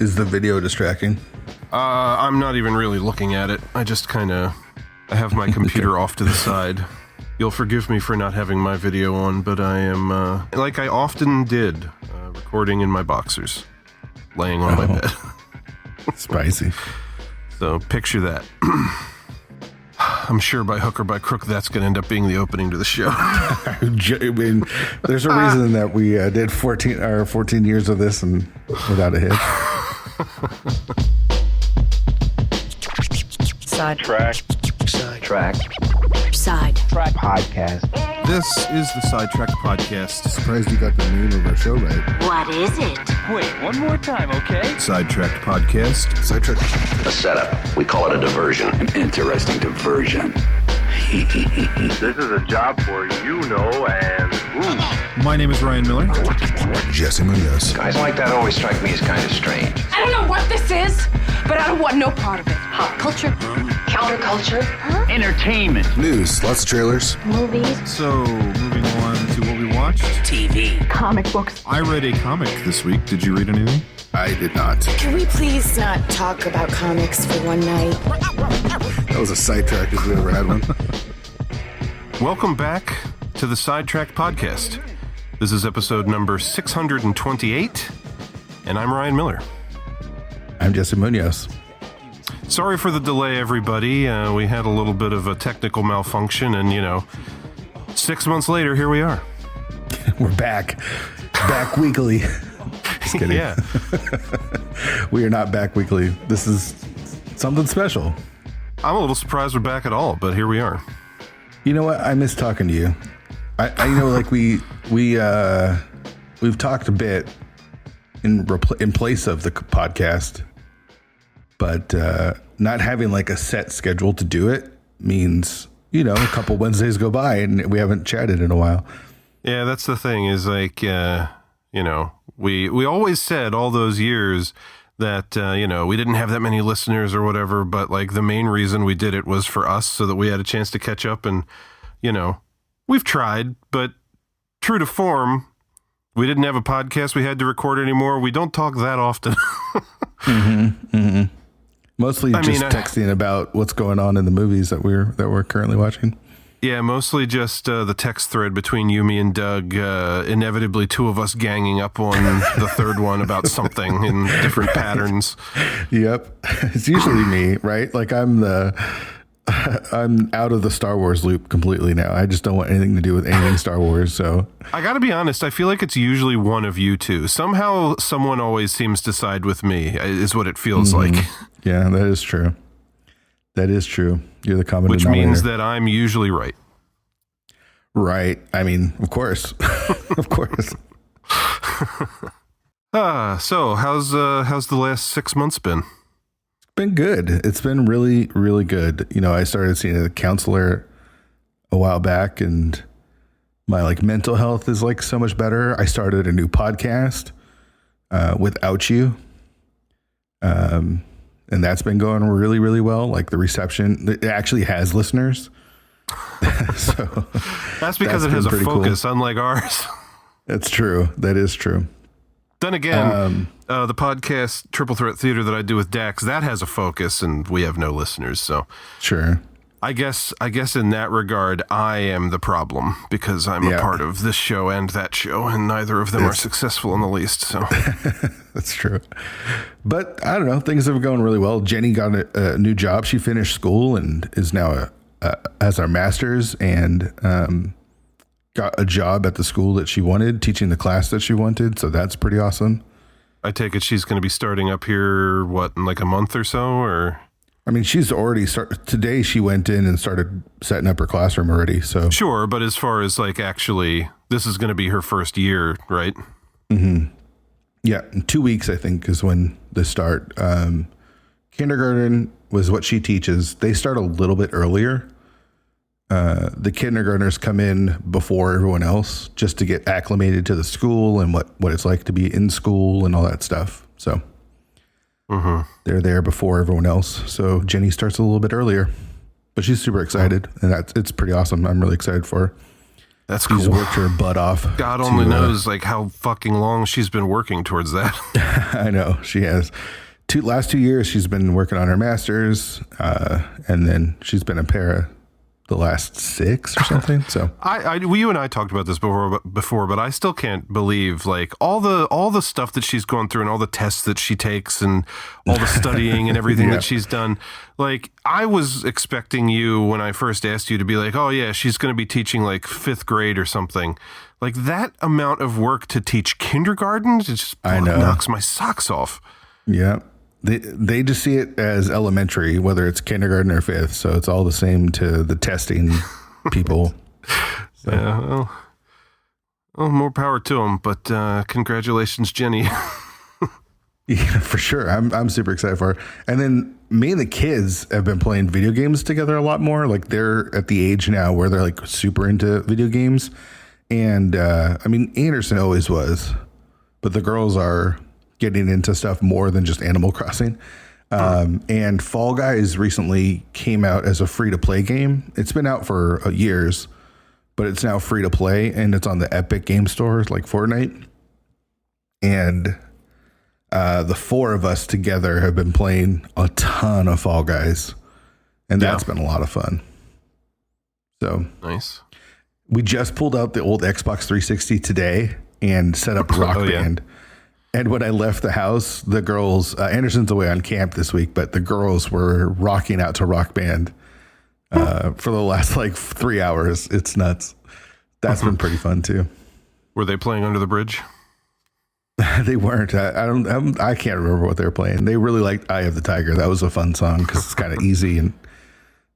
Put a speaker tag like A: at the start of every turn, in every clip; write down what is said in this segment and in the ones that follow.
A: Is the video distracting?
B: I'm not even really looking at it. I just I have my computer off to the side. You'll forgive me for not having my video on, but I am, like I often did, recording in my boxers, laying on my bed.
A: Spicy.
B: So picture that. I'm sure by hook or by crook, that's going to end up being the opening to the show.
A: I mean, there's a reason that we did 14 years of this and without a hit.
C: Sidetracked Podcast.
B: This is the Sidetracked Podcast.
A: Surprised you got the name of our show right.
D: What is it?
C: Wait, one more time, okay?
B: Sidetracked Podcast.
A: Sidetracked.
E: A setup. We call it a diversion.
F: An interesting diversion.
G: This is a job for and ooh.
B: My name is Rian Miller.
A: Jesse Munoz.
E: Guys like that always strike me as kind of strange.
H: I don't know what this is, but I don't want no part of it.
D: Pop culture? Counterculture?
F: Entertainment.
A: News. Lots of trailers.
D: Movies?
B: So, moving on to what we watched.
F: TV.
H: Comic books.
B: I read a comic this week. Did you read anything?
A: I did not.
I: Can we please not talk about comics for one night?
A: That was a sidetrack if we ever had one.
B: Welcome back to the Sidetracked Podcast. This is episode number 628, and I'm Rian Miller.
A: I'm Jesse Munoz.
B: Sorry for the delay, everybody. We had a little bit of a technical malfunction, and, 6 months later, here we are.
A: We're back. Back weekly. Just kidding.
B: Yeah.
A: We are not back weekly. This is something special.
B: I'm a little surprised we're back at all, but here we are.
A: You know what? I miss talking to you. We've talked a bit in place of the podcast, but not having like a set schedule to do it means, a couple Wednesdays go by and we haven't chatted in a while.
B: Yeah, that's the thing is like, we always said all those years that, we didn't have that many listeners or whatever, but like the main reason we did it was for us so that we had a chance to catch up and, we've tried, but true to form, we didn't have a podcast we had to record anymore. We don't talk that often.
A: Mostly texting about what's going on in the movies that we're currently watching.
B: Yeah, mostly just the text thread between you, me, and Doug. Inevitably, two of us ganging up on the third one about something in different patterns.
A: Yep, it's usually me, right? Like I'm out of the Star Wars loop completely now. I just don't want anything to do with anything Star Wars. So
B: I got to be honest. I feel like it's usually one of you two. Somehow, someone always seems to side with me. Is what it feels like.
A: Yeah, that is true. That is true. You're the common denominator.
B: Which means that I'm usually right.
A: Right. I mean, of course. Of course.
B: So how's the last 6 months been?
A: It's been good. It's been really, really good. I started seeing a counselor a while back and my mental health is so much better. I started a new podcast without you. And that's been going really, really well. Like the reception, it actually has listeners. So
B: that's because it has a focus, cool. Unlike ours.
A: That's true. That is true.
B: Then again, the podcast Triple Threat Theater that I do with Dax, that has a focus, and we have no listeners. So
A: sure.
B: I guess in that regard, I am the problem because I'm a part of this show and that show, and neither of them are successful in the least. So
A: that's true. But I don't know. Things have been going really well. Jenny got a new job. She finished school and is now has our master's and got a job at the school that she wanted, teaching the class that she wanted. So that's pretty awesome.
B: I take it she's going to be starting up here, in like a month or so, or...
A: I mean, she's already today she went in and started setting up her classroom already. So
B: sure. But as far as actually, this is going to be her first year, right?
A: Mm-hmm. Yeah. In 2 weeks, I think, is when they start. Kindergarten was what she teaches. They start a little bit earlier. The kindergartners come in before everyone else just to get acclimated to the school and what it's like to be in school and all that stuff. So they're there before everyone else. So Jenny starts a little bit earlier, but she's super excited and it's pretty awesome. I'm really excited for her.
B: That's
A: She's
B: cool.
A: worked her butt off.
B: God only knows like how fucking long she's been working towards that.
A: I know she has. Last 2 years she's been working on her master's, and then she's been a para the last 6 or something. So
B: you and I talked about this before, but I still can't believe like all the stuff that she's gone through and all the tests that she takes and all the studying and everything that she's done. Like I was expecting you when I first asked you to be like, oh yeah, she's going to be teaching like 5th grade or something. Like that amount of work to teach kindergarten, it just knocks my socks off.
A: Yeah. They just see it as elementary, whether it's kindergarten or 5th. So it's all the same to the testing people. So.
B: Yeah, well, more power to them. But congratulations, Jenny.
A: Yeah, for sure. I'm super excited for her. And then me and the kids have been playing video games together a lot more. Like they're at the age now where they're like super into video games. And I mean, Anderson always was, but the girls are getting into stuff more than just Animal Crossing. And Fall Guys recently came out as a free-to-play game. It's been out for years, but it's now free to play, and it's on the Epic Game Store, like Fortnite. And the 4 of us together have been playing a ton of Fall Guys, and that's been a lot of fun. So
B: nice.
A: We just pulled out the old Xbox 360 today and set up Rock Band. Yeah. And when I left the house, the girls, Anderson's away on camp this week, but the girls were rocking out to Rock Band for the last like 3 hours. It's nuts. That's been pretty fun too.
B: Were they playing Under the Bridge?
A: They weren't. I can't remember what they were playing. They really liked Eye of the Tiger. That was a fun song because it's kind of easy and,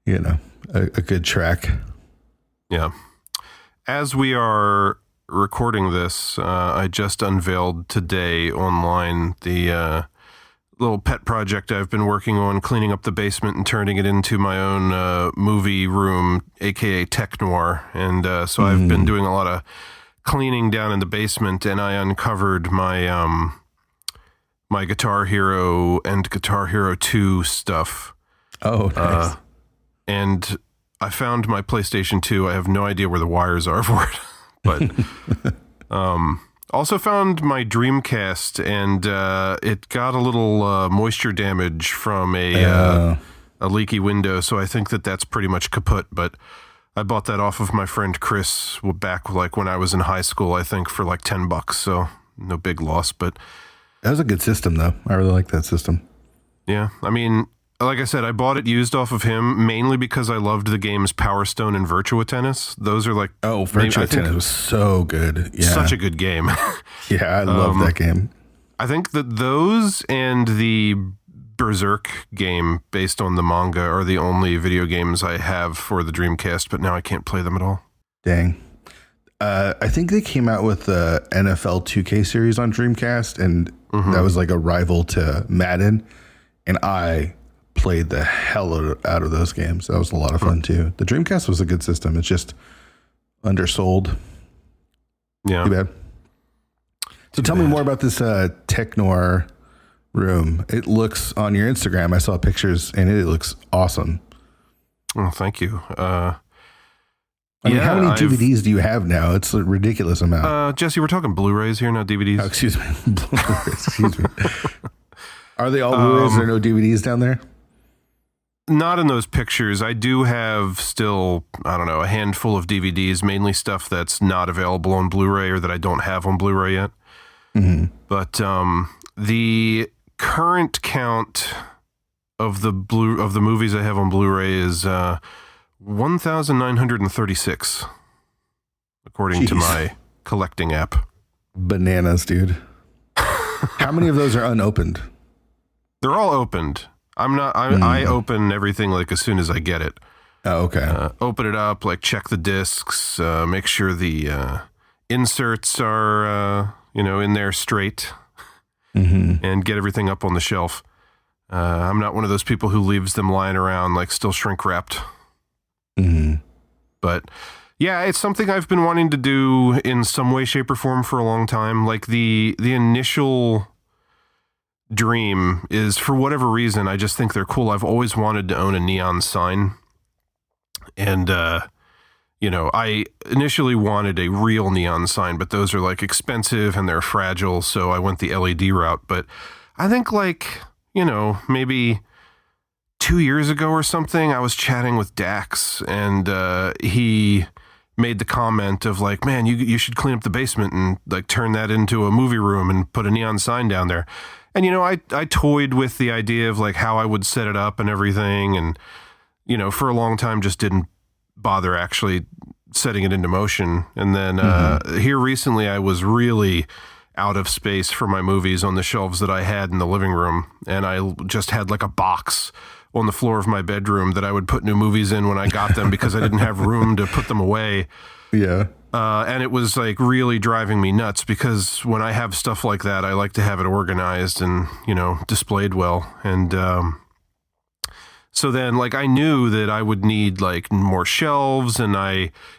A: you know, a good track.
B: Yeah. As we are recording this, I just unveiled today online the little pet project I've been working on, cleaning up the basement and turning it into my own movie room, aka Tech Noir. And so I've been doing a lot of cleaning down in the basement, and I uncovered my my Guitar Hero and Guitar Hero 2 stuff.
A: Oh, nice.
B: And I found my PlayStation 2. I have no idea where the wires are for it. But also found my Dreamcast, and it got a little moisture damage from a leaky window. So I think that's pretty much kaput. But I bought that off of my friend Chris back like when I was in high school, I think for like $10. So no big loss. But
A: that was a good system, though. I really like that system.
B: Yeah, I mean, like I said, I bought it used off of him mainly because I loved the games Power Stone and Virtua Tennis. Those are like...
A: Oh, Virtua Tennis was so good. Yeah.
B: Such a good game.
A: Yeah, I love that game.
B: I think that those and the Berserk game based on the manga are the only video games I have for the Dreamcast, but now I can't play them at all.
A: Dang. I think they came out with the NFL 2K series on Dreamcast, and that was like a rival to Madden, and I played the hell out of those games. That was a lot of fun too. The Dreamcast was a good system. It's just undersold.
B: Yeah.
A: Too bad. So tell me more about this Tech Noir room. It looks on your Instagram. I saw pictures and it looks awesome.
B: Oh, thank you.
A: I mean, how many DVDs do you have now? It's a ridiculous amount.
B: Jesse, we're talking Blu-rays here, not DVDs.
A: Oh, excuse me. Excuse me. Are they all Blu-rays? Are there no DVDs down there?
B: Not in those pictures. I do have still, I don't know, a handful of DVDs, mainly stuff that's not available on Blu-ray or that I don't have on Blu-ray yet. But the current count of the movies I have on Blu-ray is 1,936, according to my collecting app.
A: Bananas, dude. How many of those are unopened?
B: They're all opened. I open everything like as soon as I get it.
A: Oh, okay.
B: Open it up, like check the discs, make sure the inserts are in there straight, and get everything up on the shelf. I'm not one of those people who leaves them lying around like still shrink wrapped. But yeah, it's something I've been wanting to do in some way, shape, or form for a long time. Like the initial dream is, for whatever reason, I just think they're cool. I've always wanted to own a neon sign, and I initially wanted a real neon sign, but those are like expensive and they're fragile. So I went the LED route. But I think maybe 2 years ago or something, I was chatting with Dax and he made the comment of like, man, you should clean up the basement and like turn that into a movie room and put a neon sign down there. And, I toyed with the idea of like how I would set it up and everything. And, for a long time just didn't bother actually setting it into motion. And then here recently I was really out of space for my movies on the shelves that I had in the living room. And I just had like a box on the floor of my bedroom that I would put new movies in when I got them because I didn't have room to put them away.
A: Yeah.
B: And it was like really driving me nuts because when I have stuff like that, I like to have it organized and, displayed well. And, so then like I knew that I would need like more shelves and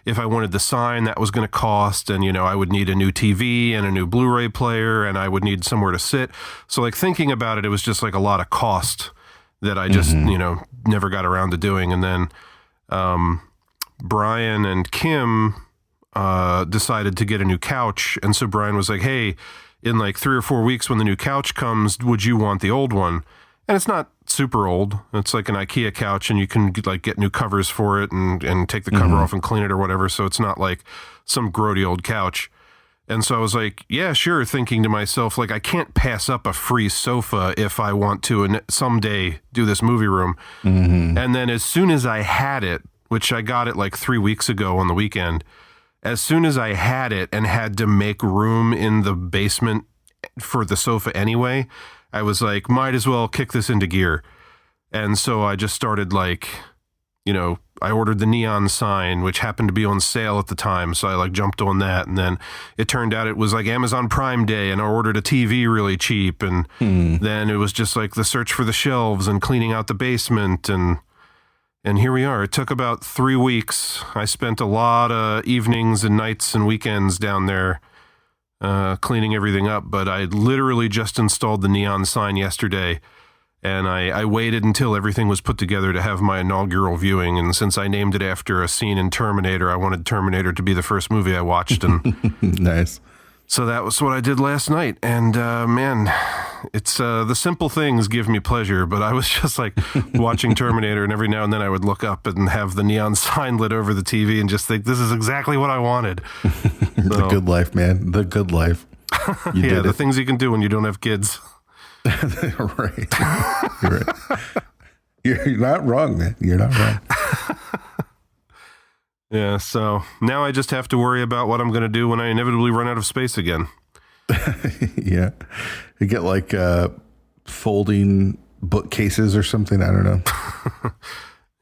B: if I wanted the sign that was going to cost and, I would need a new TV and a new Blu-ray player and I would need somewhere to sit. So like thinking about it, it was just like a lot of cost that I just, never got around to doing. And then Brian and Kim decided to get a new couch. And so Brian was like, hey, in like 3 or 4 weeks when the new couch comes, would you want the old one? And it's not super old. It's like an IKEA couch and you can get new covers for it and take the cover off and clean it or whatever. So it's not like some grody old couch. And so I was like, yeah, sure. Thinking to myself, like, I can't pass up a free sofa if I want to and someday do this movie room. And then as soon as I had it, which I got it like 3 weeks ago on the weekend, as soon as I had it and had to make room in the basement for the sofa anyway, I was like, might as well kick this into gear. And so I just started like, I ordered the neon sign, which happened to be on sale at the time. So I like jumped on that. And then it turned out it was like Amazon Prime Day and I ordered a TV really cheap. And then it was just like the search for the shelves and cleaning out the basement. And here we are. It took about 3 weeks. I spent a lot of evenings and nights and weekends down there cleaning everything up, but I literally just installed the neon sign yesterday, and I waited until everything was put together to have my inaugural viewing, and since I named it after a scene in Terminator, I wanted Terminator to be the first movie I watched, and
A: nice.
B: So that was what I did last night, and man, it's the simple things give me pleasure, but I was just like watching Terminator, and every now and then I would look up and have the neon sign lit over the TV and just think, this is exactly what I wanted.
A: The good life, man. The good life.
B: Yeah, the things you can do when you don't have kids.
A: Right. You're right. You're not wrong, man. You're not wrong.
B: Yeah, so now I just have to worry about what I'm going to do when I inevitably run out of space again.
A: Yeah. You get like folding bookcases or something. I don't know.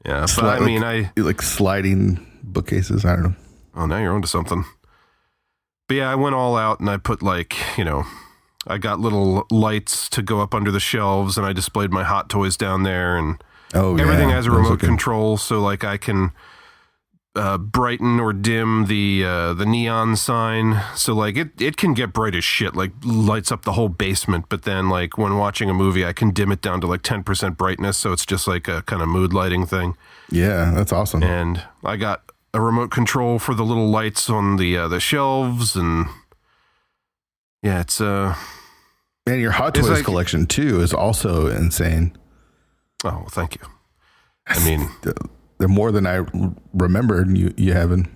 B: Yeah, but I mean,
A: like sliding bookcases. I don't know.
B: Oh, now you're onto something. But yeah, I went all out and I put like, I got little lights to go up under the shelves and I displayed my Hot Toys down there and everything has a remote control. So like I can brighten or dim the neon sign. So like it can get bright as shit, like lights up the whole basement. But then like when watching a movie, I can dim it down to like 10% brightness. So it's just like a kind of mood lighting thing.
A: Yeah, that's awesome.
B: And I got a remote control for the little lights on the shelves, and yeah, it's
A: man, your Hot Toys collection too is also insane.
B: Oh, well, thank you. I mean,
A: they're more than I remembered you having.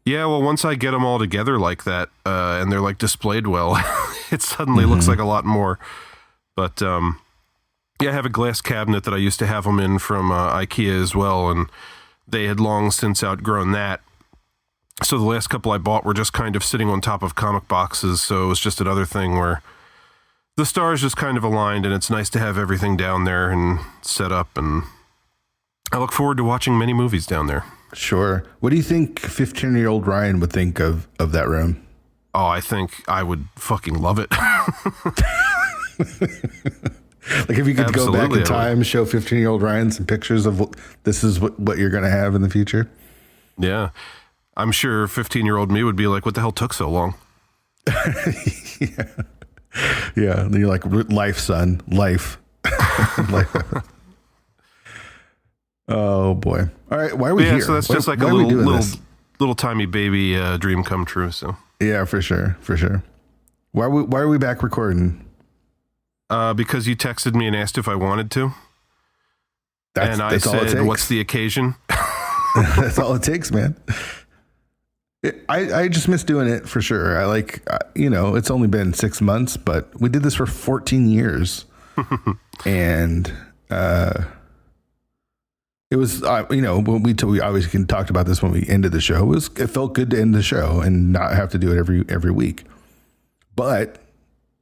B: Yeah, well, once I get them all together like that, and they're like displayed well, it suddenly looks like a lot more. But yeah, I have a glass cabinet that I used to have them in from IKEA as well, and they had long since outgrown that. So the last couple I bought were just kind of sitting on top of comic boxes. So it was just another thing where the stars just kind of aligned, and it's nice to have everything down there and set up. And I look forward to watching many movies down there. Sure.
A: What do you think 15-year-old Ryan would think of that room?
B: Oh, I think I would fucking love it.
A: Like if you could go back in time, show 15-year-old Ryan some pictures of this is what you're going to have in the future.
B: Yeah. I'm sure 15-year-old me would be like, what the hell took so long?
A: Yeah. Yeah. And you're like, life, son. Life. Life. Oh, boy. All right. Why are we here?
B: So that's just like
A: why
B: a little little tiny baby dream come true. So
A: yeah, for sure. Why are we back recording?
B: Because you texted me and asked if I wanted to. I said, "What's the occasion?"
A: That's all it takes, man. I just miss doing it for sure. I like, it's only been 6 months, but we did this for 14 years. And it was, when we obviously talked about this when we ended the show. It felt good to end the show and not have to do it every week. But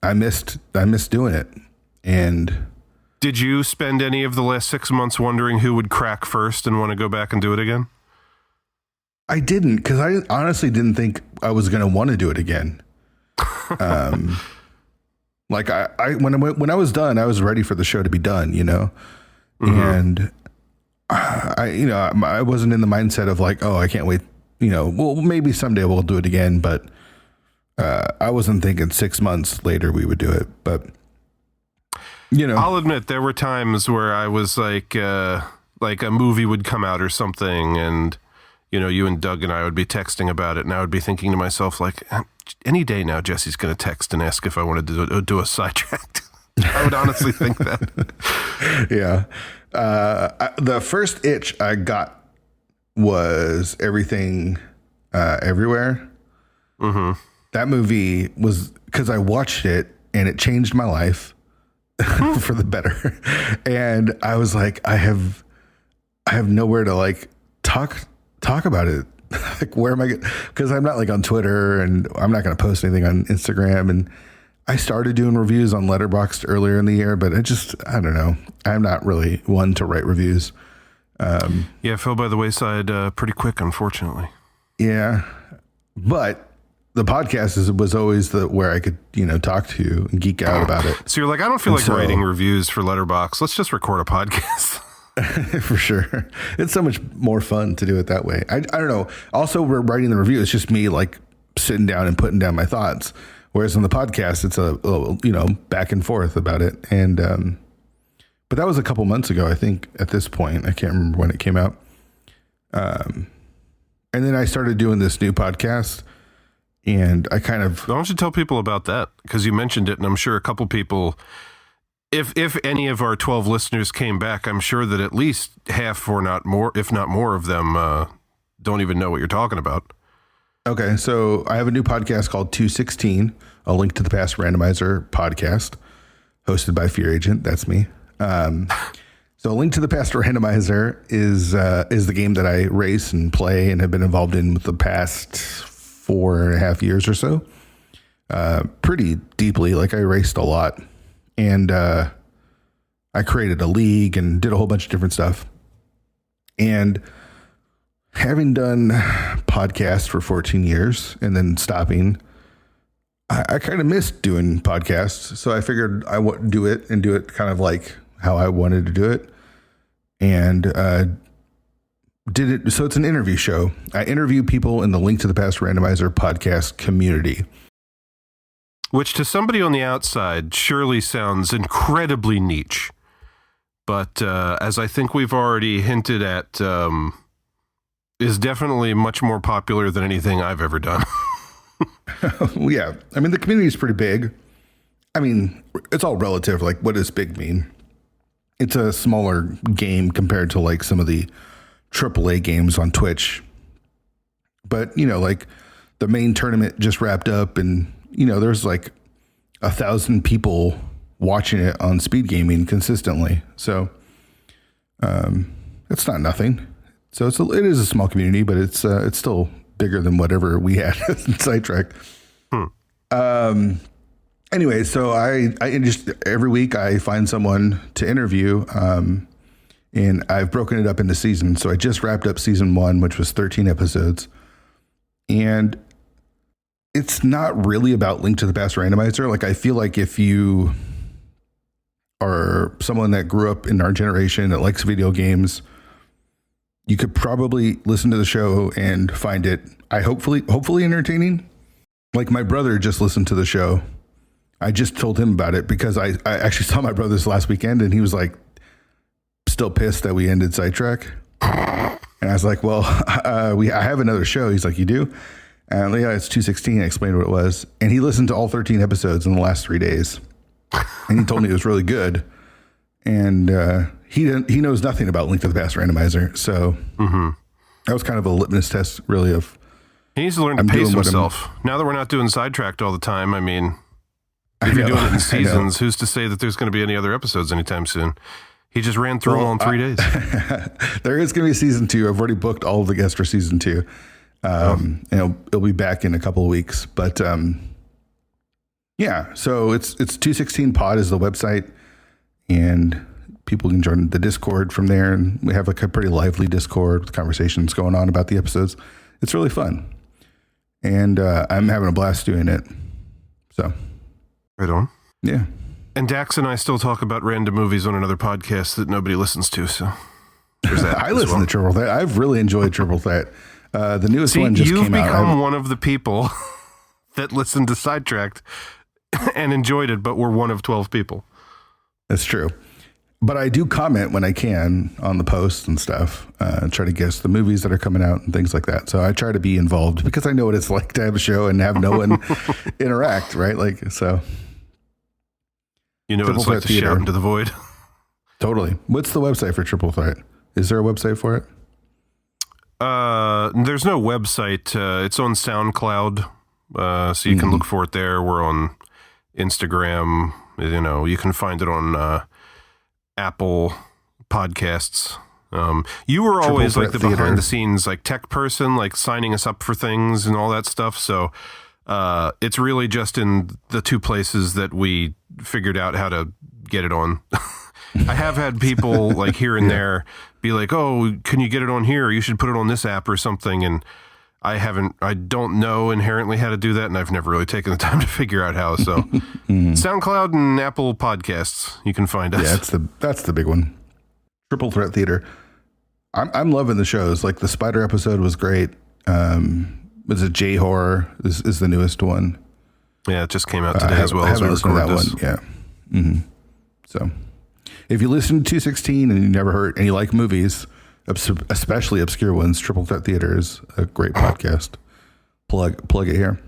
A: I missed doing it. And
B: did you spend any of the last 6 months wondering who would crack first and want to go back and do it again?
A: I didn't, because I honestly didn't think I was going to want to do it again. Like when I was done, I was ready for the show to be done, mm-hmm. And I wasn't in the mindset of like, oh, I can't wait. Well, maybe someday we'll do it again, but I wasn't thinking 6 months later we would do it, but. I'll admit there were times where I was like a movie would come out or something, and you and Doug and I would be texting about it, and I would be thinking to myself like, any day now Jesse's going to text and ask if I wanted to do a sidetracked. I would honestly think that. Yeah, the first itch I got was Everything, Everywhere.
B: Mm-hmm.
A: That movie was because I watched it and it changed my life. For the better. And I was like, I have nowhere to like talk about it. Like, where am I because I'm not like on Twitter and I'm not going to post anything on Instagram. And I started doing reviews on Letterboxd earlier in the year, but I don't know. I'm not really one to write reviews.
B: Yeah, it fell by the wayside pretty quick, unfortunately.
A: Yeah. But the podcast was always where I could, talk to you and geek out about it.
B: So you're like, I don't feel writing reviews for Letterboxd. Let's just record a podcast.
A: For sure. It's so much more fun to do it that way. I don't know. Also, we're writing the review. It's just me like sitting down and putting down my thoughts. Whereas on the podcast, it's a little, back and forth about it. And, but that was a couple months ago, I think, at this point. I can't remember when it came out. And then I started doing this new podcast. And I kind of...
B: Why don't you tell people about that? Because you mentioned it, and I'm sure a couple people, if any of our 12 listeners came back, I'm sure that at least half or not more, if not more of them, don't even know what you're talking about.
A: Okay, so I have a new podcast called 216, a Link to the Past Randomizer podcast, hosted by Fear Agent. That's me. So Link to the Past Randomizer is the game that I race and play and have been involved in with the past 4.5 years or so, pretty deeply. Like, I raced a lot, and I created a league and did a whole bunch of different stuff. And having done podcasts for 14 years and then stopping, I kind of missed doing podcasts. So I figured I would do it kind of like how I wanted to do it. And, did it. So it's an interview show. I interview people in the Link to the Past Randomizer podcast community.
B: Which to somebody on the outside surely sounds incredibly niche. But as I think we've already hinted at, is definitely much more popular than anything I've ever done.
A: Yeah. I mean, the community is pretty big. I mean, it's all relative. Like, what does big mean? It's a smaller game compared to like some of the AAA games on Twitch. But, like the main tournament just wrapped up and, there's like 1,000 people watching it on speed gaming consistently. So, it's not nothing. So it is a small community, but it's still bigger than whatever we had in Sidetracked. Anyway, so I just every week I find someone to interview, and I've broken it up into seasons. So I just wrapped up season 1, which was 13 episodes. And it's not really about Link to the Past Randomizer. Like, I feel like if you are someone that grew up in our generation that likes video games, you could probably listen to the show and find it, hopefully entertaining. Like, my brother just listened to the show. I just told him about it because I actually saw my brother this last weekend, and he was like, still pissed that we ended Sidetrack. And I was like, well, I have another show. He's like, you do? And yeah, it's 216. I explained what it was. And he listened to all 13 episodes in the last 3 days. And he told me it was really good. And he knows nothing about Link to the Past Randomizer. So that was kind of a litmus test, really, of...
B: He needs to learn to pace himself. Now that we're not doing Sidetracked all the time, I mean, if you're doing it in seasons, who's to say that there's going to be any other episodes anytime soon? He just ran through them all in 3 days.
A: There is going to be a season 2. I've already booked all of the guests for season 2. And it'll be back in a couple of weeks. But yeah, so it's 216 Pod is the website, and people can join the Discord from there. And we have like a pretty lively Discord with conversations going on about the episodes. It's really fun. And I'm having a blast doing it. So,
B: right on.
A: Yeah.
B: And Dax and I still talk about random movies on another podcast that nobody listens to. So, there's that.
A: I listen to Triple Threat. I've really enjoyed Triple Threat. The newest one just came out.
B: You've become one of the people that listened to Sidetracked and enjoyed it, but we're one of 12 people.
A: That's true. But I do comment when I can on the posts and stuff, try to guess the movies that are coming out and things like that. So I try to be involved because I know what it's like to have a show and have no one interact, right? Like, so.
B: You know what it's like to shout into the void?
A: Totally. What's the website for Triple Threat? Is there a website for it?
B: There's no website. It's on SoundCloud, so you can look for it there. We're on Instagram. You know, you can find it on Apple Podcasts. You were always like the behind the scenes, like tech person, like signing us up for things and all that stuff. So it's really just in the two places that we figured out how to get it on. I have had people like here and there be like, oh, can you get it on here? You should put it on this app or something. And I don't know inherently how to do that. And I've never really taken the time to figure out how. So SoundCloud and Apple Podcasts, you can find us.
A: Yeah, that's the big one. Triple Threat Theater. I'm loving the shows. Like the Spider episode was great. Was it J Horror is the newest one.
B: Yeah, it just came out today as well. I haven't listened to that one.
A: Yeah. Mm-hmm. So if you listen to 216 and you never heard and you like movies, especially obscure ones, Triple Threat Theater is a great podcast. Plug it here.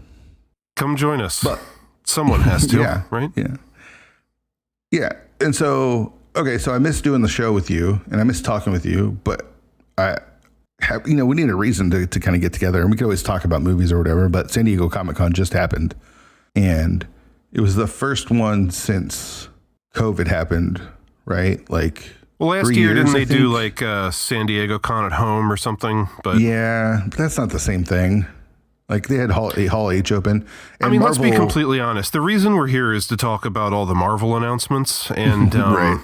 B: Come join us. But someone has to, right?
A: Yeah. Yeah. And so, okay, so I miss doing the show with you and I miss talking with you, but we need a reason to kind of get together, and we could always talk about movies or whatever, but San Diego Comic-Con just happened, and it was the first one since COVID happened, right? Like,
B: well, last year, didn't they do like San Diego Con at Home or something? But
A: yeah, but that's not the same thing. Like they had Hall H open. And
B: I mean, let's be completely honest. The reason we're here is to talk about all the Marvel announcements, and right.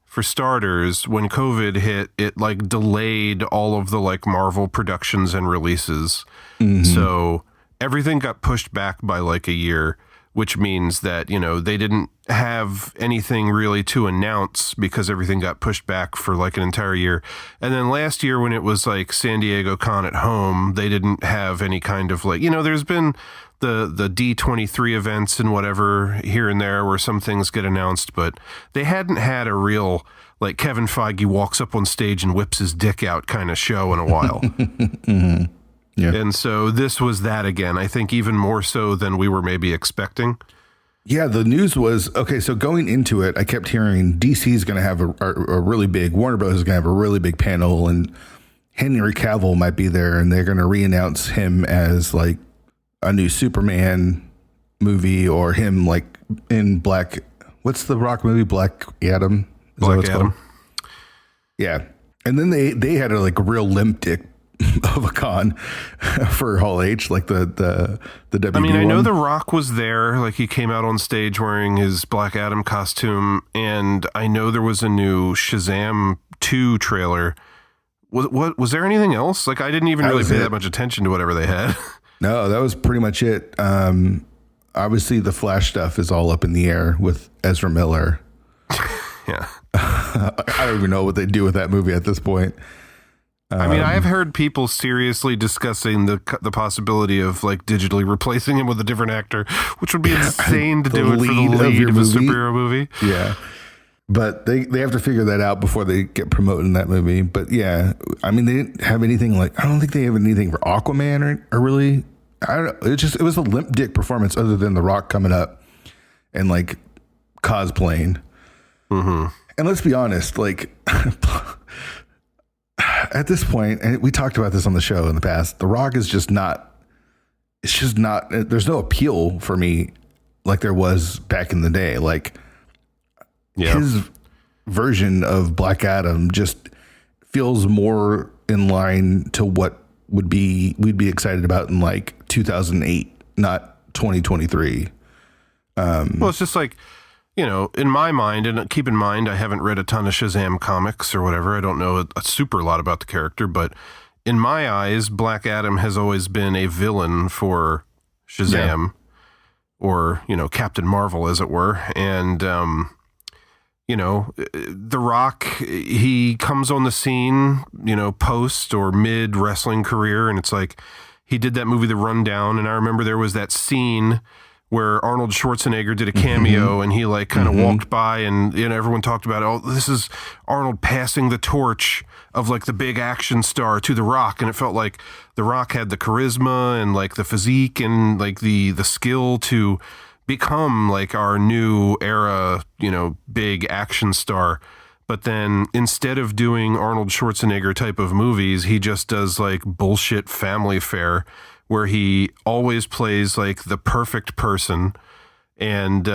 B: For starters, when COVID hit, it like delayed all of the like Marvel productions and releases. Mm-hmm. So everything got pushed back by like a year, which means that, they didn't have anything really to announce because everything got pushed back for like an entire year. And then last year when it was like San Diego Con at Home, they didn't have any kind of like, there's been the D23 events and whatever here and there where some things get announced, but they hadn't had a real like Kevin Feige walks up on stage and whips his dick out kind of show in a while.
A: Mm-hmm. Yeah.
B: And so this was that again, I think even more so than we were maybe expecting.
A: Yeah, the news was, okay, so going into it, I kept hearing DC's going to have a really big, Warner Bros. Is going to have a really big panel, and Henry Cavill might be there, and they're going to re-announce him as like a new Superman movie, or him like in what's the Rock movie? Black Adam?
B: Black Adam.
A: Yeah. And then they had a real limp dick of a con for Hall H, like the WB.
B: I mean, I know The Rock was there, like he came out on stage wearing his Black Adam costume, and I know there was a new Shazam 2 trailer. Was there anything else? Like I didn't even really pay that much attention to whatever they had.
A: No, that was pretty much it. Obviously the Flash stuff is all up in the air with Ezra Miller.
B: Yeah.
A: I don't even know what they do with that movie at this point.
B: I mean, I've heard people seriously discussing the possibility of like digitally replacing him with a different actor, which would be insane to do it for the lead of a superhero movie.
A: Yeah. But they have to figure that out before they get promoted in that movie. But yeah, I mean, they didn't have anything like, I don't think they have anything for Aquaman or really, I don't know. It was a limp dick performance other than The Rock coming up and like cosplaying. Mm-hmm. And let's be honest, like at this point, and we talked about this on the show in the past, The Rock is just not, there's no appeal for me like there was back in the day. Like, his version of Black Adam just feels more in line to what we'd be excited about in like 2008, not 2023.
B: Well, it's just like, you know, in my mind, and keep in mind, I haven't read a ton of Shazam comics or whatever. I don't know a super lot about the character, but in my eyes, Black Adam has always been a villain for Shazam or, you know, Captain Marvel, as it were. And, you know, The Rock, he comes on the scene, you know, post or mid wrestling career. And it's like, he did that movie, The Rundown. And I remember there was that scene where Arnold Schwarzenegger did a cameo and he like kind of walked by and, you know, everyone talked about, oh, this is Arnold passing the torch of like the big action star to The Rock. And it felt like The Rock had the charisma and like the physique and like the skill to become like our new era, you know, big action star. But then instead of doing Arnold Schwarzenegger type of movies, he just does like bullshit family fare where he always plays like the perfect person. And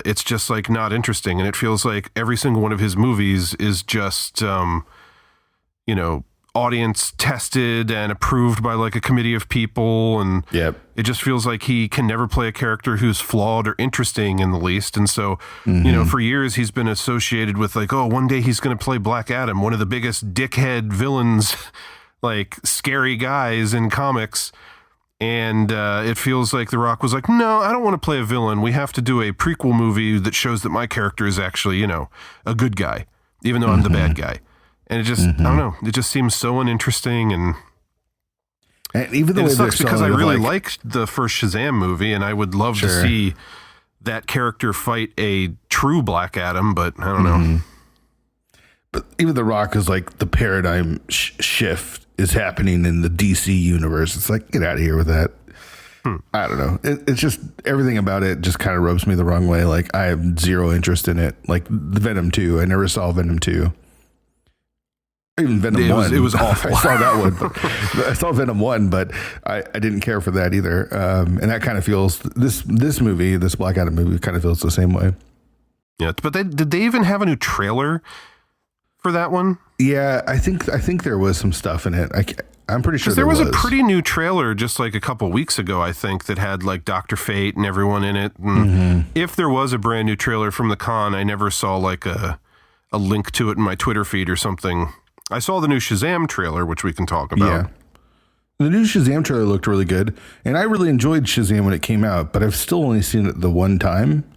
B: it's just like not interesting. And it feels like every single one of his movies is just, you know, audience tested and approved by like a committee of people. And it just feels like he can never play a character who's flawed or interesting in the least. And so, you know, for years he's been associated with like, oh, one day he's going to play Black Adam, one of the biggest dickhead villains, like scary guys in comics. And it feels like The Rock was like, no, I don't want to play a villain. We have to do a prequel movie that shows that my character is actually, you know, a good guy, even though I'm the bad guy. And it just, I don't know, it just seems so uninteresting. And
A: even though
B: it sucks because I really liked the first Shazam movie and I would love to see that character fight a true Black Adam, but I don't know.
A: But even The Rock is like the paradigm shift is happening in the DC universe. It's like, get out of here with that. I don't know. It's just everything about it just kind of rubs me the wrong way. Like I have zero interest in it. Like the Venom 2, I never saw Venom 2. Even Venom 1.
B: It was awful.
A: I saw that one. But I saw Venom 1, but I didn't care for that either. And that kind of feels, this movie, this Black Adam movie kind of feels the same way.
B: Yeah, but did they even have a new trailer for that one?
A: Yeah, I think there was some stuff in it. I'm pretty sure
B: there was a pretty new trailer just like a couple weeks ago, I think, that had like Dr. Fate and everyone in it. And if there was a brand new trailer from the con, I never saw like a link to it in my Twitter feed or something. I saw the new Shazam trailer, which we can talk about.
A: Yeah. The new Shazam trailer looked really good, and I really enjoyed Shazam when it came out, but I've still only seen it the one time.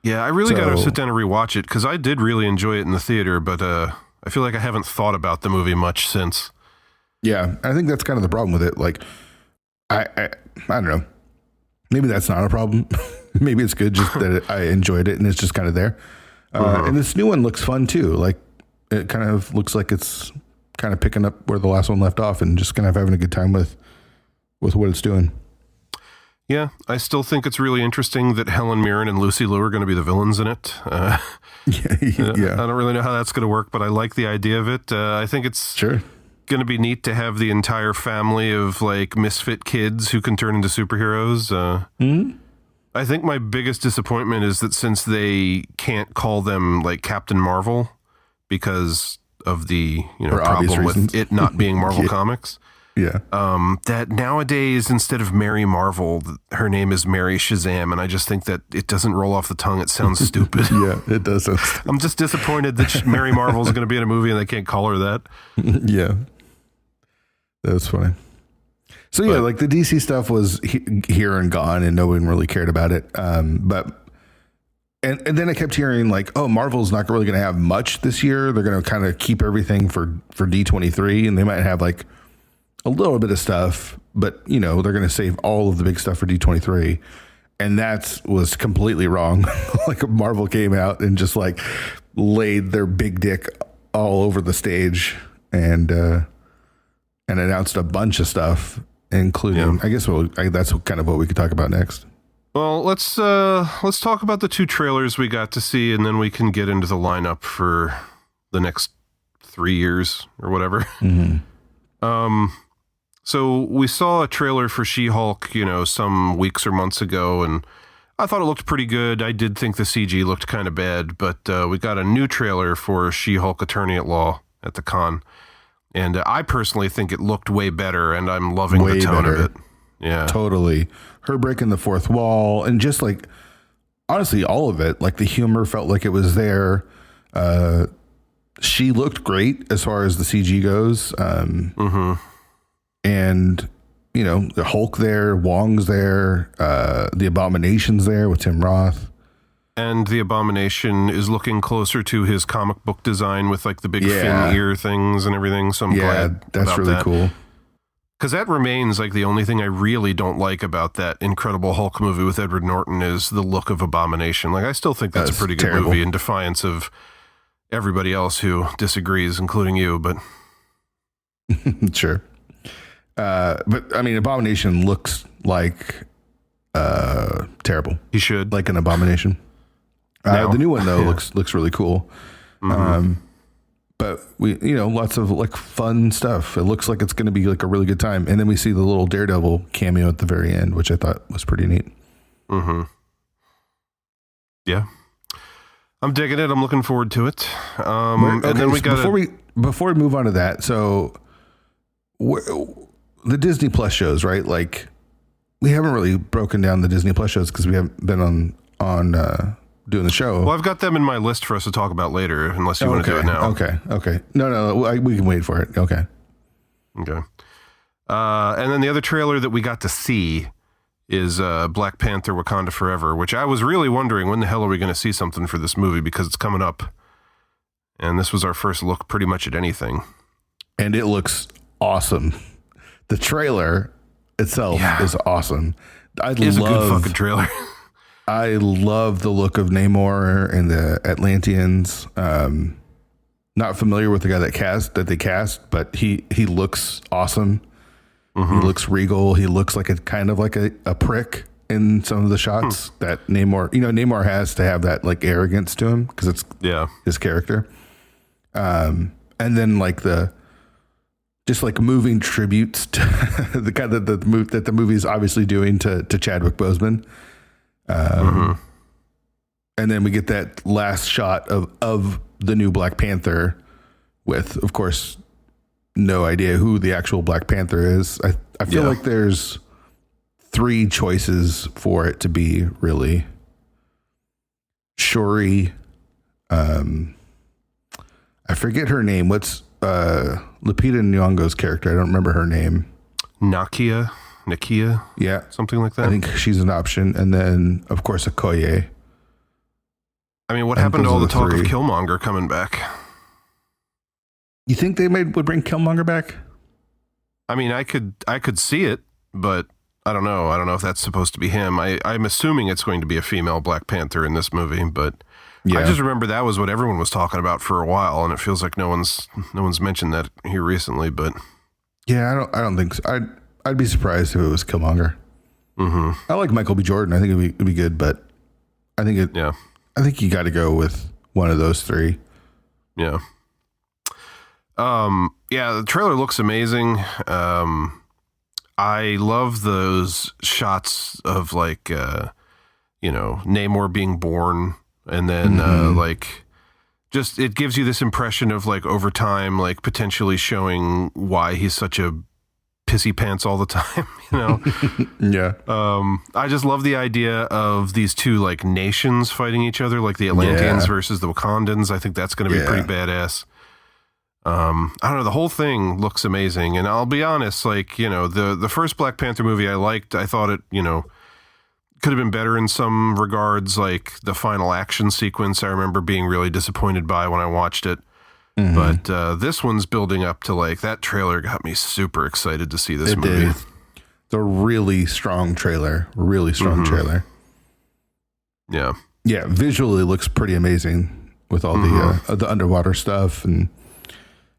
B: Yeah, I really got to sit down and rewatch it because I did really enjoy it in the theater, but I feel like I haven't thought about the movie much since.
A: Yeah, I think that's kind of the problem with it. Like, I don't know. Maybe that's not a problem. Maybe it's good just that I enjoyed it and it's just kind of there. And this new one looks fun too. Like, it kind of looks like it's kind of picking up where the last one left off and just kind of having a good time with what it's doing.
B: Yeah, I still think it's really interesting that Helen Mirren and Lucy Liu are going to be the villains in it.
A: Yeah.
B: I don't really know how that's going to work, but I like the idea of it. I think it's going to be neat to have the entire family of like misfit kids who can turn into superheroes. I think my biggest disappointment is that since they can't call them like Captain Marvel because of the problem with it not being Marvel Comics.
A: Yeah.
B: That nowadays, instead of Mary Marvel, her name is Mary Shazam. And I just think that it doesn't roll off the tongue. It sounds stupid.
A: Yeah, it does.
B: I'm just disappointed that Mary Marvel is going to be in a movie and they can't call her that.
A: Yeah. That was funny. So yeah, like the DC stuff was here and gone and no one really cared about it. And then I kept hearing like, oh, Marvel's not really going to have much this year. They're going to kind of keep everything for D23 and they might have like a little bit of stuff, but they're going to save all of the big stuff for D23. And that was completely wrong. Like Marvel came out and just like laid their big dick all over the stage and announced a bunch of stuff, including, I guess that's kind of what we could talk about next.
B: Well, let's talk about the 2 trailers we got to see, and then we can get into the lineup for the next 3 years or whatever. Mm-hmm. So we saw a trailer for She-Hulk, some weeks or months ago, and I thought it looked pretty good. I did think the CG looked kind of bad, but we got a new trailer for She-Hulk Attorney at Law at the con, and I personally think it looked way better, and I'm loving the tone of it. Yeah,
A: totally. Her breaking the fourth wall, and just like, honestly, all of it. Like the humor felt like it was there. She looked great as far as the CG goes. And the Hulk there, Wong's there, the Abomination's there with Tim Roth.
B: And the Abomination is looking closer to his comic book design with like the big fin ear things and everything. So I'm glad
A: that's
B: about
A: really
B: that.
A: Cool.
B: Because that remains like the only thing I really don't like about that Incredible Hulk movie with Edward Norton is the look of Abomination. Like I still think that's a pretty good movie in defiance of everybody else who disagrees, including you. But
A: sure. But I mean, Abomination looks like terrible.
B: He should,
A: like an Abomination. The new one though looks really cool. Mm-hmm. But we, lots of like fun stuff. It looks like it's going to be like a really good time. And then we see the little Daredevil cameo at the very end, which I thought was pretty neat.
B: Mm-hmm. Yeah. I'm digging it. I'm looking forward to it. And then we got
A: before we move on to that. So the Disney Plus shows, right? Like we haven't really broken down the Disney Plus shows because we haven't been on doing the show.
B: Well, I've got them in my list for us to talk about later, unless you want to do it now.
A: Okay. No, we can wait for it. Okay.
B: And then the other trailer that we got to see is Black Panther Wakanda Forever, which I was really wondering when the hell are we going to see something for this movie because it's coming up. And this was our first look pretty much at anything.
A: And it looks awesome. The trailer itself is awesome.
B: It's a good fucking trailer.
A: I love the look of Namor and the Atlanteans. Not familiar with the guy that they cast, but he looks awesome. Mm-hmm. He looks regal. He looks like a kind of like a prick in some of the shots that Namor has to have that like arrogance to him because it's his character. And then like just like moving tributes to the kind of that the movie is obviously doing to Chadwick Boseman. And then we get that last shot of the new Black Panther with, of course, no idea who the actual Black Panther is. I feel like there's 3 choices for it to be really. Shuri, I forget her name. What's Lupita Nyong'o's character? I don't remember her name.
B: Nakia,
A: yeah,
B: something like that.
A: I think she's an option, and then of course Okoye.
B: I mean, what happened to all the talk of Killmonger coming back?
A: You think they would bring Killmonger back?
B: I mean, I could see it, but I don't know. I don't know if that's supposed to be him. I'm assuming it's going to be a female Black Panther in this movie, but I just remember that was what everyone was talking about for a while, and it feels like no one's mentioned that here recently. But
A: yeah, I don't think so. I'd be surprised if it was Killmonger.
B: Mm-hmm.
A: I like Michael B. Jordan. I think it'd be good, but I think I think you got to go with one of those 3.
B: Yeah. The trailer looks amazing. I love those shots of like, Namor being born, and then just it gives you this impression of like over time, like potentially showing why he's such a pissy pants all the time,
A: Yeah.
B: I just love the idea of these 2 like nations fighting each other, like the Atlanteans versus the Wakandans. I think that's going to be pretty badass. I don't know. The whole thing looks amazing. And I'll be honest, like, the first Black Panther movie I liked. I thought it, could have been better in some regards. Like the final action sequence, I remember being really disappointed by when I watched it. Mm-hmm. But this one's building up to like that trailer got me super excited to see this movie.
A: It's a really strong trailer. Really strong trailer.
B: Yeah.
A: Yeah. Visually looks pretty amazing. with all the underwater stuff and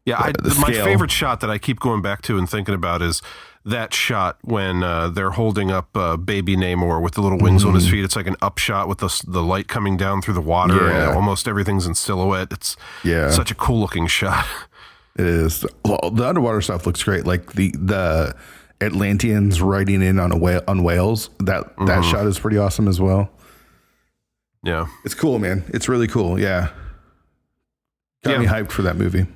B: my favorite shot that I keep going back to and thinking about is that shot when they're holding up baby Namor with the little wings on his feet. It's like an up shot with the light coming down through the water and almost everything's in silhouette. It's such a cool looking shot.
A: It is. Well, the underwater stuff looks great. Like the Atlanteans riding in on whales. That shot is pretty awesome as well.
B: Yeah.
A: It's cool, man. It's really cool. Yeah. Got me hyped for that movie.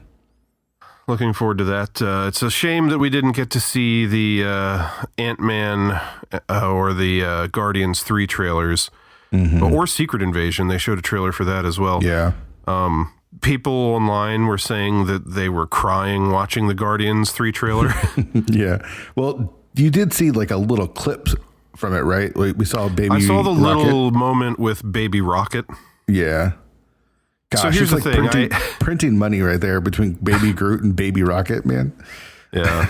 B: Looking forward to that. It's a shame that we didn't get to see the Ant-Man or the Guardians 3 trailers or Secret Invasion. They showed a trailer for that as well.
A: Yeah.
B: People online were saying that they were crying watching the Guardians 3 trailer.
A: Yeah. Well, you did see like a little clip from it, right? We saw Baby
B: I saw the
A: Rocket.
B: little moment with Baby Rocket.
A: Yeah. Gosh,
B: so here's the thing.
A: Printing money right there between Baby Groot and Baby Rocket, man.
B: Yeah.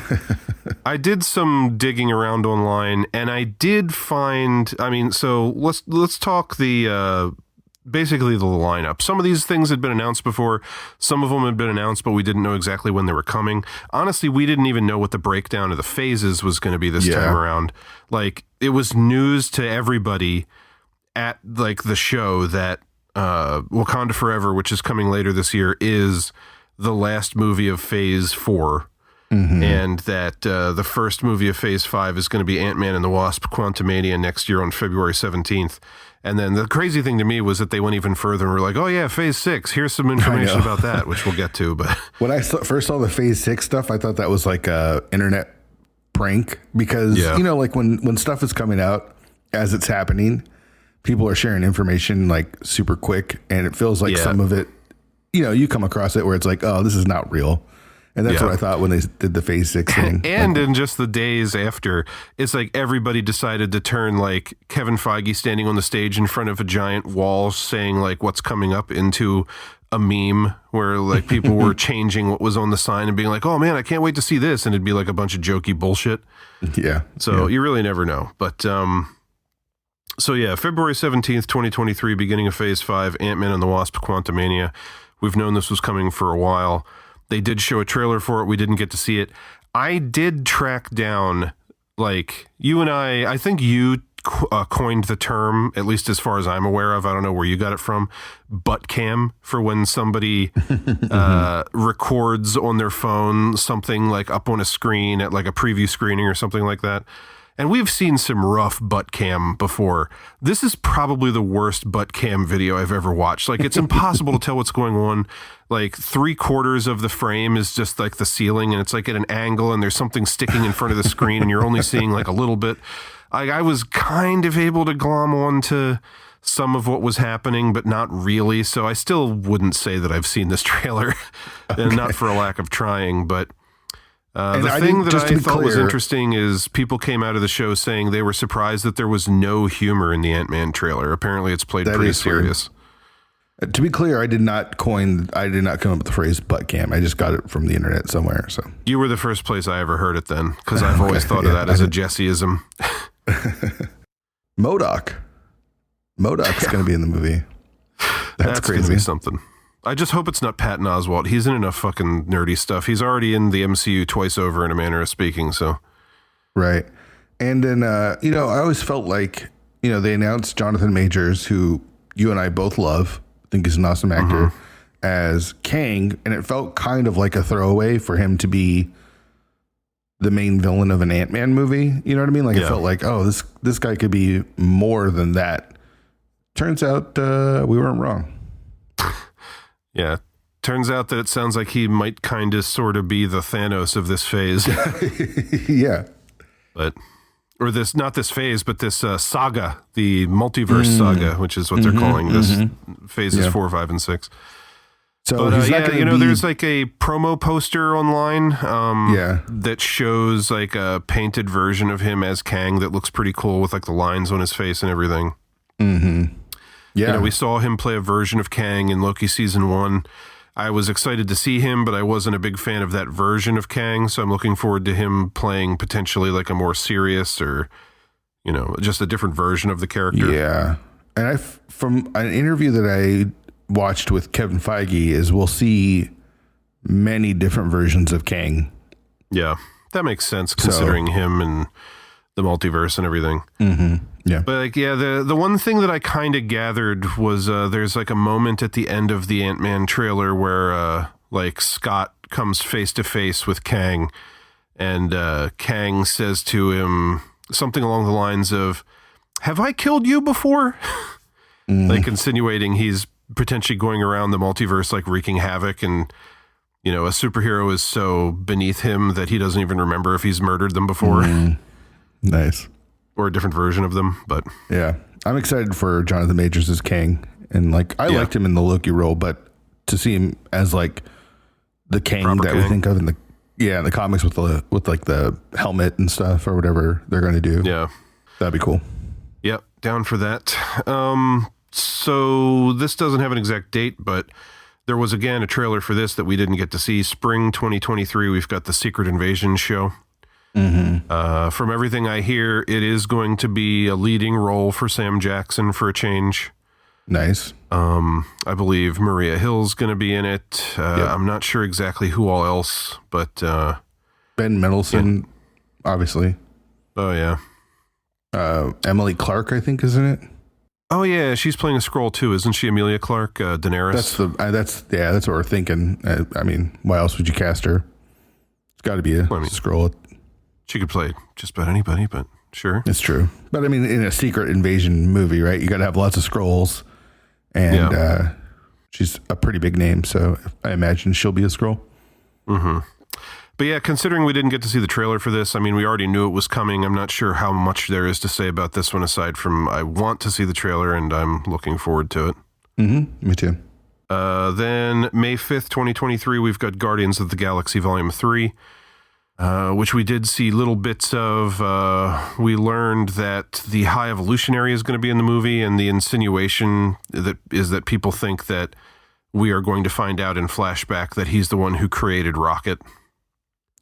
B: I did some digging around online and I did find, so let's talk basically the lineup. Some of these things had been announced before. Some of them had been announced, but we didn't know exactly when they were coming. Honestly, we didn't even know what the breakdown of the phases was going to be this time around. Like, it was news to everybody at like the show that Wakanda Forever, which is coming later this year, is the last movie of Phase 4. And that the first movie of Phase 5 is going to be Ant-Man and the Wasp: Quantumania next year on February 17th. And then the crazy thing to me was that they went even further and were like, oh yeah, Phase 6, here's some information about that, which we'll get to. But
A: when I first saw the Phase 6 stuff, I thought that was like a internet prank because, like when stuff is coming out as it's happening, people are sharing information like super quick, and it feels like some of it, you come across it where it's like, oh, this is not real. And that's what I thought when they did the Phase 6 thing.
B: And in just the days after, it's like everybody decided to turn like Kevin Feige standing on the stage in front of a giant wall saying like what's coming up into a meme where like people were changing what was on the sign and being like, oh man, I can't wait to see this. And it'd be like a bunch of jokey bullshit.
A: Yeah.
B: So you really never know. But February 17th, 2023, beginning of Phase 5, Ant-Man and the Wasp: Quantumania. We've known this was coming for a while. They did show a trailer for it. We didn't get to see it. I did track down, like, you and I think you coined the term, at least as far as I'm aware of. I don't know where you got it from. Butt cam, for when somebody records on their phone something like up on a screen at like a preview screening or something like that. And we've seen some rough butt cam before. This is probably the worst butt cam video I've ever watched. Like, it's impossible to tell what's going on. Like, 3/4 of the frame is just like the ceiling, and it's like at an angle, and there's something sticking in front of the screen, and you're only seeing like a little bit. I was kind of able to glom on to some of what was happening, but not really. So I still wouldn't say that I've seen this trailer, and not for a lack of trying, but... the thing that I thought was interesting is people came out of the show saying they were surprised that there was no humor in the Ant-Man trailer. Apparently it's played pretty serious.
A: To be clear, I did not come up with the phrase butt cam. I just got it from the internet somewhere. So
B: you were the first place I ever heard it then, because I've always thought of that as a Jesseism.
A: MODOK. MODOK's going to be in the movie. That's crazy.
B: Going to be something. I just hope it's not Patton Oswalt. He's in enough fucking nerdy stuff. He's already in the MCU twice over, in a manner of speaking. So,
A: right. And then, I always felt like, they announced Jonathan Majors, who you and I both love, think is an awesome actor, as Kang. And it felt kind of like a throwaway for him to be the main villain of an Ant-Man movie. You know what I mean? Like, it felt like, oh, this guy could be more than that. Turns out we weren't wrong.
B: Yeah. Turns out that it sounds like he might kind of sort of be the Thanos of this phase.
A: Yeah.
B: But, or this, not this phase, but this saga, the multiverse saga, which is what they're calling this phases 4, 5, and 6.
A: So,
B: but, there's like a promo poster online that shows like a painted version of him as Kang that looks pretty cool with like the lines on his face and everything.
A: Mm-hmm. Yeah.
B: We saw him play a version of Kang in Loki season 1. I was excited to see him, but I wasn't a big fan of that version of Kang. So I'm looking forward to him playing potentially like a more serious or, just a different version of the character.
A: Yeah. And from an interview that I watched with Kevin Feige is we'll see many different versions of Kang.
B: Yeah, that makes sense considering him and the multiverse and everything.
A: Mm-hmm. Yeah.
B: But like, yeah, the one thing that I kind of gathered was there's like a moment at the end of the Ant-Man trailer where like Scott comes face to face with Kang, and Kang says to him something along the lines of, "Have I killed you before?" Like insinuating he's potentially going around the multiverse like wreaking havoc, and you know, a superhero is so beneath him that he doesn't even remember if he's murdered them before.
A: Nice.
B: Or a different version of them, but
A: yeah, I'm excited for Jonathan Majors as Kang, and like I liked him in the Loki role, but to see him as like the Kang
B: Proper
A: that
B: Kang.
A: we think of in the comics with like the helmet and stuff or whatever they're going to do, that'd be cool.
B: Yep, down for that. So this doesn't have an exact date, but there was again a trailer for this that we didn't get to see. Spring 2023. We've got the Secret Invasion show. From everything I hear, it is going to be a leading role for Sam Jackson for a change.
A: Nice.
B: I believe Maria Hill's going to be in it. I'm not sure exactly who all else, but
A: Ben Mendelsohn, obviously.
B: Oh yeah.
A: Emily Clark, I think, is in it.
B: Oh yeah, she's playing a Skrull too, isn't she? Amelia Clark, Daenerys.
A: That's what we're thinking. I mean, why else would you cast her? It's got to be a Skrull.
B: She could play just about anybody, but sure.
A: It's true. But I mean, in a Secret Invasion movie, right? You got to have lots of Skrulls, and she's a pretty big name, so I imagine she'll be a Skrull.
B: But yeah, considering we didn't get to see the trailer for this, I mean, we already knew it was coming. I'm not sure how much there is to say about this one aside from I want to see the trailer and I'm looking forward to it.
A: Me too.
B: Then May 5th, 2023, we've got Guardians of the Galaxy Volume 3. Which we did see little bits of. We learned that the High Evolutionary is going to be in the movie, and the insinuation that people think that we are going to find out in flashback that he's the one who created Rocket.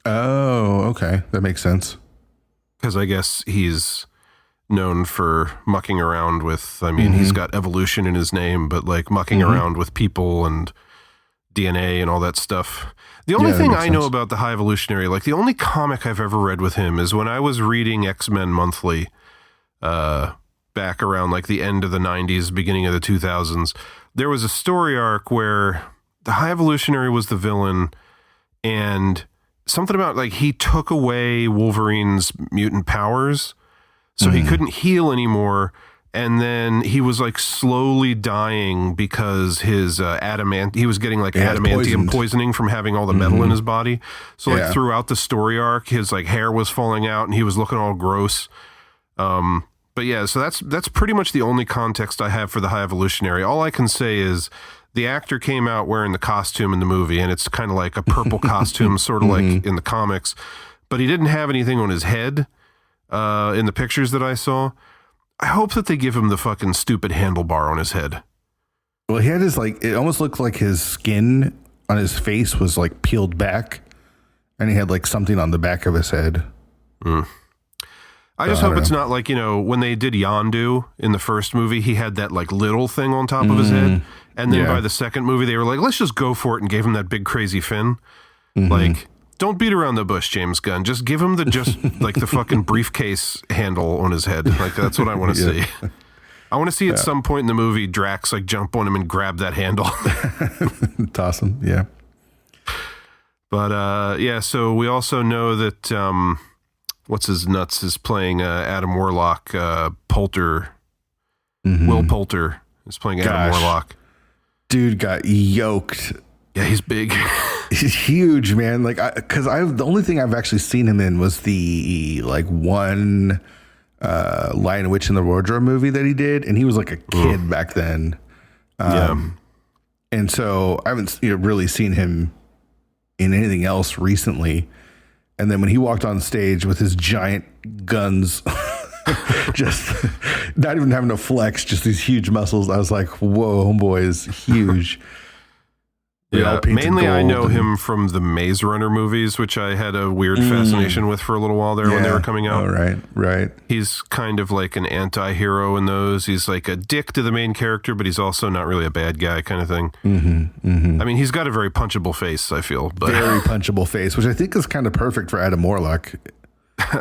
A: Oh, okay. That makes sense.
B: Because I guess he's known for mucking around with, I mean, he's got evolution in his name, but like mucking around with people and DNA and all that stuff. The only thing I know about the High Evolutionary, like the only comic I've ever read with him is when I was reading X-Men Monthly, back around like the end of the 90s, beginning of the 2000s. There was a story arc where the High Evolutionary was the villain, and something about like he took away Wolverine's mutant powers, so he couldn't heal anymore. And then he was like slowly dying because his he was getting like adamantium poisoning from having all the metal in his body. So like throughout the story arc, his like hair was falling out and he was looking all gross. But yeah, so that's pretty much the only context I have for the High Evolutionary. All I can say is the actor came out wearing the costume in the movie, and it's kind of like a purple costume, sort of like in the comics, but he didn't have anything on his head in the pictures that I saw. I hope that they give him the fucking stupid handlebar on his head.
A: Well, he had his like, it almost looked like his skin on his face was like peeled back, and he had like something on the back of his head.
B: I just hope it's not like, you know, when they did Yondu in the first movie, he had that like little thing on top of his head. And then by the second movie, they were like, let's just go for it, and gave him that big crazy fin. Like, don't beat around the bush, James Gunn. Just give him like the fucking briefcase handle on his head. Like, that's what I want to see. I want to see at some point in the movie, Drax like jump on him and grab that handle.
A: Toss him. Yeah.
B: But so we also know that what's his nuts is playing Adam Warlock. Poulter. Will Poulter is playing Adam Warlock. Dude
A: got yoked.
B: Yeah, he's big.
A: He's huge, man. Like, because the only thing I've actually seen him in was the like one Lion, Witch, and the Wardrobe movie that he did, and he was like a kid back then. And so I haven't really seen him in anything else recently. And then when he walked on stage with his giant guns, just not even having to flex, just these huge muscles, I was like, whoa, homeboy is huge.
B: Mainly I know him from the Maze Runner movies, which I had a weird fascination with for a little while there when they were coming out.
A: Oh, right.
B: He's kind of like an anti-hero in those. He's like a dick to the main character, but he's also not really a bad guy kind of thing. I mean, he's got a very punchable face, I feel. But
A: very punchable face, which I think is kind of perfect for Adam Warlock.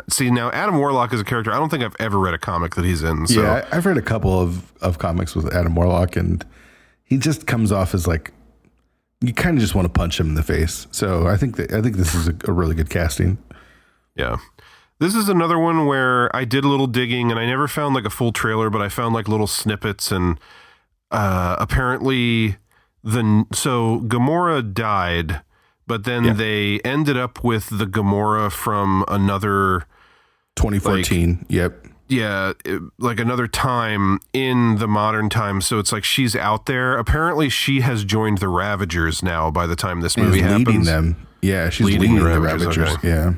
B: See, now Adam Warlock is a character I don't think I've ever read a comic that he's in. So.
A: Yeah, I've read a couple of comics with Adam Warlock, and he just comes off as like, you kind of just want to punch him in the face. So I think this is a really good casting.
B: Yeah. This is another one where I did a little digging and I never found like a full trailer, but I found like little snippets, and apparently so Gamora died, but then they ended up with the Gamora from another
A: 2014.
B: Yeah, like another time in the modern time. So it's like she's out there. Apparently she has joined the Ravagers now by the time this movie happens.
A: Leading them. Yeah, she's leading the Ravagers. Okay. Yeah.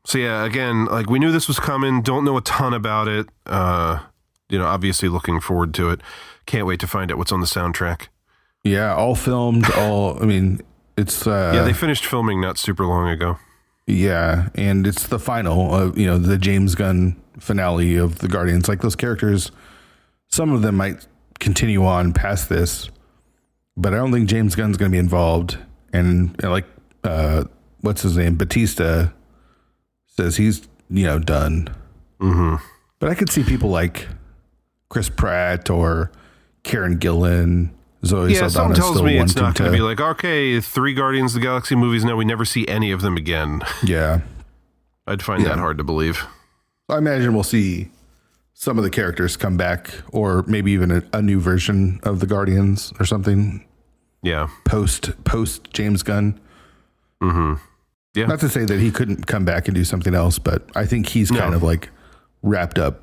B: So yeah, again, like we knew this was coming. Don't know a ton about it. Obviously looking forward to it. Can't wait to find out what's on the soundtrack.
A: Yeah, all filmed. It's...
B: they finished filming not super long ago.
A: Yeah, and it's the final, the James Gunn finale of the Guardians. Like those characters, some of them might continue on past this, but I don't think James Gunn's going to be involved. And what's his name? Batista says he's, done. Mm-hmm. But I could see people like Chris Pratt or Karen Gillan, Zoe Saldana.
B: Something tells me it's not going to be like, 3 Guardians of the Galaxy movies, now we never see any of them again.
A: Yeah.
B: I'd find that hard to believe.
A: I imagine we'll see some of the characters come back, or maybe even a new version of the Guardians or something.
B: Yeah.
A: Post James Gunn.
B: Mm-hmm. Yeah.
A: Not to say that he couldn't come back and do something else, but I think he's kind of like wrapped up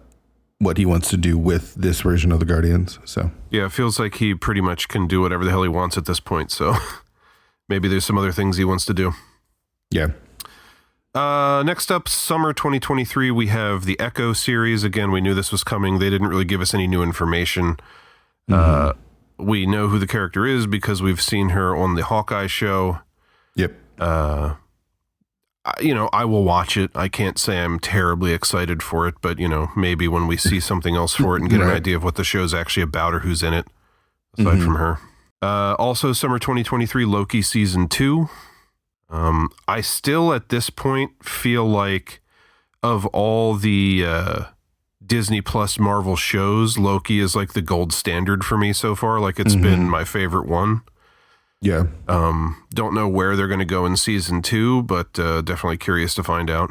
A: what he wants to do with this version of the Guardians. So
B: yeah, it feels like he pretty much can do whatever the hell he wants at this point. So maybe there's some other things he wants to do.
A: Yeah.
B: Next up, summer 2023, we have the Echo series. Again, we knew this was coming. They didn't really give us any new information. We know who the character is because we've seen her on the Hawkeye show.
A: Yep.
B: I will watch it. I can't say I'm terribly excited for it, but, maybe when we see something else for it and get an idea of what the show's actually about or who's in it, aside from her. Also, summer 2023, Loki season 2. I still, at this point, feel like of all the Disney Plus Marvel shows, Loki is like the gold standard for me so far. Like, it's been my favorite one.
A: Yeah.
B: Don't know where they're going to go in season 2, but definitely curious to find out.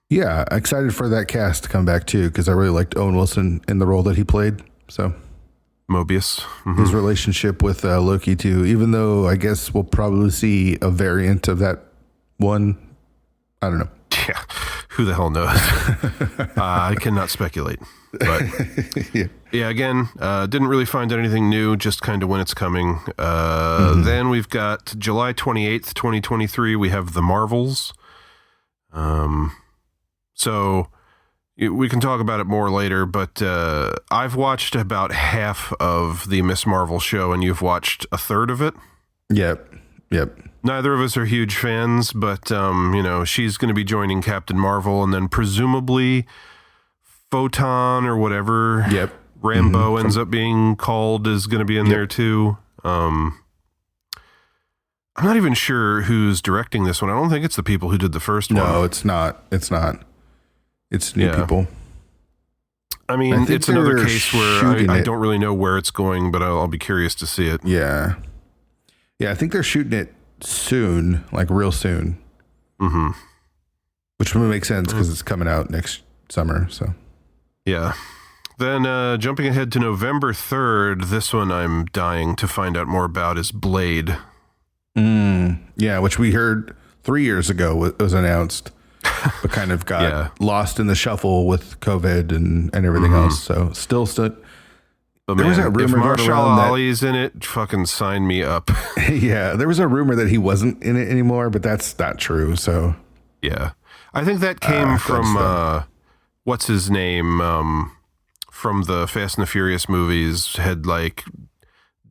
A: Yeah, excited for that cast to come back too, because I really liked Owen Wilson in the role that he played. So
B: Mobius.
A: His relationship with Loki too, even though I guess we'll probably see a variant of that one. I don't know.
B: Yeah, who the hell knows? I cannot speculate. But yeah, again, didn't really find out anything new, just kind of when it's coming. Then we've got July 28th, 2023, we have The Marvels. So we can talk about it more later, but I've watched about half of the Miss Marvel show, and you've watched a third of it?
A: Yep.
B: Neither of us are huge fans, but, she's going to be joining Captain Marvel, and then presumably Photon or whatever Rambo ends up being called is going to be in there too. I'm not even sure who's directing this one. I don't think it's the people who did the first one.
A: No, it's not. It's new people.
B: I mean, it's another case where I don't really know where it's going, but I'll be curious to see it.
A: Yeah. Yeah, I think they're shooting it soon, like real soon. Mm-hmm. Which would make sense because it's coming out next summer, so.
B: Yeah. Then jumping ahead to November 3rd, this one I'm dying to find out more about is Blade.
A: Yeah, which we heard 3 years ago was announced, but kind of got lost in the shuffle with COVID and everything else. So still.
B: But there was a rumor if Marshall Ali's in it, fucking sign me up.
A: Yeah, there was a rumor that he wasn't in it anymore, but that's not true. So
B: yeah, I think that came from what's his name from the Fast and the Furious movies had like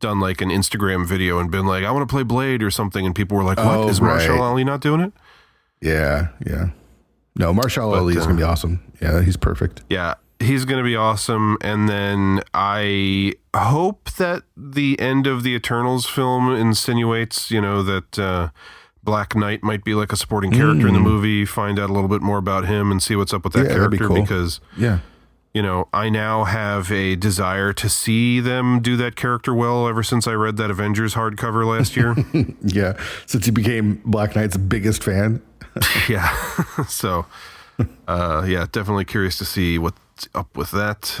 B: done like an Instagram video and been like, I want to play Blade or something. And people were like, what? Is
A: right.
B: Marshall Ali not doing it?
A: Yeah. No, Marshall Ali is going to be awesome. Yeah, he's perfect.
B: Yeah, he's going to be awesome. And then I hope that the end of the Eternals film insinuates, that Black Knight might be like a supporting character in the movie, find out a little bit more about him and see what's up with that character.
A: That'd be cool.
B: Because, I now have a desire to see them do that character well ever since I read that Avengers hardcover last year.
A: Yeah, since you became Black Knight's biggest fan.
B: Yeah. So, definitely curious to see what's up with that.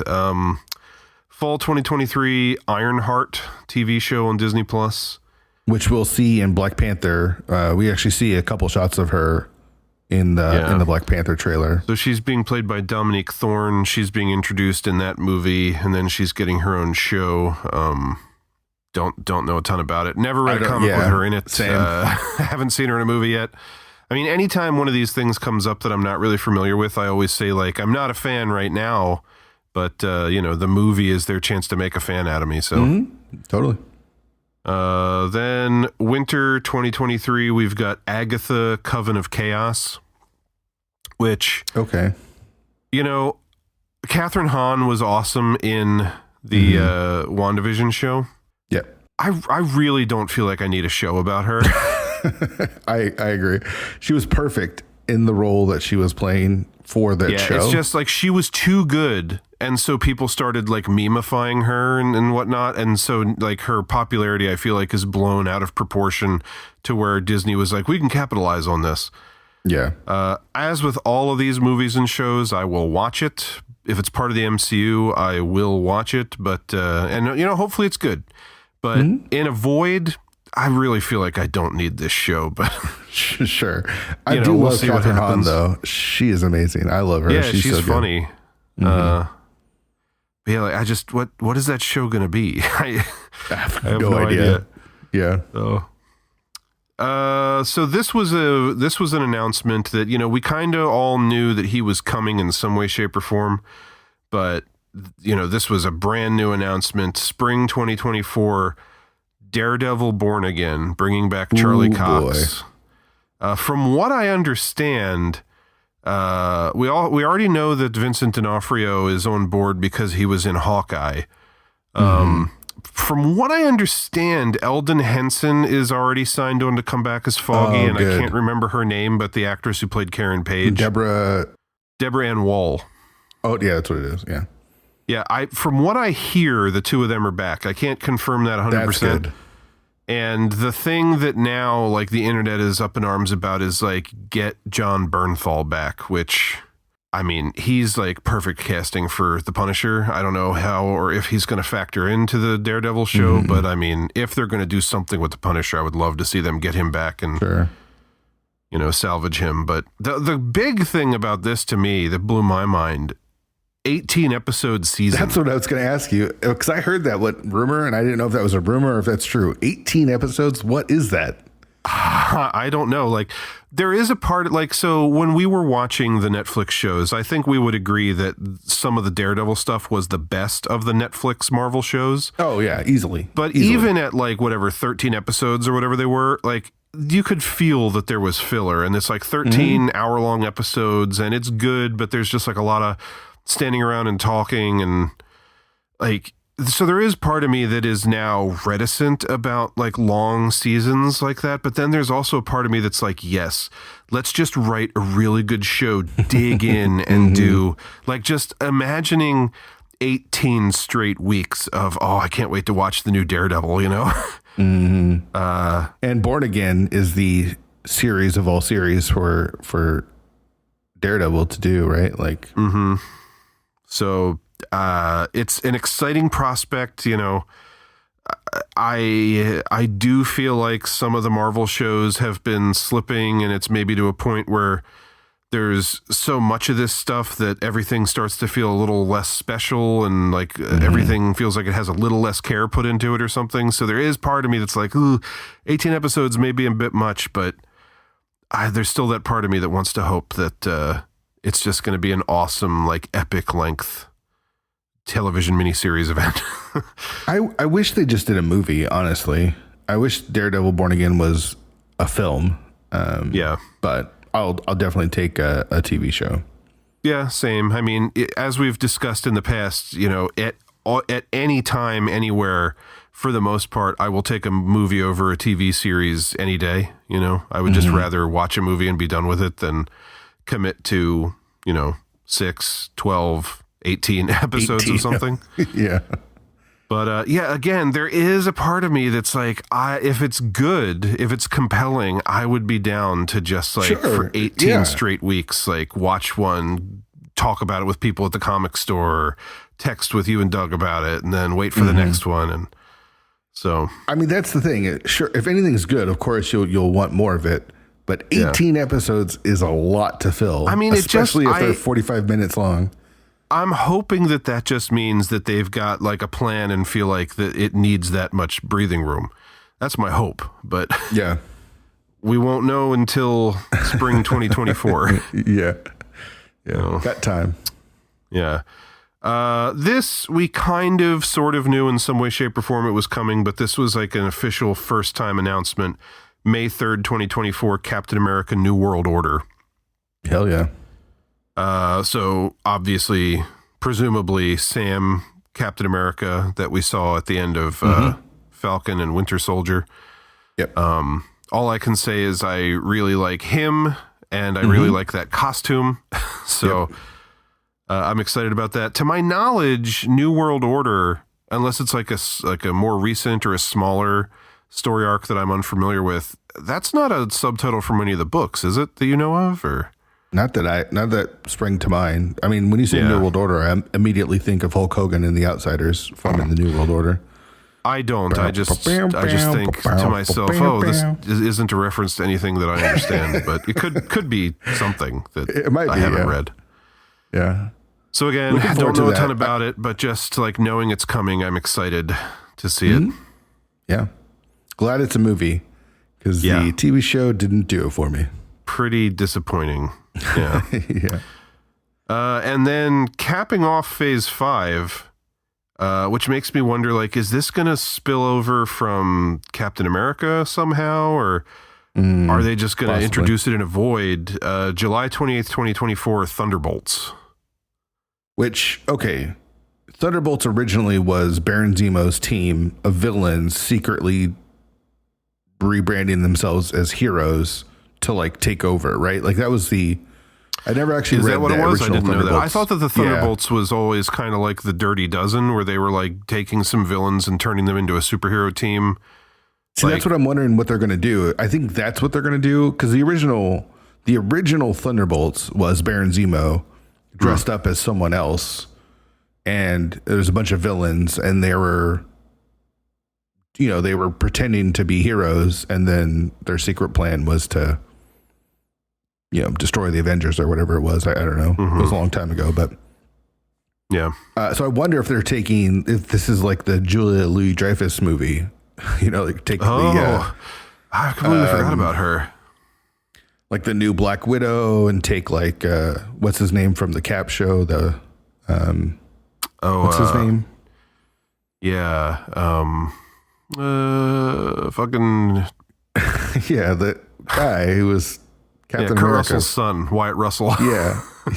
B: Fall 2023 Ironheart TV show on Disney Plus,
A: which we'll see in Black Panther. We actually see a couple shots of her in the Black Panther trailer.
B: So she's being played by Dominique Thorne. She's being introduced in that movie, and then she's getting her own show. Don't know a ton about it. Never read a comic with her in it. Haven't seen her in a movie yet. I mean, anytime one of these things comes up that I'm not really familiar with, I always say, like, I'm not a fan right now, but, the movie is their chance to make a fan out of me. So
A: Totally.
B: Then winter 2023, we've got Agatha, Coven of Chaos, which, Catherine Hahn was awesome in the WandaVision show.
A: Yeah.
B: I really don't feel like I need a show about her.
A: I agree. She was perfect in the role that she was playing for that show.
B: It's just like she was too good. And so people started like memifying her and whatnot. And so like her popularity, I feel like, is blown out of proportion to where Disney was like, we can capitalize on this.
A: Yeah.
B: As with all of these movies and shows, I will watch it. If it's part of the MCU, I will watch it. But, hopefully it's good. But in a void, I really feel like I don't need this show, but
A: sure. I do love Catherine Hahn, though. She is amazing. I love her.
B: Yeah, she's
A: so
B: funny. I just what is that show going to be? I have no idea.
A: Yeah.
B: So this was an announcement that we kind of all knew that he was coming in some way, shape, or form, but this was a brand new announcement. Spring 2024. Daredevil Born Again, bringing back Charlie Cox. From what I understand, we already know that Vincent D'Onofrio is on board because he was in Hawkeye. From what I understand, Eldon Henson is already signed on to come back as Foggy, and
A: good.
B: I can't remember her name, but the actress who played Karen Page.
A: Deborah
B: Ann Wall.
A: Oh, yeah, that's what it is, yeah.
B: Yeah, from what I hear, the two of them are back. I can't confirm that 100%.
A: That's good.
B: And the thing that now, like, the internet is up in arms about is, like, get John Bernthal back, which, I mean, he's, like, perfect casting for The Punisher. I don't know how or if he's going to factor into the Daredevil show, but, I mean, if they're going to do something with The Punisher, I would love to see them get him back and, salvage him. But the big thing about this to me that blew my mind, 18-episode season.
A: That's what I was going to ask you, because I heard that rumor, and I didn't know if that was a rumor or if that's true. 18 episodes? What is that?
B: I don't know. Like, there is a part, like, so when we were watching the Netflix shows, I think we would agree that some of the Daredevil stuff was the best of the Netflix Marvel shows.
A: Oh, yeah, easily.
B: But even at, like, whatever, 13 episodes or whatever they were, like, you could feel that there was filler, and it's like 13 hour-long episodes, and it's good, but there's just, like, a lot of standing around and talking, and, like, so there is part of me that is now reticent about like long seasons like that. But then there's also a part of me that's like, yes, let's just write a really good show, dig in and do like, just imagining 18 straight weeks of, I can't wait to watch the new Daredevil,
A: and Born Again is the series of all series for Daredevil to do, right? Like,
B: so it's an exciting prospect. I do feel like some of the Marvel shows have been slipping, and it's maybe to a point where there's so much of this stuff that everything starts to feel a little less special, and like everything feels like it has a little less care put into it or something. So there is part of me that's like, 18 episodes may be a bit much, but there's still that part of me that wants to hope that it's just going to be an awesome, like, epic length television miniseries event.
A: I wish they just did a movie, honestly. I wish Daredevil Born Again was a film.
B: Yeah.
A: But I'll definitely take a TV show.
B: Yeah, same. I mean, as we've discussed in the past, at any time, anywhere, for the most part, I will take a movie over a TV series any day. I would just rather watch a movie and be done with it than commit to, 6, 12, 18 episodes of something.
A: Yeah.
B: But again, there is a part of me that's like, if it's good, if it's compelling, I would be down to just for 18 straight weeks, watch one, talk about it with people at the comic store, text with you and Doug about it, and then wait for the next one. And so, I
A: mean, that's the thing. Sure, if anything's good, of course you'll want more of it. But 18 episodes is a lot to fill. I mean, especially if they're 45 minutes long.
B: I'm hoping that just means that they've got a plan and feel like that it needs that much breathing room. That's my hope, but
A: yeah,
B: we won't know until spring 2024.
A: Yeah. Got time.
B: Yeah. This we kind of sort of knew in some way, shape, or form it was coming, but this was an official first time announcement. May 3rd, 2024, Captain America New World Order.
A: Hell yeah.
B: So obviously, presumably, Sam, Captain America that we saw at the end of Falcon and Winter Soldier.
A: Yep.
B: All I can say is I really like him, and I really like that costume. So I'm excited about that. To my knowledge, New World Order, unless it's a more recent or a smaller story arc that I'm unfamiliar with, that's not a subtitle from any of the books, is it, that you know of, or?
A: Not that sprang to mind. I mean, when you say New World Order, I immediately think of Hulk Hogan and the Outsiders forming the New World Order.
B: I don't. I just think to myself, this isn't a reference to anything that I understand, but it could be something that I haven't read.
A: Yeah.
B: So again, I don't know a ton about it, but just knowing it's coming, I'm excited to see it.
A: Yeah. Glad it's a movie, because the TV show didn't do it for me.
B: Pretty disappointing. Yeah.
A: Yeah.
B: And then capping off phase 5, which makes me wonder, is this going to spill over from Captain America somehow, or are they just going to introduce it in a void? July 28th, 2024, Thunderbolts.
A: Which, okay, Thunderbolts originally was Baron Zemo's team of villains secretly rebranding themselves as heroes to take over, right? That was I never actually read
B: that what
A: the
B: it was? I
A: original
B: didn't know that. I
A: Thunderbolts.
B: thought that the Thunderbolts was always kind of like the Dirty Dozen, where they were taking some villains and turning them into a superhero team.
A: See, that's what I'm wondering what they're going to do. I think that's what they're going to do, because the original Thunderbolts was Baron Zemo dressed up as someone else, and there's a bunch of villains, and they were pretending to be heroes, and then their secret plan was to destroy the Avengers or whatever it was. I don't know. It was a long time ago, but
B: yeah.
A: So I wonder if if this is the Julia Louis-Dreyfus movie, take
B: I completely forgot about her.
A: The new Black Widow, and take what's his name from the Cap show? What's his name?
B: Yeah. Fucking.
A: Yeah, the guy who was Captain
B: Kurt
A: America.
B: Russell's son, Wyatt Russell.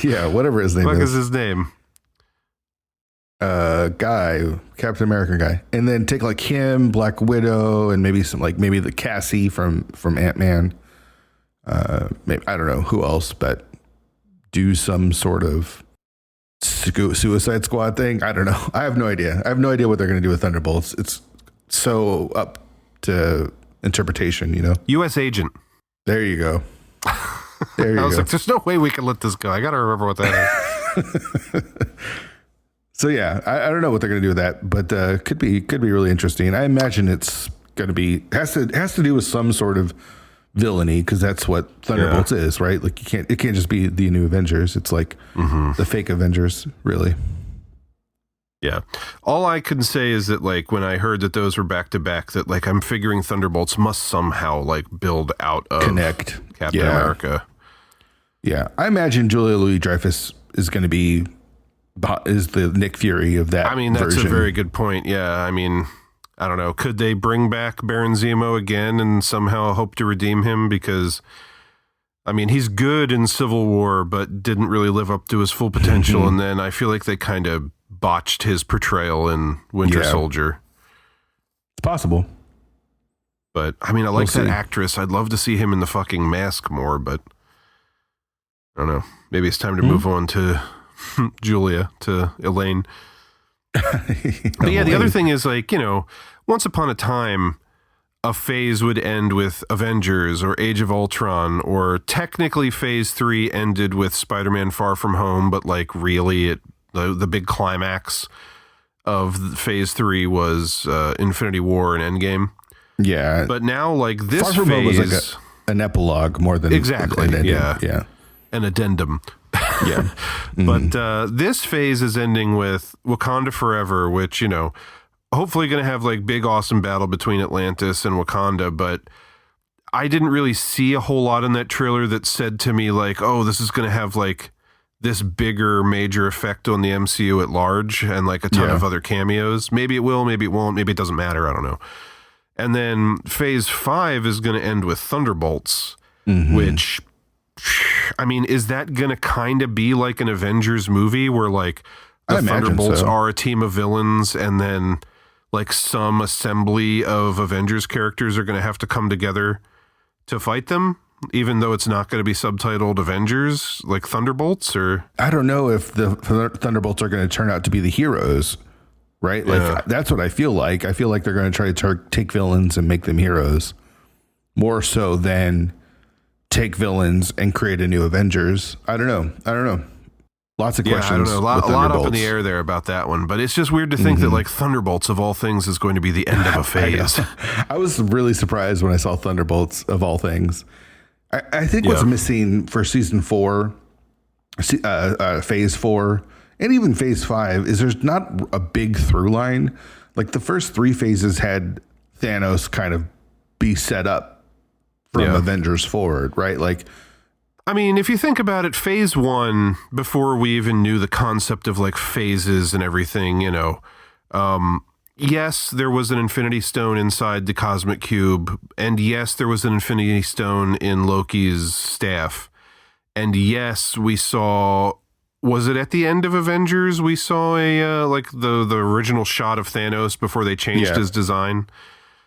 A: Yeah, whatever his name
B: What
A: is.
B: is his name?
A: Captain America guy, and then take him, Black Widow, and maybe some maybe the Cassie from Ant-Man. Maybe, I don't know who else, but do some sort of Suicide Squad thing. I don't know. I have no idea. I have no idea what they're going to do with Thunderbolts. It's so up to interpretation,
B: U.S. Agent.
A: There you go. There you
B: I was
A: go.
B: there's no way we can let this go. I got to remember what that is.
A: So yeah, I don't know what they're going to do with that, but could be really interesting. I imagine it's going to be has to do with some sort of villainy, because that's what Thunderbolts is, right? It can't just be the new Avengers. It's the fake Avengers, really.
B: Yeah. All I can say is that when I heard that those were back to back, that I'm figuring Thunderbolts must somehow build out of
A: connect
B: Captain America.
A: Yeah, I imagine Julia Louis-Dreyfus is going to be is the Nick Fury of that.
B: I mean, that's
A: version.
B: a very good point. Yeah, I mean, I don't know. Could they bring back Baron Zemo again and somehow hope to redeem him? Because, I mean, he's good in Civil War, but didn't really live up to his full potential. And then I feel like they kind of botched his portrayal in Winter Soldier.
A: It's possible.
B: But, I mean, I like
A: We'll
B: that
A: see.
B: actress. I'd love to see him in the fucking mask more, but I don't know. Maybe it's time to move on to Julia, to Elaine. But yeah, the other thing is, like, you know, once upon a time, a phase would end with Avengers or Age of Ultron, or technically Phase 3 ended with Spider-Man Far From Home, but like really the big climax of Phase 3 was Infinity War and Endgame.
A: Yeah.
B: But now, like, this
A: Far From Home
B: phase...
A: was like an epilogue more than
B: Exactly,
A: an ending.
B: yeah. An addendum.
A: Yeah.
B: But this phase is ending with Wakanda Forever, which, you know, hopefully going to have like big, awesome battle between Atlantis and Wakanda. But I didn't really see a whole lot in that trailer that said to me like, oh, this is going to have like this bigger, major effect on the MCU at large and like a ton of other cameos. Maybe it will, maybe it won't, maybe it doesn't matter. I don't know. And then Phase 5 is going to end with Thunderbolts, which... I mean, is that going to kind of be like an Avengers movie where like the Thunderbolts are a team of villains and then like some assembly of Avengers characters are going to have to come together to fight them, even though it's not going to be subtitled Avengers, like Thunderbolts? Or
A: I don't know if the Thunderbolts are going to turn out to be the heroes, right? Like that's what I feel like. I feel like they're going to try to take villains and make them heroes more so than take villains and create a new Avengers. I don't know. Lots of questions.
B: I don't know. A lot up in the air there about that one, but it's just weird to think that like Thunderbolts of all things is going to be the end of a phase.
A: I was really surprised when I saw Thunderbolts of all things. I think what's missing for season 4, phase 4, and even phase 5 is there's not a big through line. Like the first 3 phases had Thanos kind of be set up from Avengers forward, right? Like,
B: I mean, if you think about it, phase 1, before we even knew the concept of like phases and everything, you know, yes, there was an Infinity Stone inside the Cosmic Cube, and yes, there was an Infinity Stone in Loki's staff, and yes, we saw, was it at the end of Avengers, we saw a, like the original shot of Thanos before they changed his design?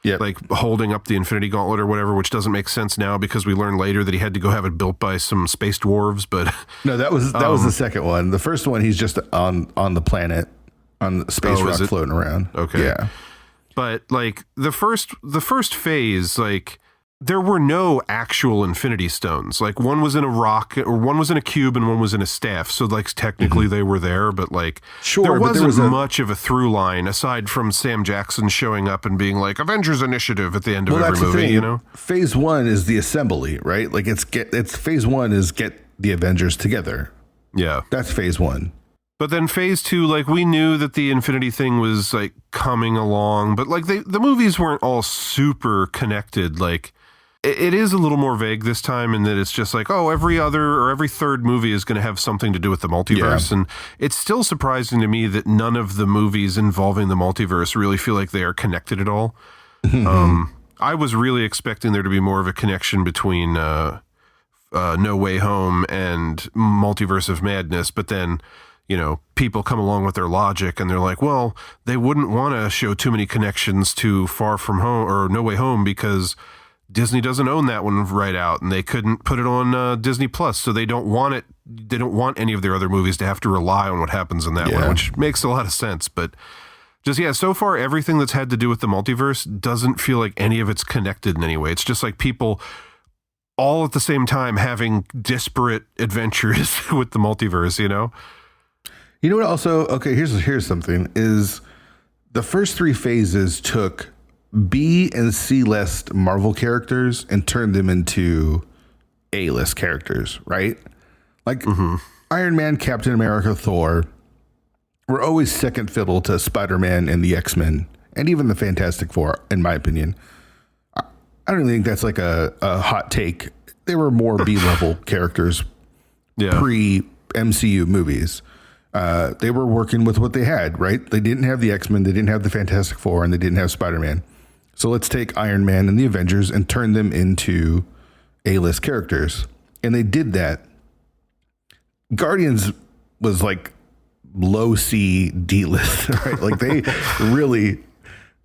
B: Yeah, like holding up the Infinity Gauntlet or whatever, which doesn't make sense now because we learned later that he had to go have it built by some space dwarves. But
A: no, that was the second one. The first one, he's just on the planet on the space rock floating around.
B: Okay, yeah. But like the first phase, like there were no actual Infinity Stones. Like one was in a rock, or one was in a cube, and one was in a staff. So like technically they were there, but like there wasn't much of a through line aside from Sam Jackson showing up and being like Avengers Initiative at the end of every movie. You know,
A: phase 1 is the assembly, right? Like it's phase 1 is get the Avengers together.
B: Yeah,
A: that's phase 1.
B: But then phase 2, like we knew that the Infinity thing was like coming along, but like the movies weren't all super connected. Like it is a little more vague this time in that it's just like, oh, every other or every third movie is going to have something to do with the multiverse. And it's still surprising to me that none of the movies involving the multiverse really feel like they are connected at all. I was really expecting there to be more of a connection between No Way Home and Multiverse of Madness, but then, you know, people come along with their logic and they're like, well, they wouldn't want to show too many connections to Far From Home or No Way Home because Disney doesn't own that one right out, and they couldn't put it on Disney Plus, so they don't want it. They don't want any of their other movies to have to rely on what happens in that one, which makes a lot of sense. But just so far everything that's had to do with the multiverse doesn't feel like any of it's connected in any way. It's just like people all at the same time having disparate adventures with the multiverse. You know.
A: You know what? Also, okay, here's something: is the first 3 phases took B and C list Marvel characters and turned them into A list characters, right? Like Iron Man, Captain America, Thor were always second fiddle to Spider-Man and the X-Men and even the Fantastic Four, in my opinion. I don't even think that's like a hot take. They were more B level characters pre MCU movies. They were working with what they had, right? They didn't have the X-Men, they didn't have the Fantastic Four, and they didn't have Spider-Man. So let's take Iron Man and the Avengers and turn them into A-list characters. And they did that. Guardians was like low C D-list, right? Like they really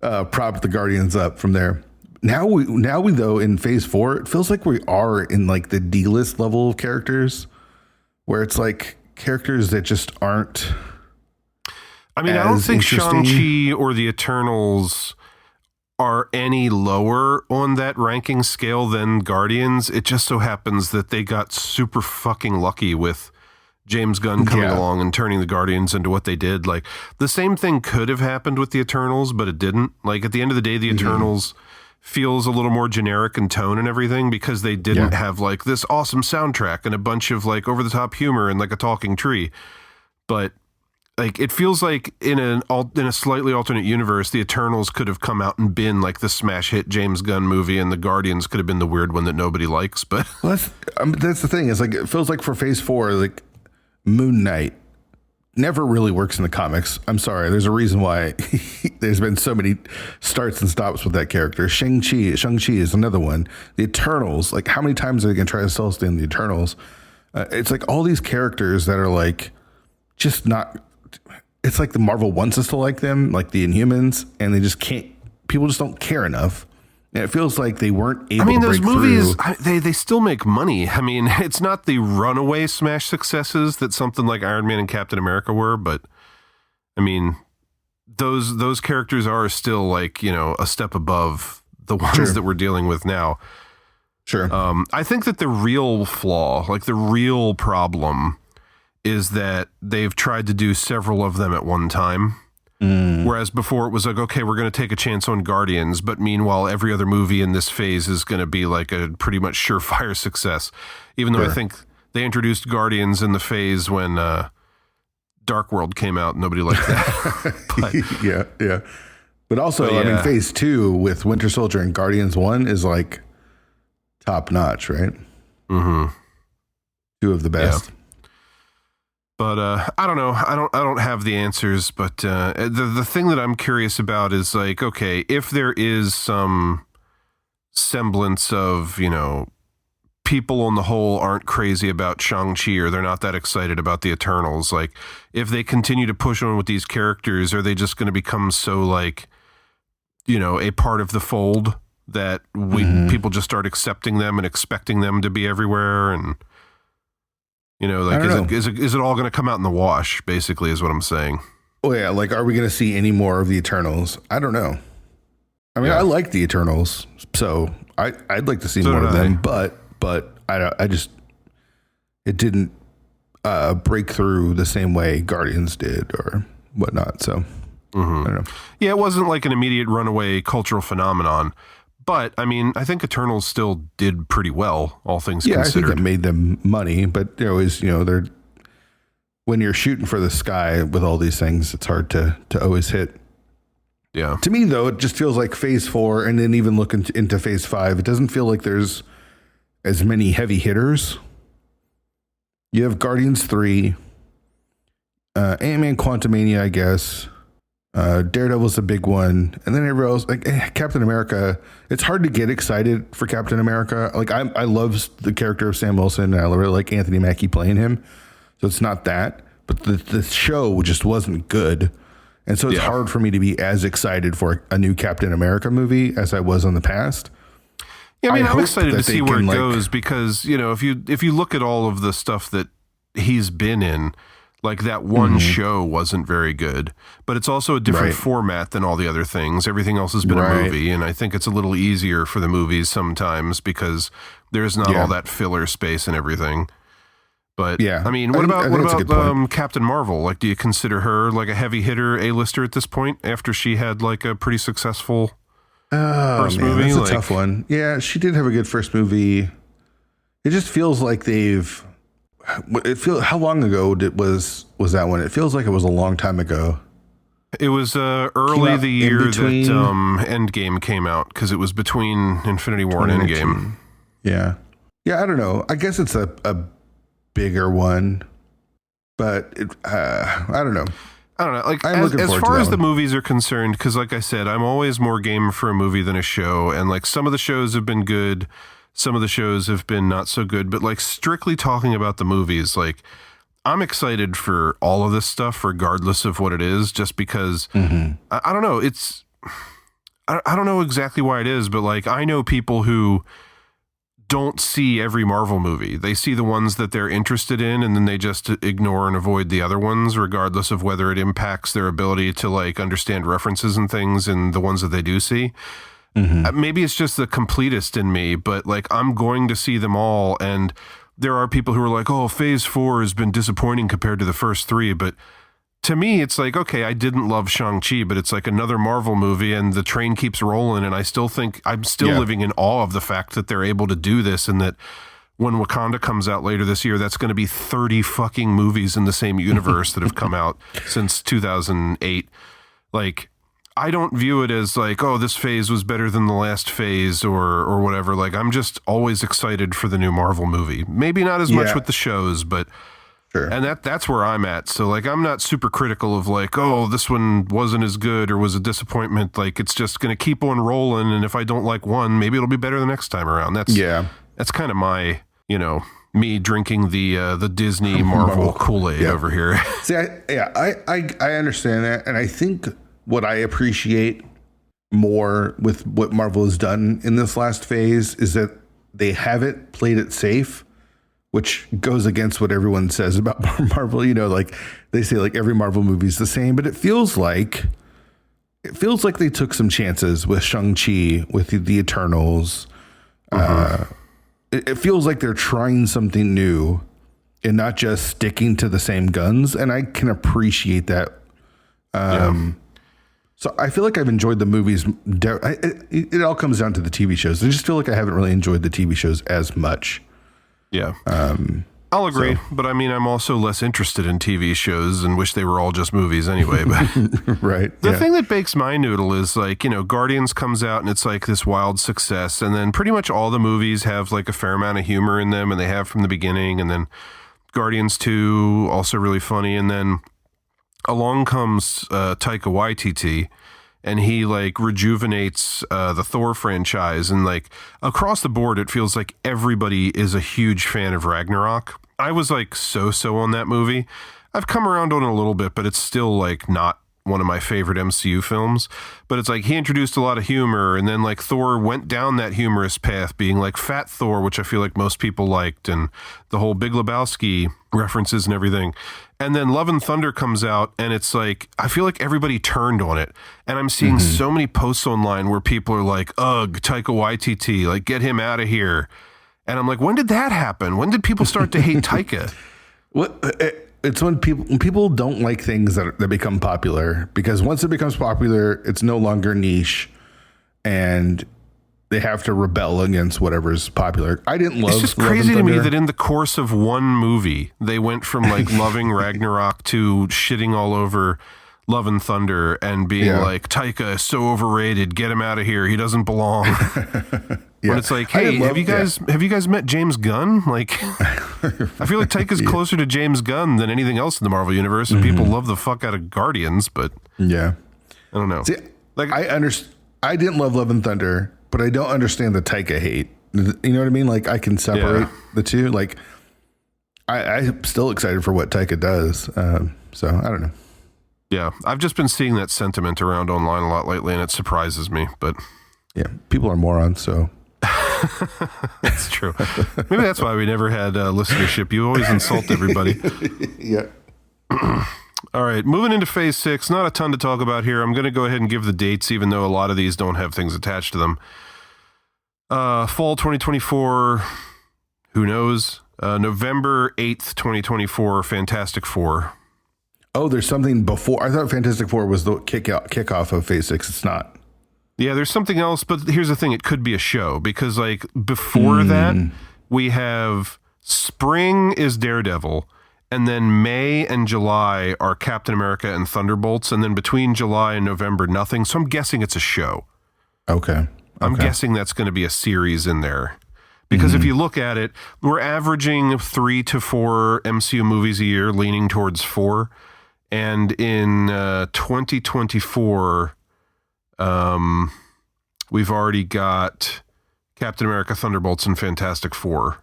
A: propped the Guardians up from there. Now we though in Phase 4, it feels like we are in like the D-list level of characters, where it's like characters that just aren't.
B: I mean, I don't think Shang-Chi or the Eternals are any lower on that ranking scale than Guardians. It just so happens that they got super fucking lucky with James Gunn coming along and turning the Guardians into what they did. Like, the same thing could have happened with the Eternals, but it didn't. Like, at the end of the day, the Eternals feels a little more generic in tone and everything because they didn't have like this awesome soundtrack and a bunch of like over the top humor and like a talking tree. But like, it feels like in a slightly alternate universe, the Eternals could have come out and been like the smash hit James Gunn movie, and the Guardians could have been the weird one that nobody likes. But
A: that's the thing. Is like, it feels like for Phase 4, like Moon Knight never really works in the comics. I'm sorry. There's a reason why there's been so many starts and stops with that character. Shang-Chi is another one. The Eternals, like how many times are they going to try to sell us in the Eternals? It's like all these characters that are like just not. It's like the Marvel wants us to like them, like the Inhumans, and they just can't. People just don't care enough. And it feels like they weren't able to break through. I mean, those movies, they still make money. I mean, it's not the runaway smash successes that something like Iron Man and Captain America were, but I mean, those characters are still like, you know, a step above the ones that we're dealing with now. Sure.
B: I think that the real flaw, like the real problem, is that they've tried to do several of them at one time. Whereas before it was like, okay, we're going to take a chance on Guardians, but meanwhile, every other movie in this phase is going to be like a pretty much surefire success. Even though I think they introduced Guardians in the phase when Dark World came out, nobody liked that. But,
A: yeah. But also, I mean, Phase 2 with Winter Soldier and Guardians 1 is like top notch, right? Mm-hmm. 2 of the best.
B: Yeah. But I don't know. I don't have the answers. But the thing that I'm curious about is like, okay, if there is some semblance of, you know, people on the whole aren't crazy about Shang-Chi or they're not that excited about the Eternals. Like, if they continue to push on with these characters, are they just going to become so like, you know, a part of the fold that people just start accepting them and expecting them to be everywhere? And you know, like, is it all going to come out in the wash, basically, is what I'm saying.
A: Oh, yeah. Like, are we going to see any more of the Eternals? I don't know. I mean, I like the Eternals, so I'd like to see more of them, but I just, it didn't break through the same way Guardians did or whatnot, so I don't know.
B: Yeah, it wasn't like an immediate runaway cultural phenomenon. But, I mean, I think Eternals still did pretty well, all things considered.
A: I think it made them money, but there always, you know, when you're shooting for the sky with all these things, it's hard to always hit.
B: Yeah.
A: To me, though, it just feels like Phase 4, and then even looking into Phase 5, it doesn't feel like there's as many heavy hitters. You have Guardians 3, Ant-Man Quantumania, I guess. Daredevil's a big one, and then everybody else, like Captain America. It's hard to get excited for Captain America. Like I love the character of Sam Wilson, and I really like Anthony Mackie playing him. So it's not that, but the show just wasn't good, and so it's hard for me to be as excited for a new Captain America movie as I was in the past.
B: Yeah, I mean, I'm excited to see where it goes because, you know, if you look at all of the stuff that he's been in. Like, that one show wasn't very good, but it's also a different format than all the other things. Everything else has been a movie, and I think it's a little easier for the movies sometimes because there's not all that filler space and everything. But I mean, what about Captain Marvel? Like, do you consider her like a heavy hitter A-lister at this point after she had like a pretty successful first movie?
A: That's a tough one. Yeah, she did have a good first movie. It just feels like how long ago was that one? It feels like it was a long time ago.
B: It was early the year that Endgame came out, because it was between Infinity War and Endgame.
A: Yeah, I don't know. I guess it's a bigger one. but I don't know.
B: Like,
A: I'm looking
B: as
A: forward to
B: far
A: that
B: as the
A: one.
B: movies are concerned, because like I said, I'm always more game for a movie than a show. And like some of the shows have been good. Some of the shows have been not so good. But like strictly talking about the movies, like I'm excited for all of this stuff, regardless of what it is, just because I don't know. I don't know exactly why it is, but like I know people who don't see every Marvel movie. They see the ones that they're interested in, and then they just ignore and avoid the other ones, regardless of whether it impacts their ability to like understand references and things in the ones that they do see. Maybe it's just the completist in me, but like I'm going to see them all. And there are people who are like, oh, Phase 4 has been disappointing compared to the first 3. But to me, it's like, okay, I didn't love Shang-Chi, but it's like another Marvel movie and the train keeps rolling. And I still think I'm still living in awe of the fact that they're able to do this, and that when Wakanda comes out later this year, that's going to be 30 fucking movies in the same universe that have come out since 2008. Like, I don't view it as like, oh, this phase was better than the last phase or whatever. Like, I'm just always excited for the new Marvel movie. Maybe not as much with the shows, but sure. And that's where I'm at. So like, I'm not super critical of like, oh, this one wasn't as good or was a disappointment. Like, it's just going to keep on rolling. And if I don't like one, maybe it'll be better the next time around. That's kind of my, me drinking the Disney Marvel Kool-Aid over here.
A: See, I understand that. And I think what I appreciate more with what Marvel has done in this last phase is that they haven't played it safe, which goes against what everyone says about Marvel. Like they say like every Marvel movie is the same, but it feels like they took some chances with Shang-Chi, with the Eternals. It feels like they're trying something new and not just sticking to the same guns. And I can appreciate that. So I feel like I've enjoyed the movies. It all comes down to the TV shows. I just feel like I haven't really enjoyed the TV shows as much. Yeah.
B: I'll agree. But I mean, I'm also less interested in TV shows and wish they were all just movies anyway. But
A: right.
B: The thing that bakes my noodle is like, Guardians comes out and it's like this wild success. And then pretty much all the movies have like a fair amount of humor in them, and they have from the beginning. And then Guardians 2, also really funny. And then along comes Taika Waititi, and he like rejuvenates the Thor franchise, and like across the board, it feels like everybody is a huge fan of Ragnarok. I was like so on that movie. I've come around on it a little bit, but it's still like not one of my favorite MCU films. But it's like he introduced a lot of humor, and then like Thor went down that humorous path, being like Fat Thor, which I feel like most people liked, and the whole Big Lebowski references and everything. And then Love and Thunder comes out, and it's like, I feel like everybody turned on it. And I'm seeing so many posts online where people are like, ugh, Taika Waititi, like, get him out of here. And I'm like, when did that happen? When did people start to hate Taika?
A: It's when people don't like things that become popular, because once it becomes popular, it's no longer niche, and they have to rebel against whatever's popular. I didn't love.
B: It's just crazy to me that in the course of one movie, they went from like loving Ragnarok to shitting all over Love and Thunder and being like, Taika is so overrated. Get him out of here. He doesn't belong. When it's like, hey, have you guys met James Gunn? Like, I feel like Taika's closer to James Gunn than anything else in the Marvel universe, and people love the fuck out of Guardians, but I don't know.
A: See, like, I didn't love Love and Thunder, but I don't understand the Taika hate. You know what I mean? Like, I can separate the two. Like, I'm still excited for what Taika does. So I don't know.
B: Yeah, I've just been seeing that sentiment around online a lot lately, and it surprises me. But
A: yeah, people are morons, so.
B: That's true. Maybe that's why we never had listenership. You always insult everybody.
A: Yeah.
B: All right, moving into Phase 6. Not a ton to talk about here. I'm going to go ahead and give the dates, even though a lot of these don't have things attached to them. Fall 2024, who knows? November 8th, 2024, Fantastic Four.
A: Oh, there's something before. I thought Fantastic Four was the kickoff of Phase 6. It's not.
B: Yeah, there's something else, but here's the thing. It could be a show, because like before that, we have spring is Daredevil, and then May and July are Captain America and Thunderbolts, and then between July and November, nothing. So I'm guessing it's a show.
A: Okay.
B: I'm guessing that's going to be a series in there. Because if you look at it, we're averaging 3 to 4 MCU movies a year, leaning towards 4. And in 2024, we've already got Captain America, Thunderbolts, and Fantastic Four.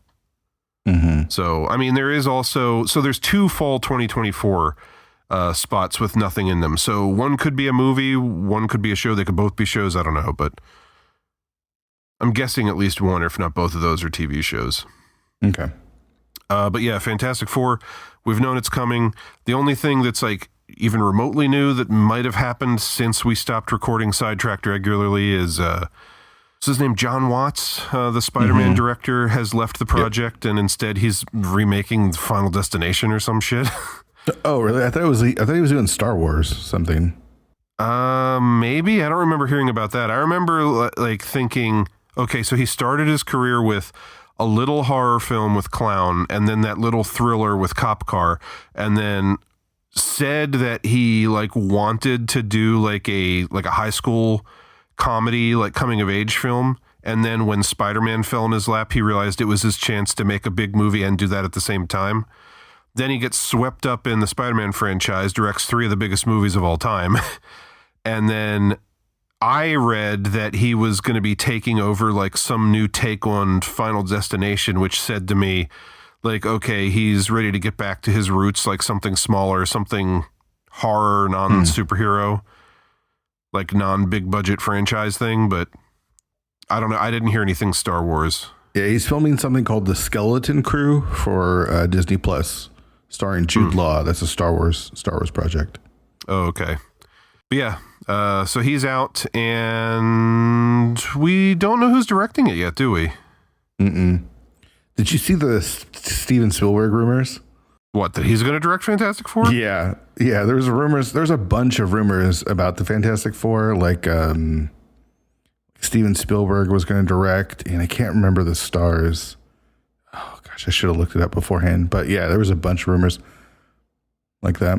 B: So, I mean, there is also... So there's 2 fall 2024 spots with nothing in them. So one could be a movie, one could be a show. They could both be shows. I don't know, but I'm guessing at least one, if not both of those, are TV shows.
A: Okay.
B: But yeah, Fantastic Four, we've known it's coming. The only thing that's like even remotely new that might have happened since we stopped recording Sidetracked regularly is... What's his name? John Watts, the Spider-Man director, has left the project, and instead he's remaking Final Destination or some shit.
A: Oh, really? I thought he was doing Star Wars something.
B: Maybe. I don't remember hearing about that. I remember like thinking, okay, so he started his career with a little horror film with Clown, and then that little thriller with Cop Car, and then said that he like wanted to do like a high school comedy, like coming of age film. And then when Spider-Man fell in his lap, he realized it was his chance to make a big movie and do that at the same time. Then he gets swept up in the Spider-Man franchise, directs 3 of the biggest movies of all time. And then I read that he was going to be taking over like some new take on Final Destination, which said to me like, okay, he's ready to get back to his roots, like something smaller, something horror, non-superhero. Like non-big budget franchise thing, but I don't know. I didn't hear anything Star Wars.
A: Yeah, he's filming something called The Skeleton Crew for Disney Plus, starring Jude Law. That's a Star Wars project.
B: Oh, okay. But yeah, so he's out, and we don't know who's directing it yet, do we?
A: Did you see the Steven Spielberg rumors?
B: What, that he's going to direct Fantastic Four?
A: Yeah. There's rumors. There's a bunch of rumors about the Fantastic Four. Like Steven Spielberg was going to direct, and I can't remember the stars. Oh gosh, I should have looked it up beforehand. But yeah, there was a bunch of rumors like that.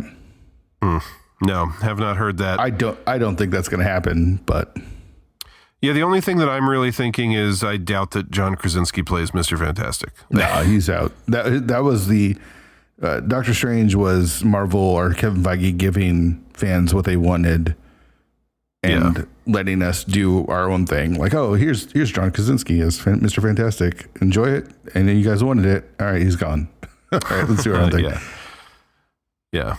B: No, have not heard that.
A: I don't think that's going to happen. But
B: yeah, the only thing that I'm really thinking is I doubt that John Krasinski plays Mr. Fantastic.
A: No, he's out. That was the. Doctor Strange was Marvel or Kevin Feige giving fans what they wanted and letting us do our own thing. Like, oh, here's John Krasinski as Mr. Fantastic. Enjoy it. And then you guys wanted it. All right, he's gone. All right, let's do our own thing.
B: Yeah.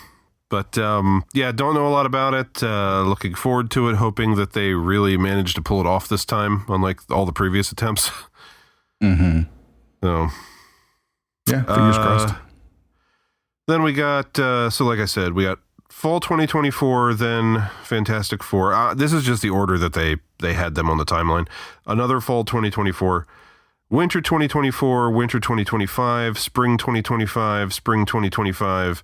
B: But, don't know a lot about it. Looking forward to it, hoping that they really managed to pull it off this time, unlike all the previous attempts. So,
A: yeah, fingers crossed.
B: Then we got, so like I said, we got fall 2024, then Fantastic Four. This is just the order that they had them on the timeline. Another fall 2024, winter 2024, winter 2025, spring 2025, spring 2025.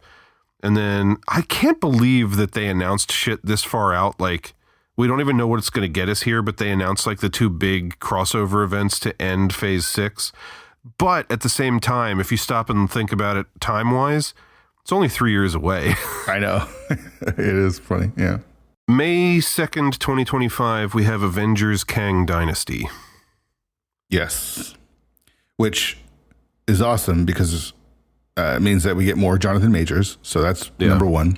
B: And then I can't believe that they announced shit this far out. Like, we don't even know what it's going to get us here, but they announced like the 2 big crossover events to end phase 6. But at the same time, if you stop and think about it time-wise, it's only 3 years away.
A: I know. It is funny. Yeah.
B: May 2nd, 2025, we have Avengers Kang Dynasty.
A: Yes. Which is awesome because it means that we get more Jonathan Majors. So that's number 1.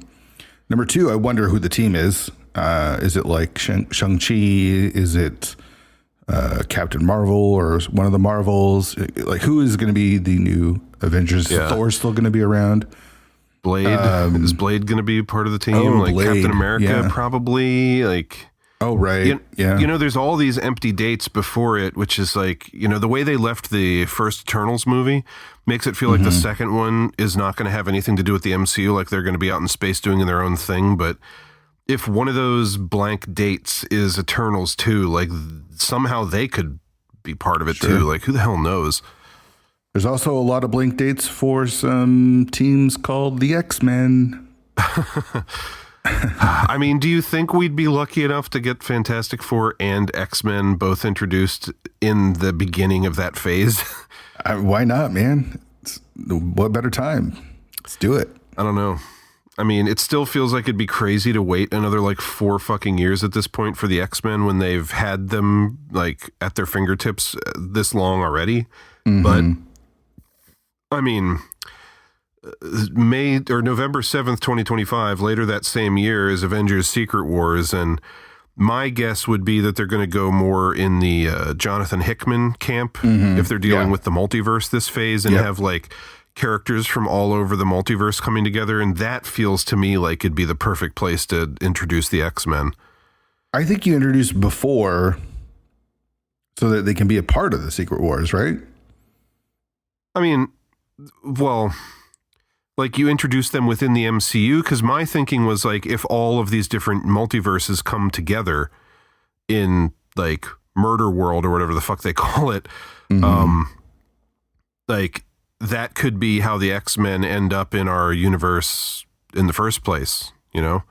A: Number 2, I wonder who the team is. Is it like Shang-Chi? Is it Captain Marvel or one of the Marvels? Like, who is going to be the new Avengers? Is Thor still going to be around?
B: Blade. Is Blade going to be part of the team? Like Blade, Captain America, probably. Like,
A: oh, right.
B: You know, there's all these empty dates before it, which is like, you know, the way they left the first Eternals movie makes it feel like the second one is not going to have anything to do with the MCU. Like, they're going to be out in space doing their own thing. But if one of those blank dates is Eternals 2, like, somehow they could be part of it too. Like, who the hell knows?
A: There's also a lot of blank dates for some teams called the X-Men.
B: I mean, do you think we'd be lucky enough to get Fantastic Four and X-Men both introduced in the beginning of that phase?
A: Why not, man? What better time? Let's do it.
B: I don't know. I mean, it still feels like it'd be crazy to wait another like 4 fucking years at this point for the X-Men when they've had them like at their fingertips this long already. But I mean, November 7th, 2025, later that same year is Avengers Secret Wars. And my guess would be that they're going to go more in the Jonathan Hickman camp if they're dealing with the multiverse this phase and have like characters from all over the multiverse coming together. And that feels to me like it'd be the perfect place to introduce the X-Men.
A: I think you introduced before so that they can be a part of the Secret Wars, right?
B: I mean, well, like you introduce them within the MCU, because my thinking was like if all of these different multiverses come together in like Murder World or whatever the fuck they call it, like that could be how the X-Men end up in our universe in the first place, you know?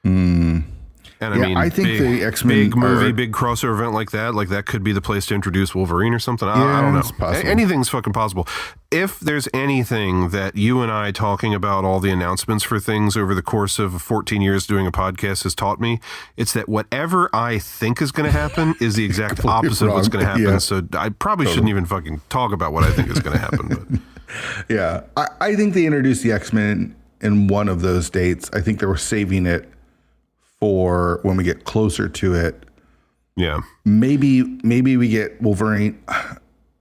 B: And I mean,
A: I think the X-Men
B: big movie, big crossover event like that could be the place to introduce Wolverine or something. I don't know.
A: It's possible.
B: Anything's fucking possible. If there's anything that you and I talking about all the announcements for things over the course of 14 years doing a podcast has taught me, it's that whatever I think is going to happen is the exact opposite of what's going to happen.
A: Yeah.
B: So I probably shouldn't even fucking talk about what I think is going to happen. But
A: I think they introduced the X-Men in one of those dates. I think they were saving it for when we get closer to it.
B: Yeah.
A: Maybe we get Wolverine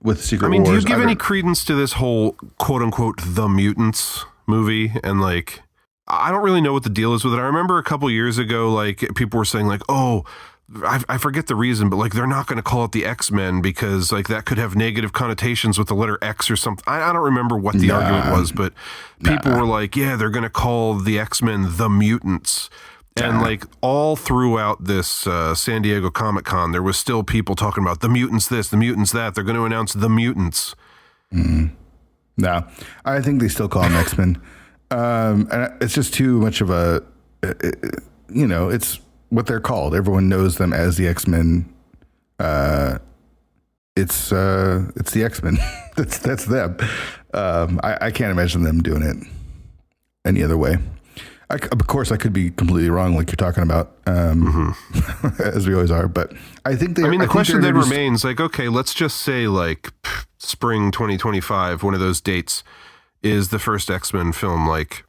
A: with Secret Wars.
B: Do you give any credence to this whole quote unquote The Mutants movie? And like, I don't really know what the deal is with it. I remember a couple years ago, like people were saying like, oh, I forget the reason, but like they're not going to call it the X-Men because like that could have negative connotations with the letter X or something. I don't remember what the argument was, but people were like, yeah, they're going to call the X-Men The Mutants. And like all throughout this San Diego Comic-Con, there was still people talking about the mutants this, the mutants that. They're going to announce the mutants.
A: No, I think they still call them X-Men. And it's just too much of a, it's what they're called. Everyone knows them as the X-Men. It's the X-Men. that's them. I can't imagine them doing it any other way. Of course, I could be completely wrong, like you're talking about, as we always are. But I think they.
B: I mean, the question then remains: like, okay, let's just say, like, spring 2025, one of those dates is the first X-Men film. Like,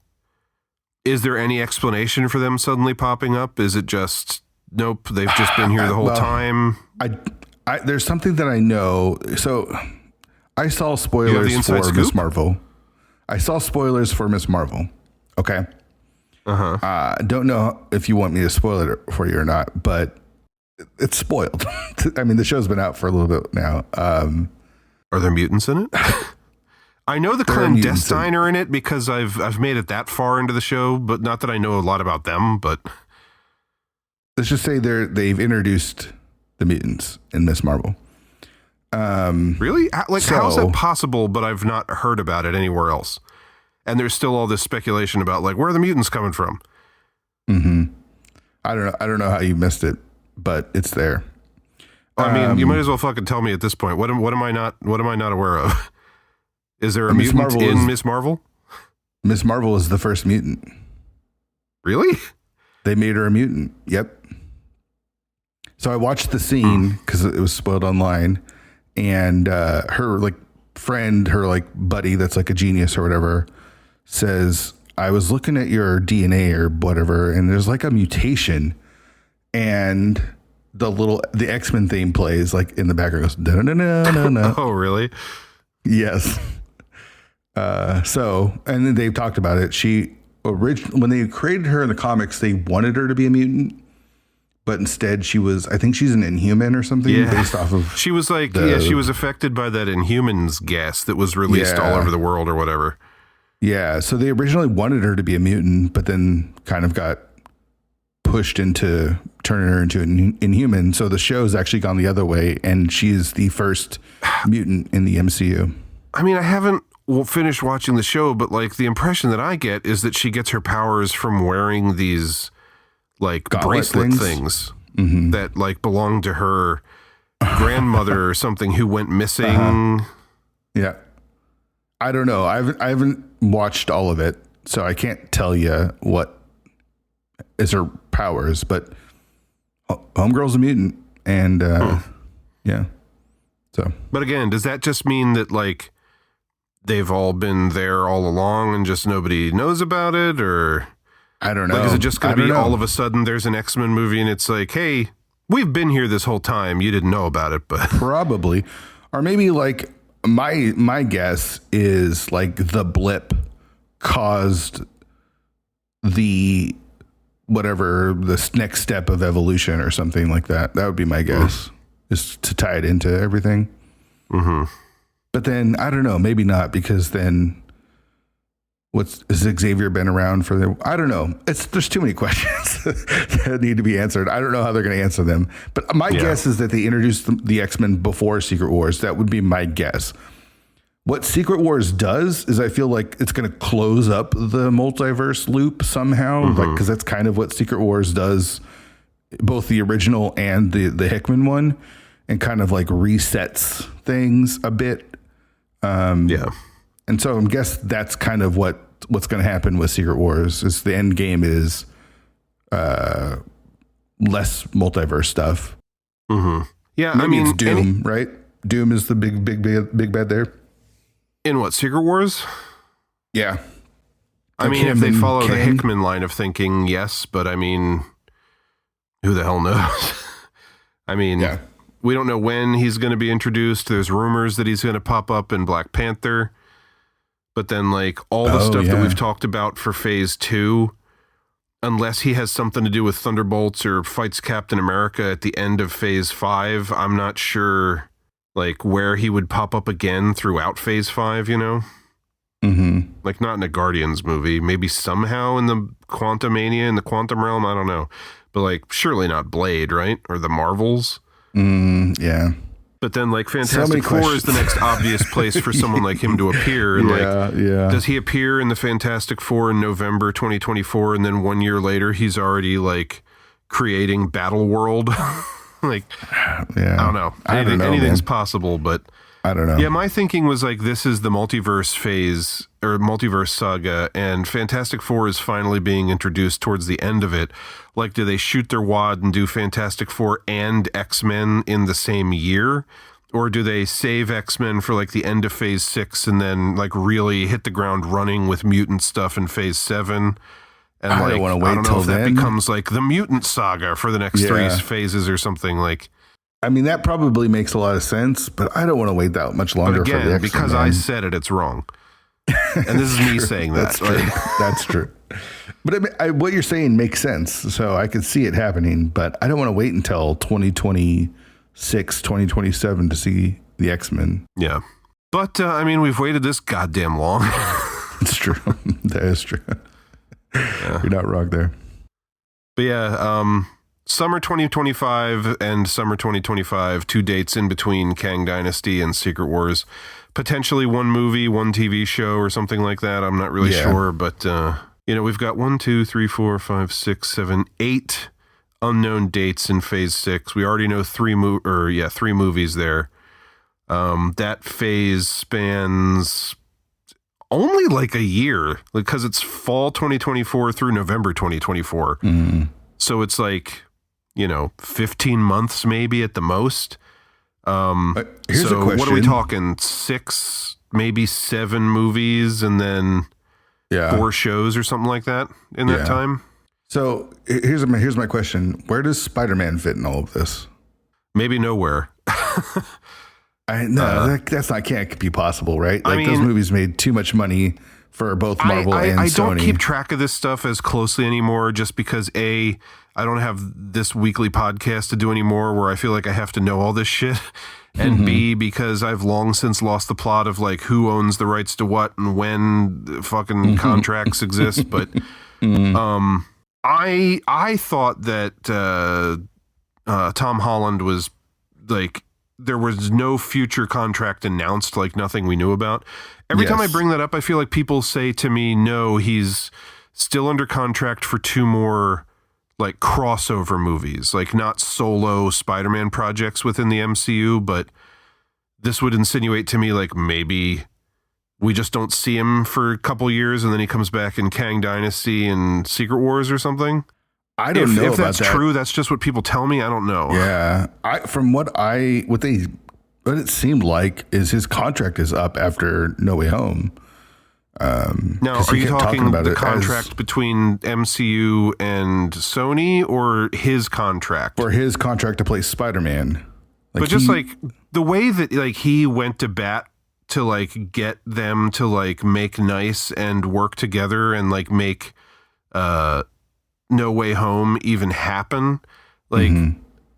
B: is there any explanation for them suddenly popping up? Is it just nope? They've just been here the whole time.
A: There's something that I know. So, I saw spoilers for Miss Marvel. I saw spoilers for Miss Marvel. Okay. Don't know if you want me to spoil it for you or not, but it's spoiled. I mean, the show's been out for a little bit now.
B: Are there mutants in it? I know the clandestine are in it because I've made it that far into the show, but not that I know a lot about them. But
A: let's just say they've introduced the mutants in Miss Marvel.
B: Really? Like, how is that possible? But I've not heard about it anywhere else. And there's still all this speculation about like where are the mutants coming from?
A: I don't know how you missed it, but it's there.
B: I mean, you might as well fucking tell me at this point. What am I not aware of? Is there a mutant in Miss Marvel?
A: Miss Marvel is the first mutant.
B: Really?
A: They made her a mutant. Yep. So I watched the scene because it was spoiled online, and her like friend, her like buddy that's like a genius or whatever, says, I was looking at your DNA or whatever, and there's like a mutation, and the X-Men theme plays like in the background, goes da-na-na-na-na.
B: Oh, really?
A: Yes. So, and then they've talked about it. When they created her in the comics, they wanted her to be a mutant, but instead I think she's an Inhuman or something based off of.
B: She was like, she was affected by that Inhumans gas that was released all over the world or whatever.
A: Yeah. So they originally wanted her to be a mutant, but then kind of got pushed into turning her into an Inhuman. So the show's actually gone the other way, and she is the first mutant in the MCU.
B: I mean, I haven't finished watching the show, but like the impression that I get is that she gets her powers from wearing these like bracelet things that like belong to her grandmother or something who went missing.
A: Yeah. I don't know. I haven't watched all of it, so I can't tell you what is her powers, but Homegirl's a mutant, and yeah. So,
B: but again, does that just mean that like they've all been there all along and just nobody knows about it, or
A: I don't know.
B: Like, is it just going to be all of a sudden there's an X-Men movie and it's like, hey, we've been here this whole time. You didn't know about it, but
A: probably, or maybe like my guess is like the blip caused the whatever this next step of evolution or something like that. That would be my guess, is to tie it into everything.
B: Mm-hmm.
A: But then I don't know, maybe not, because then has Xavier been around for the? I don't know. There's too many questions that need to be answered. I don't know how they're going to answer them. But my guess is that they introduced the X-Men before Secret Wars. That would be my guess. What Secret Wars does is I feel like it's going to close up the multiverse loop somehow, like, because that's kind of what Secret Wars does, both the original and the Hickman one, and kind of like resets things a bit. And so I guess that's kind of what's going to happen with Secret Wars. Is the end game is less multiverse stuff.
B: Mm-hmm. Yeah,
A: maybe it's Doom, right? Doom is the big bad there.
B: In what, Secret Wars?
A: Yeah.
B: I mean, if they follow the Hickman line of thinking, yes, but I mean, who the hell knows? I mean, we don't know when he's going to be introduced. There's rumors that he's going to pop up in Black Panther. But then, like, all the stuff that we've talked about for Phase 2, unless he has something to do with Thunderbolts or fights Captain America at the end of Phase 5, I'm not sure, like, where he would pop up again throughout Phase 5, you know?
A: Mm-hmm.
B: Like, not in a Guardians movie. Maybe somehow in the Quantumania, in the Quantum Realm, I don't know. But, like, surely not Blade, right? Or the Marvels.
A: Yeah.
B: But then, like, Fantastic Four is the next obvious place for someone like him to appear. And does he appear in the Fantastic Four in November 2024, and then 1 year later he's already, like, creating Battle World? Like, I don't know. Anything's possible, but
A: I don't know.
B: Yeah, my thinking was like, this is the multiverse phase or multiverse saga, and Fantastic Four is finally being introduced towards the end of it. Like, do they shoot their wad and do Fantastic Four and X-Men in the same year? Or do they save X-Men for like the end of Phase 6 and then like really hit the ground running with mutant stuff in Phase 7? And
A: I don't want to wait until
B: that becomes like the mutant saga for the next 3 phases or something. Like,
A: I mean, that probably makes a lot of sense, but I don't want to wait that much longer.
B: But again,
A: for the X-Men.
B: Because I said it, it's wrong. And this is me saying that.
A: That's true. That's true. But I mean, what you're saying makes sense. So I could see it happening, but I don't want to wait until 2026, 2027 to see the X-Men.
B: Yeah. But, I mean, we've waited this goddamn long.
A: It's true. That is true. Yeah. You're not wrong there.
B: But yeah, summer 2025 and summer 2025, 2 dates in between Kang Dynasty and Secret Wars. Potentially 1 movie, 1 TV show or something like that. I'm not really sure, but, you know, we've got 1, 2, 3, 4, 5, 6, 7, 8 unknown dates in Phase 6. We already know 3 movies there. That phase spans only like a year, because it's fall 2024 through November 2024.
A: Mm-hmm.
B: So it's like, you know, 15 months maybe at the most.
A: Here's
B: so
A: a question.
B: What are we talking? 6, maybe 7 movies and then 4 shows or something like that in that time?
A: So here's my question. Where does Spider-Man fit in all of this?
B: Maybe nowhere.
A: That's not, can't be possible, right? Like,
B: I mean,
A: those movies made too much money for both Marvel and Sony.
B: I don't keep track of this stuff as closely anymore, just because I don't have this weekly podcast to do anymore where I feel like I have to know all this shit. And B, because I've long since lost the plot of like who owns the rights to what and when the fucking contracts exist. But I thought that Tom Holland was like, there was no future contract announced, like nothing we knew about. Every time I bring that up, I feel like people say to me, no, he's still under contract for 2 more like crossover movies, like not solo Spider-Man projects within the MCU, but this would insinuate to me like maybe we just don't see him for a couple years and then he comes back in Kang Dynasty and Secret Wars or something.
A: I don't know
B: if
A: about
B: that's
A: that.
B: true. That's just what people tell me. I don't know.
A: Yeah, from what they But it seemed like his contract is up after No Way Home.
B: Now, are you talking the contract between MCU and Sony, or his contract?
A: Or his contract to play Spider-Man.
B: But just like the way that like he went to bat to like get them to like make nice and work together and like make No Way Home even happen, like,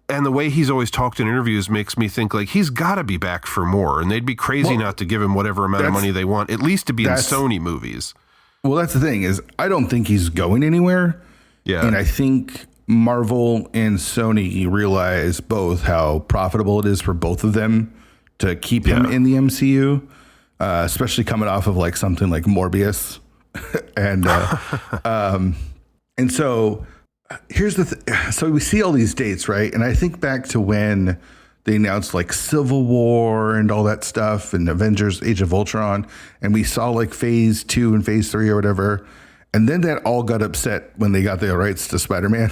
B: and the way he's always talked in interviews makes me think like he's got to be back for more, and they'd be crazy not to give him whatever amount of money they want, at least to be in Sony movies.
A: Well, that's the thing is I don't think he's going anywhere. Yeah, and I think Marvel and Sony realize both how profitable it is for both of them to keep him in the MCU, especially coming off of like something like Morbius, and so here's the so we see all these dates, right? And I think back to when they announced like Civil War and all that stuff and Avengers Age of Ultron, and we saw like phase 2 and phase 3 or whatever. And then that all got upset when they got the rights to Spider-Man.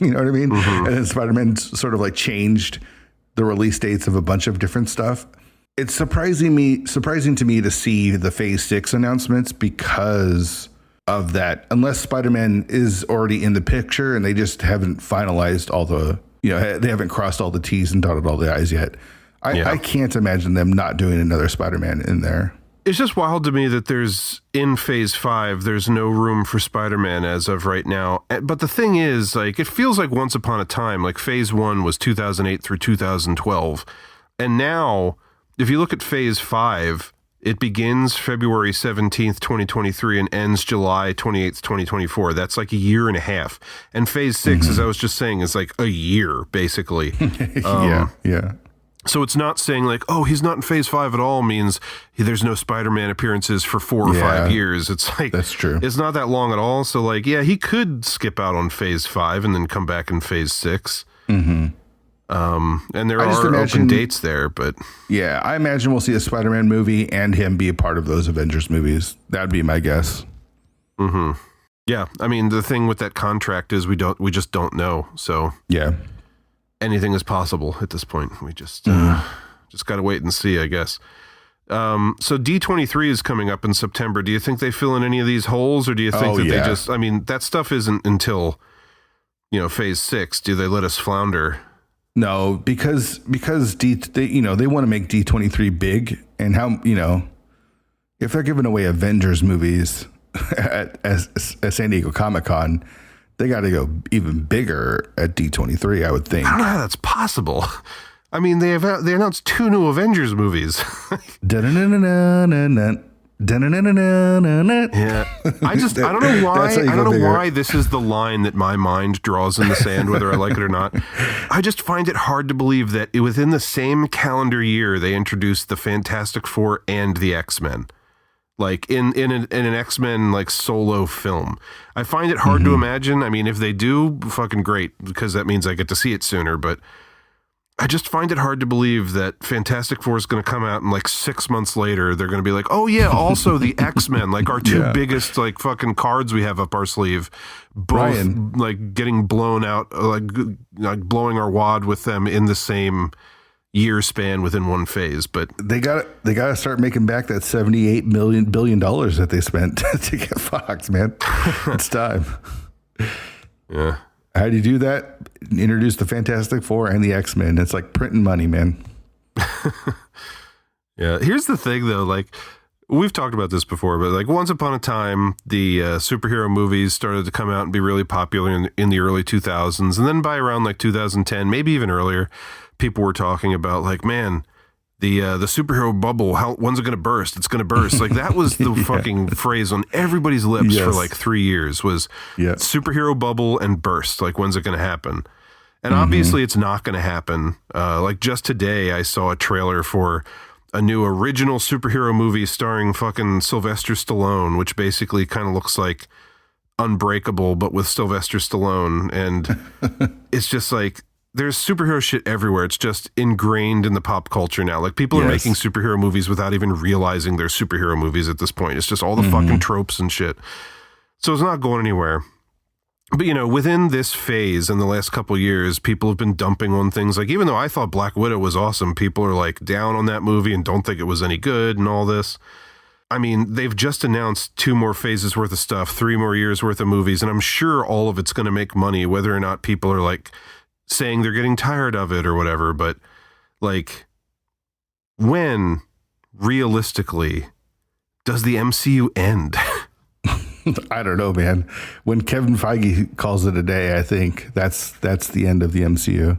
A: You know what I mean? And then Spider-Man sort of like changed the release dates of a bunch of different stuff. It's surprising to me to see the phase 6 announcements because of that, unless Spider-Man is already in the picture and they just haven't finalized all the, they haven't crossed all the T's and dotted all the I's yet. I can't imagine them not doing another Spider-Man in there.
B: It's just wild to me that in phase 5, there's no room for Spider-Man as of right now. But the thing is, like, it feels like once upon a time, like phase 1 was 2008 through 2012. And now, if you look at phase 5, it begins February 17th, 2023 and ends July 28th, 2024. That's like a year and a half. And phase 6, as I was just saying, is like a year, basically.
A: Yeah.
B: So it's not saying like, oh, he's not in phase 5 at all means there's no Spider-Man appearances for 4 or 5 years. It's like,
A: that's true.
B: It's not that long at all. So like, yeah, he could skip out on phase 5 and then come back in phase 6. And there are open dates there, but
A: yeah, I imagine we'll see a Spider-Man movie and him be a part of those Avengers movies. That'd be my guess.
B: Yeah. I mean, the thing with that contract is we just don't know. So
A: yeah.
B: Anything is possible at this point. We just got to wait and see, I guess. So D23 is coming up in September. Do you think they fill in any of these holes, or do you think they just? I mean, that stuff isn't until phase 6. Do they let us flounder?
A: No, because they want to make D23 big, and how if they're giving away Avengers movies at San Diego Comic-Con, they got to go even bigger at D23, I would think.
B: I don't know how that's possible. I mean, they announced 2 new Avengers movies. Yeah. I don't know why. I don't know why this is the line that my mind draws in the sand, whether I like it or not. I just find it hard to believe that within the same calendar year, they introduced the Fantastic Four and the X-Men. Like in an X-Men like solo film. I find it hard to imagine. I mean, if they do, fucking great, because that means I get to see it sooner. But I just find it hard to believe that Fantastic Four is going to come out and like 6 months later, they're going to be like, oh yeah, also the X-Men, like our 2 biggest like fucking cards we have up our sleeve, both Rian, like getting blown out, like blowing our wad with them in the same year span within one phase. But
A: they got to start making back that $78 billion that they spent to get Fox, man. It's time.
B: Yeah.
A: How do you do that? Introduce the Fantastic Four and the X-Men. It's like printing money, man.
B: Yeah. Here's the thing though, like we've talked about this before, but like once upon a time, the superhero movies started to come out and be really popular in the early 2000s. And then by around like 2010, maybe even earlier, people were talking about like, man, the superhero bubble, when's it going to burst? It's going to burst. Like that was the fucking phrase on everybody's lips for like 3 years was superhero bubble and burst. Like when's it going to happen? And obviously it's not going to happen. Like just today I saw a trailer for a new original superhero movie starring fucking Sylvester Stallone, which basically kind of looks like Unbreakable, but with Sylvester Stallone. And it's just like, there's superhero shit everywhere. It's just ingrained in the pop culture now. Like people are making superhero movies without even realizing they're superhero movies at this point. It's just all the fucking tropes and shit. So it's not going anywhere. But, you know, within this phase in the last couple of years, people have been dumping on things like, even though I thought Black Widow was awesome, people are like down on that movie and don't think it was any good and all this. I mean, they've just announced 2 more phases worth of stuff, 3 more years worth of movies, and I'm sure all of it's going to make money, whether or not people are like saying they're getting tired of it or whatever. But like, when realistically does the MCU end?
A: I don't know, man. When Kevin Feige calls it a day, I think that's the end of the MCU.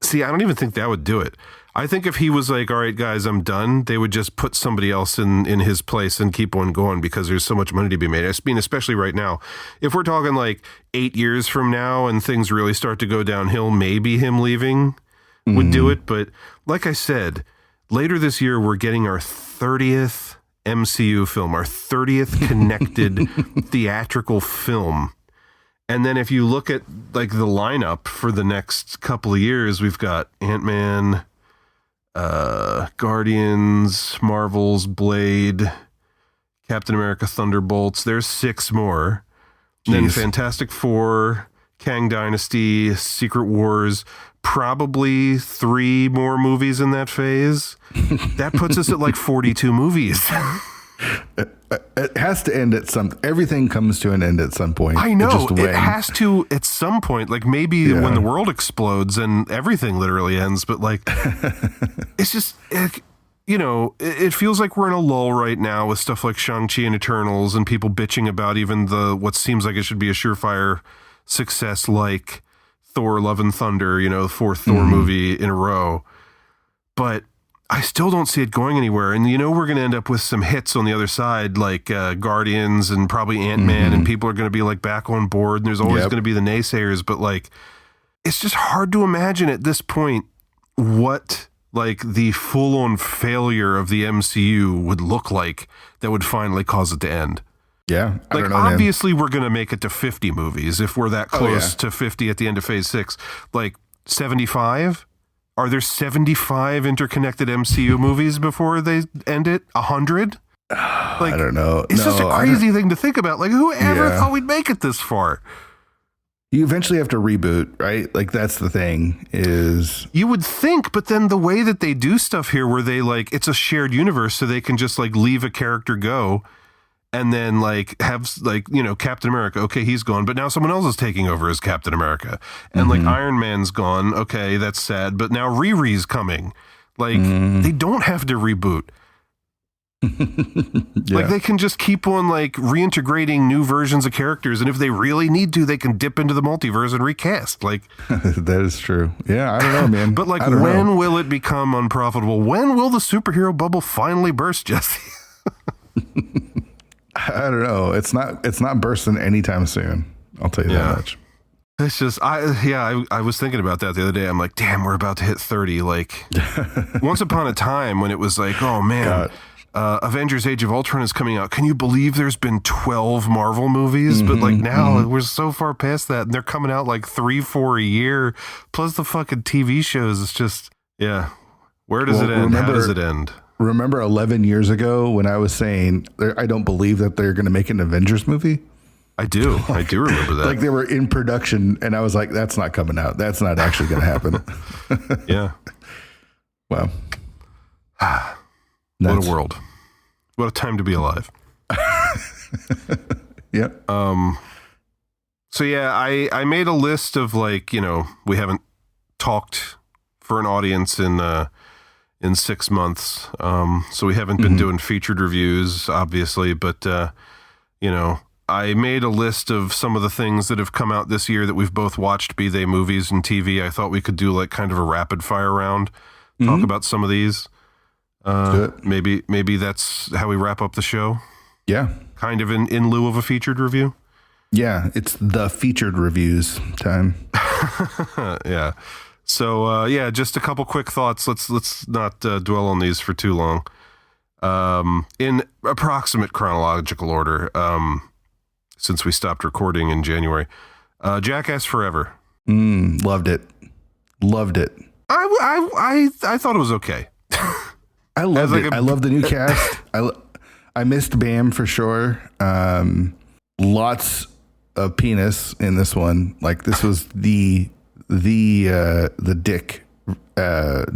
B: See, I don't even think that would do it. I think if he was like, all right, guys, I'm done, they would just put somebody else in his place and keep on going because there's so much money to be made. I mean, especially right now. If we're talking like 8 years from now and things really start to go downhill, maybe him leaving would do it. But like I said, later this year, we're getting our 30th MCU film, our 30th connected theatrical film. And then if you look at like the lineup for the next couple of years, we've got Ant-Man, Guardians, Marvel's Blade, Captain America Thunderbolts. There's 6 more. Then Fantastic Four, Kang Dynasty, Secret Wars, probably 3 more movies in that phase. That puts us at like 42 movies.
A: It has to end at everything comes to an end at some point.
B: I know.
A: Just
B: it has to at some point, like maybe when the world explodes and everything literally ends, but like, it's just, you know, it feels like we're in a lull right now with stuff like Shang-Chi and Eternals and people bitching about even what seems like it should be a surefire success like Thor Love and Thunder, you know, the 4th Thor movie in a row. But I still don't see it going anywhere. And, you know, we're going to end up with some hits on the other side, like Guardians and probably Ant-Man, and people are going to be like back on board. And there's always going to be the naysayers. But like, it's just hard to imagine at this point what like the full-on failure of the MCU would look like that would finally cause it to end.
A: Yeah. I
B: like,
A: don't know,
B: obviously, we're going to make it to 50 movies if we're that close to 50 at the end of phase 6. Like, 75? Are there 75 interconnected MCU movies before they end it? 100? Like,
A: I don't know.
B: It's just a crazy thing to think about. Like, whoever thought we'd make it this far?
A: You eventually have to reboot, right? Like, that's the thing is...
B: You would think, but then the way that they do stuff here where they, like, it's a shared universe so they can just, like, leave a character go and then like have like, you know, Captain America, okay, he's gone, but now someone else is taking over as Captain America. And like Iron Man's gone, okay, that's sad, but now Riri's coming. Like they don't have to reboot. Like they can just keep on like reintegrating new versions of characters, and if they really need to, they can dip into the multiverse and recast. Like
A: that is true. Yeah, I don't know, man.
B: But like, when will it become unprofitable? When will the superhero bubble finally burst, Jesse?
A: I don't know. It's not bursting anytime soon. I'll tell you that much.
B: It's just, I was thinking about that the other day. I'm like, damn, we're about to hit 30. Like, once upon a time when it was like, oh man, Avengers Age of Ultron is coming out. Can you believe there's been 12 Marvel movies? But like now we're so far past that, and they're coming out like 3-4 a year, plus the fucking TV shows. It's just, where does it end? How does it end?
A: Remember 11 years ago when I was saying, I don't believe that they're going to make an Avengers movie?
B: I do remember that.
A: Like they were in production and I was like, that's not coming out. That's not actually going to happen.
B: Yeah.
A: Wow.
B: What a world. What a time to be alive.
A: Yep.
B: So yeah, I made a list of like, you know, we haven't talked for an audience in 6 months. So we haven't been doing featured reviews, obviously, but, you know, I made a list of some of the things that have come out this year that we've both watched, be they movies and TV. I thought we could do like kind of a rapid fire round, talk about some of these. Maybe that's how we wrap up the show.
A: Yeah.
B: Kind of in lieu of a featured review.
A: Yeah. It's the featured reviews time.
B: Yeah. So, just a couple quick thoughts. Let's not dwell on these for too long. In approximate chronological order, since we stopped recording in January, Jackass Forever.
A: Loved it.
B: I thought it was okay.
A: I loved it. I love the new cast. I missed Bam for sure. Lots a penis in this one. Like this was the dick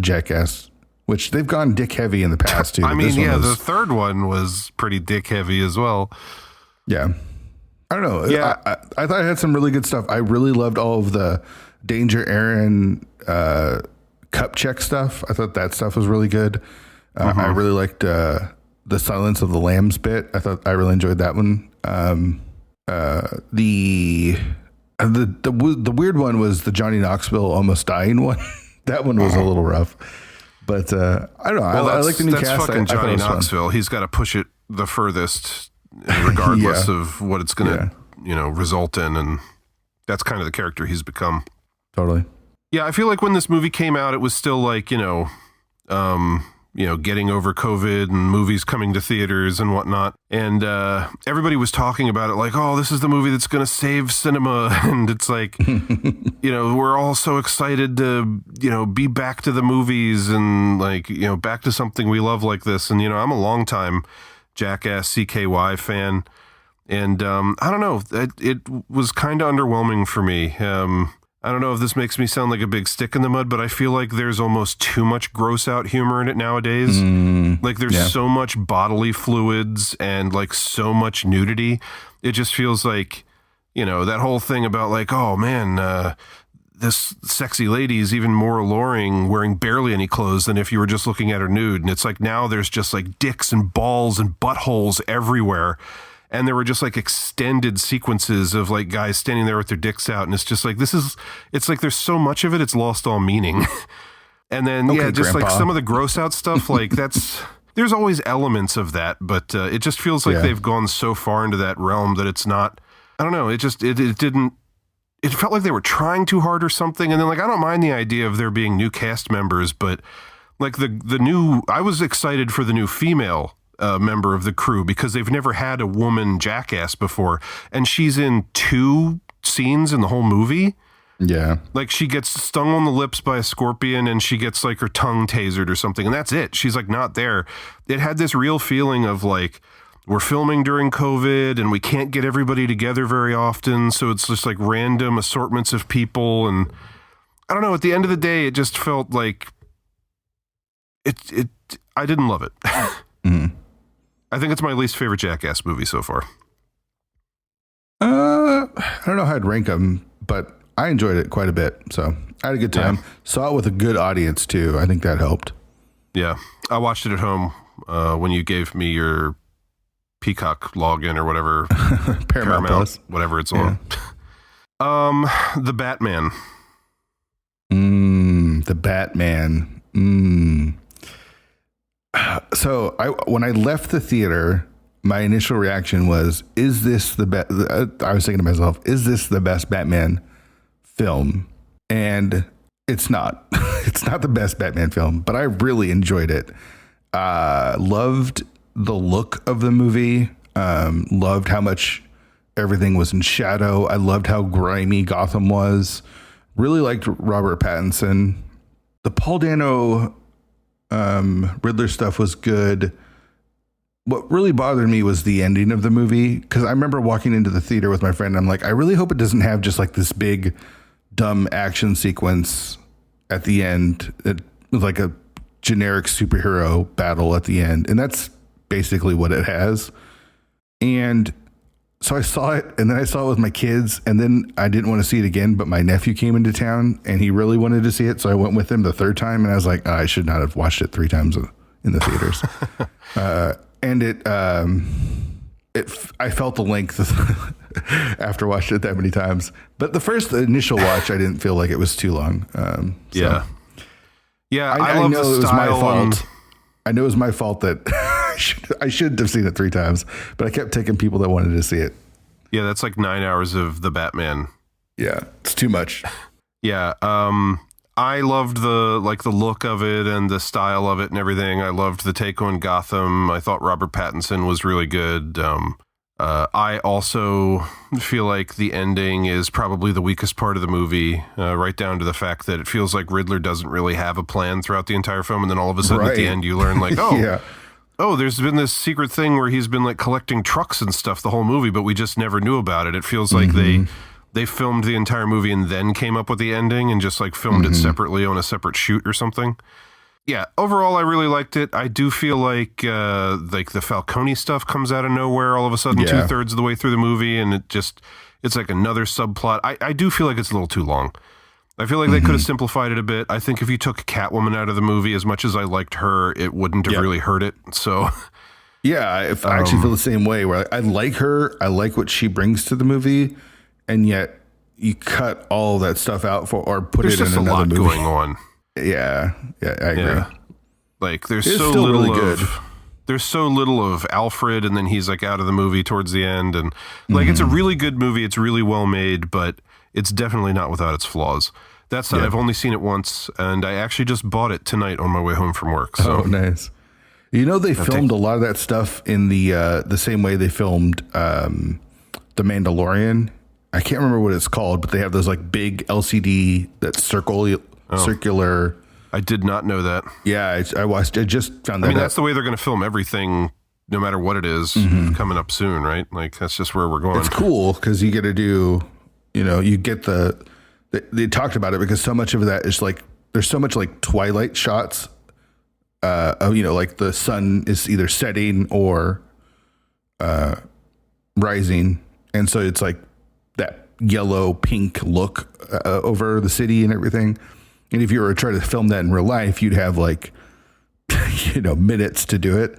A: Jackass, which they've gone dick heavy in the past too.
B: I mean, the third one was pretty dick heavy as well.
A: Yeah. I don't know.
B: Yeah.
A: I thought it had some really good stuff. I really loved all of the Danger Aaron cup check stuff. I thought that stuff was really good. I really liked the Silence of the Lambs bit. I really enjoyed that one. The weird one was the Johnny Knoxville almost dying one. That one was a little rough. But I don't know. I like the new cast.
B: That's fucking Johnny Knoxville. He's got to push it the furthest, regardless of what it's going to, result in. And that's kind of the character he's become.
A: Totally.
B: Yeah, I feel like when this movie came out, it was still like, getting over COVID and movies coming to theaters and whatnot. And everybody was talking about it like, oh, this is the movie that's going to save cinema. And it's like, we're all so excited to, be back to the movies and like, back to something we love like this. And, I'm a longtime Jackass CKY fan. And I don't know, it was kind of underwhelming for me. I don't know if this makes me sound like a big stick in the mud, but I feel like there's almost too much gross out humor in it nowadays. Like there's so much bodily fluids and like so much nudity. It just feels like, that whole thing about like, oh man, this sexy lady is even more alluring wearing barely any clothes than if you were just looking at her nude. And it's like now there's just like dicks and balls and buttholes everywhere. And there were just like extended sequences of like guys standing there with their dicks out. And it's just like, it's like there's so much of it, it's lost all meaning. And then, Grandpa. Like some of the gross out stuff, like there's always elements of that. But it just feels like they've gone so far into that realm that it's not, I don't know, it felt like they were trying too hard or something. And then like, I don't mind the idea of there being new cast members, but like I was excited for the new female member of the crew because they've never had a woman Jackass before, and she's in 2 scenes in the whole movie. Yeah, like she gets stung on the lips by a scorpion and she gets like her tongue tasered or something, and that's it. She's like not there. It had this real feeling of like we're filming during COVID and we can't get everybody together very often, so it's just like random assortments of people. And I don't know, at the end of the day it just felt like I didn't love it. I think it's my least favorite Jackass movie so far. I
A: don't know how I'd rank them, but I enjoyed it quite a bit. So I had a good time. Yeah. Saw it with a good audience too. I think that helped.
B: Yeah. I watched it at home when you gave me your Peacock login or whatever.
A: Paramount Plus.
B: Whatever it's on. The Batman.
A: The Batman. So when I left the theater, my initial reaction was, is this the best? I was thinking to myself, is this the best Batman film? And it's not. It's not the best Batman film, but I really enjoyed it. Loved the look of the movie. Loved how much everything was in shadow. I loved how grimy Gotham was. Really liked Robert Pattinson. The Paul Dano Riddler stuff was good. What really bothered me was the ending of the movie, because I remember walking into the theater with my friend and I'm like, I really hope it doesn't have just like this big dumb action sequence at the end. It was like a generic superhero battle at the end, and that's basically what it has. And so I saw it, and then I saw it with my kids, and then I didn't want to see it again, but my nephew came into town and he really wanted to see it, so I went with him the third time, and I was like, I should not have watched it 3 times in the theaters. And I felt the length after watching it that many times. But the initial watch, I didn't feel like it was too long.
B: Yeah. I love
A: know
B: the
A: it was my
B: style
A: fault. I know it was my fault that I shouldn't have seen it 3 times, but I kept taking people that wanted to see it.
B: Yeah, that's like 9 hours of the Batman.
A: Yeah, it's too much.
B: Yeah, I loved the look of it and the style of it and everything. I loved the take on Gotham. I thought Robert Pattinson was really good. I also feel like the ending is probably the weakest part of the movie, right down to the fact that it feels like Riddler doesn't really have a plan throughout the entire film, and then all of a sudden at the end you learn like, oh, oh, there's been this secret thing where he's been like collecting trucks and stuff the whole movie, but we just never knew about it. It feels like they filmed the entire movie and then came up with the ending and just like filmed it separately on a separate shoot or something. Yeah, overall, I really liked it. I do feel like the Falcone stuff comes out of nowhere all of a sudden 2/3 of the way through the movie, and it's like another subplot. I do feel like it's a little too long. I feel like they could have simplified it a bit. I think if you took Catwoman out of the movie, as much as I liked her, it wouldn't have really hurt it. So,
A: yeah, I actually feel the same way. Where I like her, I like what she brings to the movie, and yet you cut all that stuff out or put it in another movie. There's just a lot
B: going on.
A: Yeah, I agree.
B: Yeah. Like there's so little there's so little of Alfred, and then he's like out of the movie towards the end, and like it's a really good movie. It's really well made, but it's definitely not without its flaws. That said, I've only seen it once, and I actually just bought it tonight on my way home from work. So.
A: Oh, nice. You know, they filmed a lot of that stuff in the same way they filmed The Mandalorian. I can't remember what it's called, but they have those like big LCD circular.
B: I did not know that.
A: Yeah, I watched. I just found that.
B: I mean, that's the way they're going to film everything, no matter what it is, coming up soon, right? Like that's just where we're going.
A: It's cool because you get to do, you get they talked about it because so much of that is like there's so much like twilight shots. Like the sun is either setting or rising, and so it's like that yellow pink look over the city and everything. And if you were to try to film that in real life, you'd have like minutes to do it.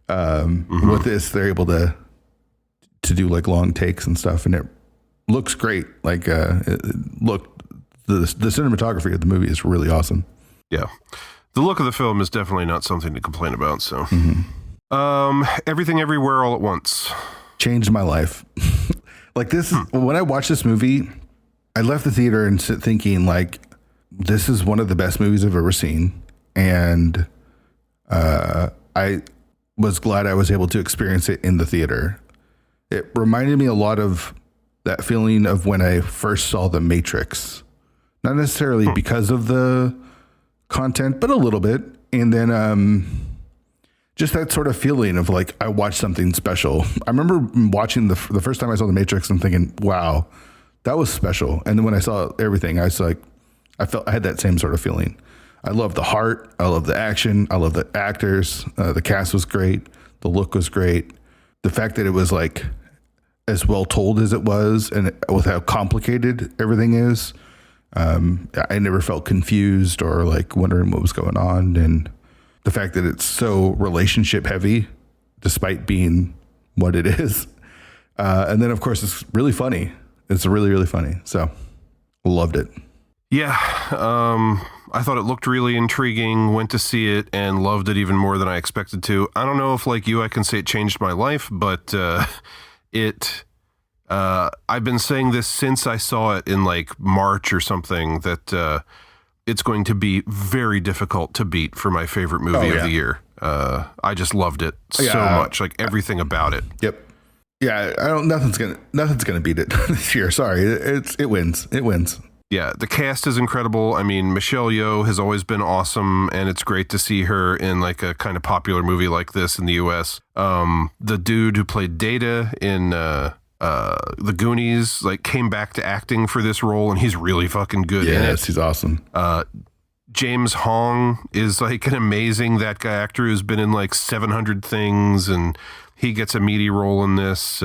A: With this, they're able to do like long takes and stuff, and it looks great. Like the cinematography of the movie is really awesome.
B: Yeah. The look of the film is definitely not something to complain about. So, Everything Everywhere All at Once
A: changed my life. Like this, when I watched this movie, I left the theater and thinking like, this is one of the best movies I've ever seen. And I was glad I was able to experience it in the theater. It reminded me a lot of that feeling of when I first saw The Matrix. Not necessarily because of the content, but a little bit. And then just that sort of feeling of like I watched something special. I remember watching the first time I saw The Matrix and thinking, wow, that was special. And then when I saw everything, I was like, I had that same sort of feeling. I love the heart. I love the action. I love the actors. The cast was great. The look was great. The fact that it was like as well told as it was, and with how complicated everything is, I never felt confused or like wondering what was going on. And the fact that it's so relationship heavy, despite being what it is. And then of course it's really funny. It's really, really funny. So loved it.
B: Yeah. I thought it looked really intriguing, went to see it and loved it even more than I expected to. I don't know if like you, I can say it changed my life, but, I've been saying this since I saw it in like March or something, that it's going to be very difficult to beat for my favorite movie of the year. I just loved it so much, like everything about it.
A: Yep. Yeah, nothing's gonna beat it this year. Sorry, it wins. It wins.
B: Yeah, the cast is incredible. I mean, Michelle Yeoh has always been awesome, and it's great to see her in like a kind of popular movie like this in the U.S. The dude who played Data in The Goonies like came back to acting for this role, and he's really fucking good in it.
A: Yes, he's awesome.
B: James Hong is like an amazing that guy actor who's been in like 700 things, and he gets a meaty role in this.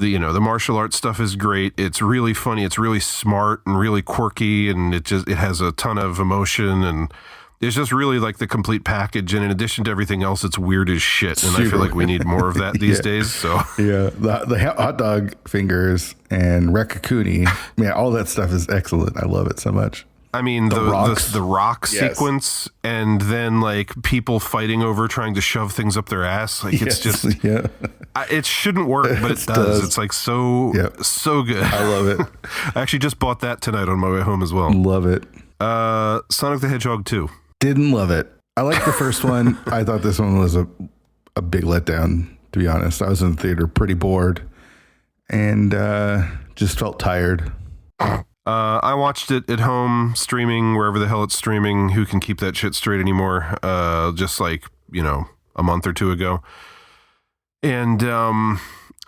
B: The martial arts stuff is great. It's really funny. It's really smart and really quirky, and it has a ton of emotion, and it's just really like the complete package. And in addition to everything else, it's weird as shit. And I feel like we need more of that these days. So
A: yeah, the hot dog fingers and Raccoonie, man, all that stuff is excellent. I love it so much.
B: I mean, the rock sequence, and then like people fighting over trying to shove things up their ass. Like it's just, it shouldn't work, but it does. It's like so good.
A: I love it.
B: I actually just bought that tonight on my way home as well.
A: Love it.
B: Sonic the Hedgehog 2.
A: Didn't love it. I liked the first one. I thought this one was a big letdown, to be honest. I was in the theater pretty bored and just felt tired.
B: I watched it at home, streaming, wherever the hell it's streaming. Who can keep that shit straight anymore? Just like, a month or two ago. And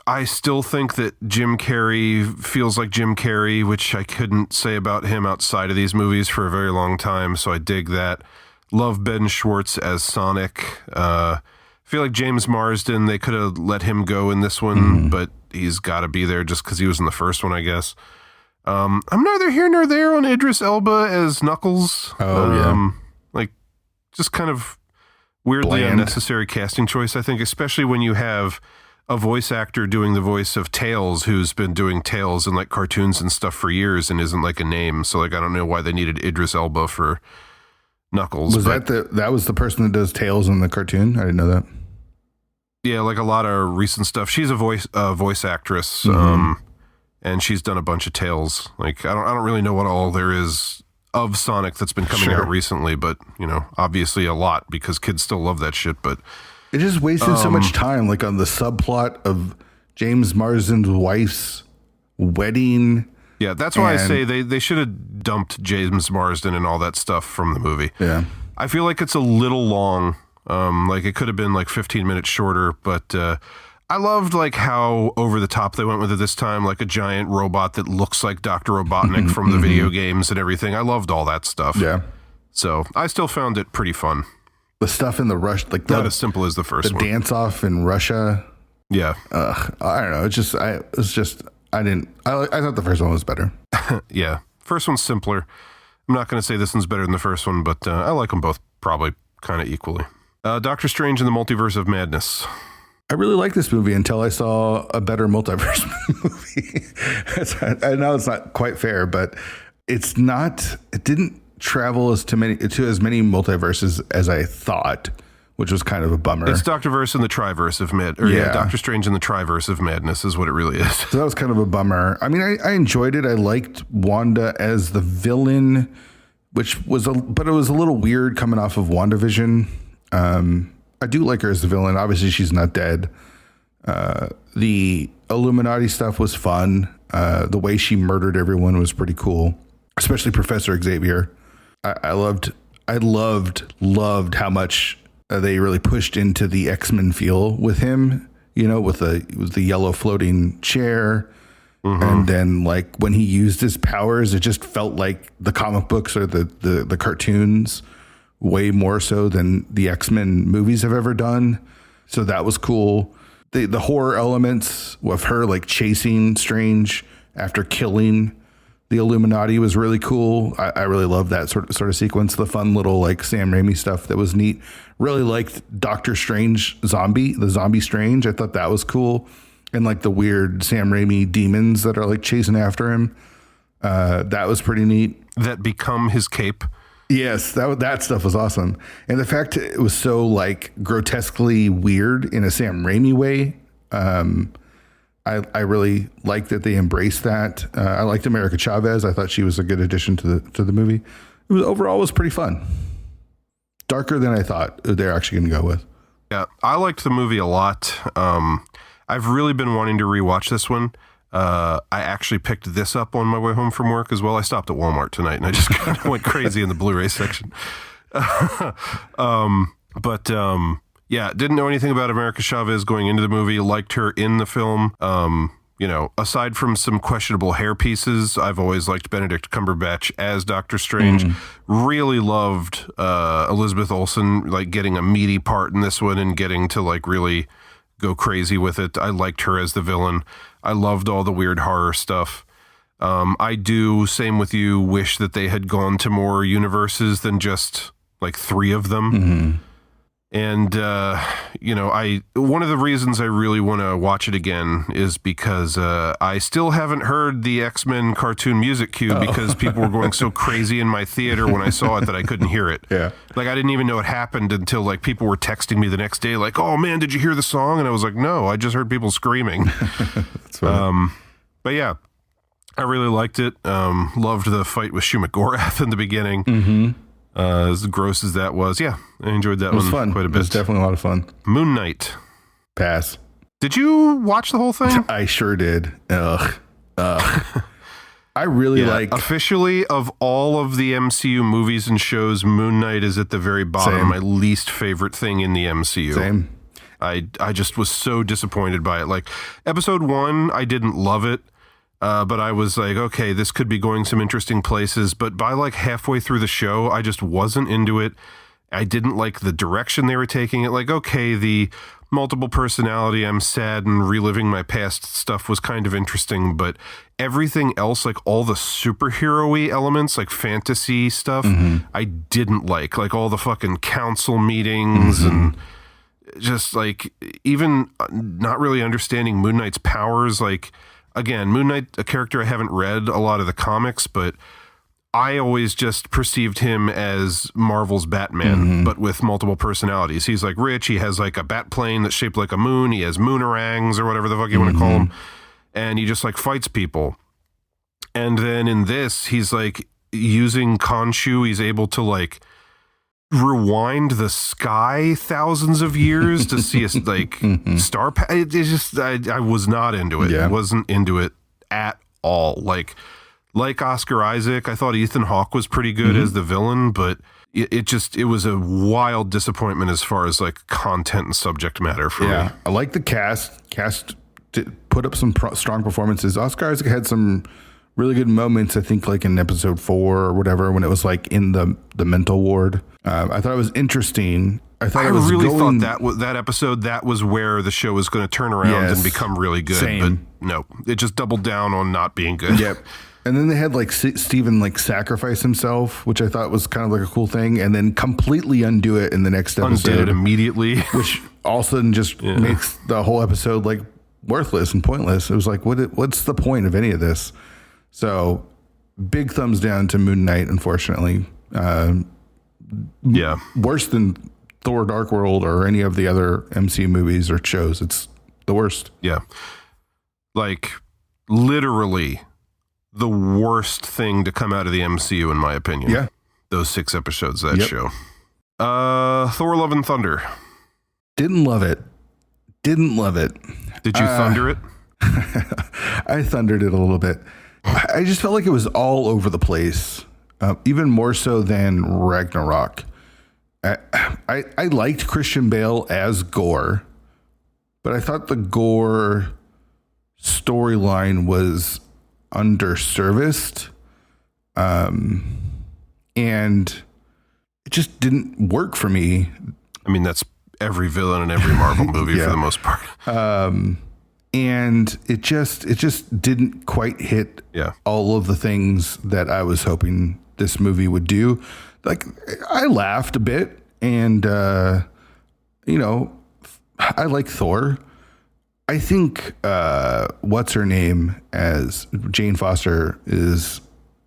B: I still think that Jim Carrey feels like Jim Carrey, which I couldn't say about him outside of these movies for a very long time, so I dig that. Love Ben Schwartz as Sonic. Feel like James Marsden, they could have let him go in this one, but he's got to be there just because he was in the first one, I guess. I'm neither here nor there on Idris Elba as Knuckles. Like, just kind of weirdly unnecessary casting choice, I think, especially when you have a voice actor doing the voice of Tails, who's been doing Tails in like cartoons and stuff for years and isn't like a name. So like, I don't know why they needed Idris Elba for Knuckles.
A: Was that was the person that does Tails in the cartoon? I didn't know that.
B: Yeah, like a lot of recent stuff. She's a voice actress, and she's done a bunch of Tails. Like, I don't really know what all there is of Sonic that's been coming out recently, but you know, obviously a lot because kids still love that shit. But
A: it just wasted so much time, like on the subplot of James Marsden's wife's wedding.
B: Yeah, that's why I say they should have dumped James Marsden and all that stuff from the movie.
A: Yeah,
B: I feel like it's a little long. Like it could have been like 15 minutes shorter, but I loved like how over the top they went with it this time, like a giant robot that looks like Dr. Robotnik from the video games and everything. I loved all that stuff.
A: Yeah.
B: So I still found it pretty fun.
A: The stuff in the rush, like
B: not as simple as the first one.
A: The dance off in Russia.
B: Yeah.
A: I don't know. I thought the first one was better.
B: Yeah. First one's simpler. I'm not going to say this one's better than the first one, but I like them both probably kind of equally. Doctor Strange in the Multiverse of Madness.
A: I really liked this movie until I saw a better multiverse movie. I know it's not quite fair, but it didn't travel to as many multiverses as I thought, which was kind of a bummer.
B: It's Doctorverse and the Triverse of Doctor Strange and the Triverse of Madness is what it really is.
A: So that was kind of a bummer. I mean, I enjoyed it. I liked Wanda as the villain, but it was a little weird coming off of WandaVision. I do like her as the villain. Obviously, she's not dead. The Illuminati stuff was fun. The way she murdered everyone was pretty cool, especially Professor Xavier. I loved how much they really pushed into the X-Men feel with him. You know, with the yellow floating chair, and then like when he used his powers, it just felt like the comic books or the cartoons. Way more so than the X-Men movies have ever done. So that was cool. The horror elements of her like chasing Strange after killing the Illuminati was really cool. I really loved that sort of sequence. The fun little like Sam Raimi stuff that was neat. Really liked Doctor Strange the zombie Strange. I thought that was cool. And like the weird Sam Raimi demons that are like chasing after him. That was pretty neat.
B: That become his cape.
A: Yes, that stuff was awesome. And the fact it was so like grotesquely weird in a Sam Raimi way, I really liked that they embraced that. I liked America Chavez. I thought she was a good addition to the movie. Overall was pretty fun. Darker than I thought they're actually going to go with.
B: Yeah, I liked the movie a lot. I've really been wanting to rewatch this one. I actually picked this up on my way home from work as well. I stopped at Walmart tonight and I just kind of went crazy in the Blu-ray section. Yeah, didn't know anything about America Chavez going into the movie. Liked her in the film. You know, aside from some questionable hair pieces, I've always liked Benedict Cumberbatch as Doctor Strange. Really loved Elizabeth Olsen, like getting a meaty part in this one and getting to like really go crazy with it. I liked her as the villain. I loved all the weird horror stuff. I do, same with you, wish that they had gone to more universes than just like 3 of them. And, you know, one of the reasons I really want to watch it again is because I still haven't heard the X-Men cartoon music cue because people were going so crazy in my theater when I saw it that I couldn't hear it.
A: Yeah.
B: Like, I didn't even know it happened until, like, people were texting me the next day, like, oh, man, did you hear the song? And I was like, no, I just heard people screaming.
A: That's right.
B: But, yeah, I really liked it. Loved the fight with Shu McGorath in the beginning. As gross as that was. Yeah, I enjoyed that one
A: fun.
B: quite a bit.
A: It was definitely a lot of fun.
B: Moon Knight.
A: Pass.
B: Did you watch the whole thing?
A: I sure did. I I really like...
B: Officially, of all of the MCU movies and shows, Moon Knight is at the very bottom.
A: Same.
B: My least favorite thing in the MCU.
A: Same.
B: I just was so disappointed by it. Like, episode 1, I didn't love it. But I was like, okay, this could be going some interesting places. But by like halfway through the show, I just wasn't into it. I didn't like the direction they were taking it. Like, okay, the multiple personality, I'm sad and reliving my past stuff was kind of interesting. But everything else, like all the superhero-y elements, like fantasy stuff, I didn't like. Like all the fucking council meetings and just like even not really understanding Moon Knight's powers, like... Again, Moon Knight, a character I haven't read a lot of the comics, but I always just perceived him as Marvel's Batman, but with multiple personalities. He's like rich. He has like a bat plane that's shaped like a moon. He has moonerangs or whatever the fuck you want to call him. And he just like fights people. And then in this, he's like using Khonshu. He's able to like rewind the sky thousands of years to see a like star. It's just I was not into it.
A: Yeah.
B: I wasn't into it at all. Like Oscar Isaac, I thought Ethan Hawke was pretty good as the villain, but it was a wild disappointment as far as like content and subject matter for me.
A: I like the cast put up some strong performances. Oscar Isaac had some really good moments, I think, like in episode 4 or whatever, when it was like in the mental ward. I thought it was interesting. I thought that episode, that was where the show was going to turn around and become really good. Same.
B: But no, it just doubled down on not being good.
A: Yep. And then they had like Steven like sacrifice himself, which I thought was kind of like a cool thing, and then completely undo it in the next episode.
B: Undid it immediately.
A: Which all of a sudden just makes the whole episode like worthless and pointless. It was like, what's the point of any of this? So big thumbs down to Moon Knight, unfortunately. Worse than Thor Dark World or any of the other MCU movies or shows. It's the worst.
B: Yeah. Like literally the worst thing to come out of the MCU in my opinion.
A: Yeah.
B: Those 6 episodes of that show. Thor Love and Thunder.
A: Didn't love it. Did you thunder it? I thundered it a little bit. I just felt like it was all over the place, even more so than Ragnarok. I liked Christian Bale as Gore, but I thought the Gore storyline was underserviced, and it just didn't work for me.
B: I mean, that's every villain in every Marvel movie for the most part.
A: And it just didn't quite hit all of the things that I was hoping this movie would do. Like, I laughed a bit, and I like Thor. I think what's her name as Jane Foster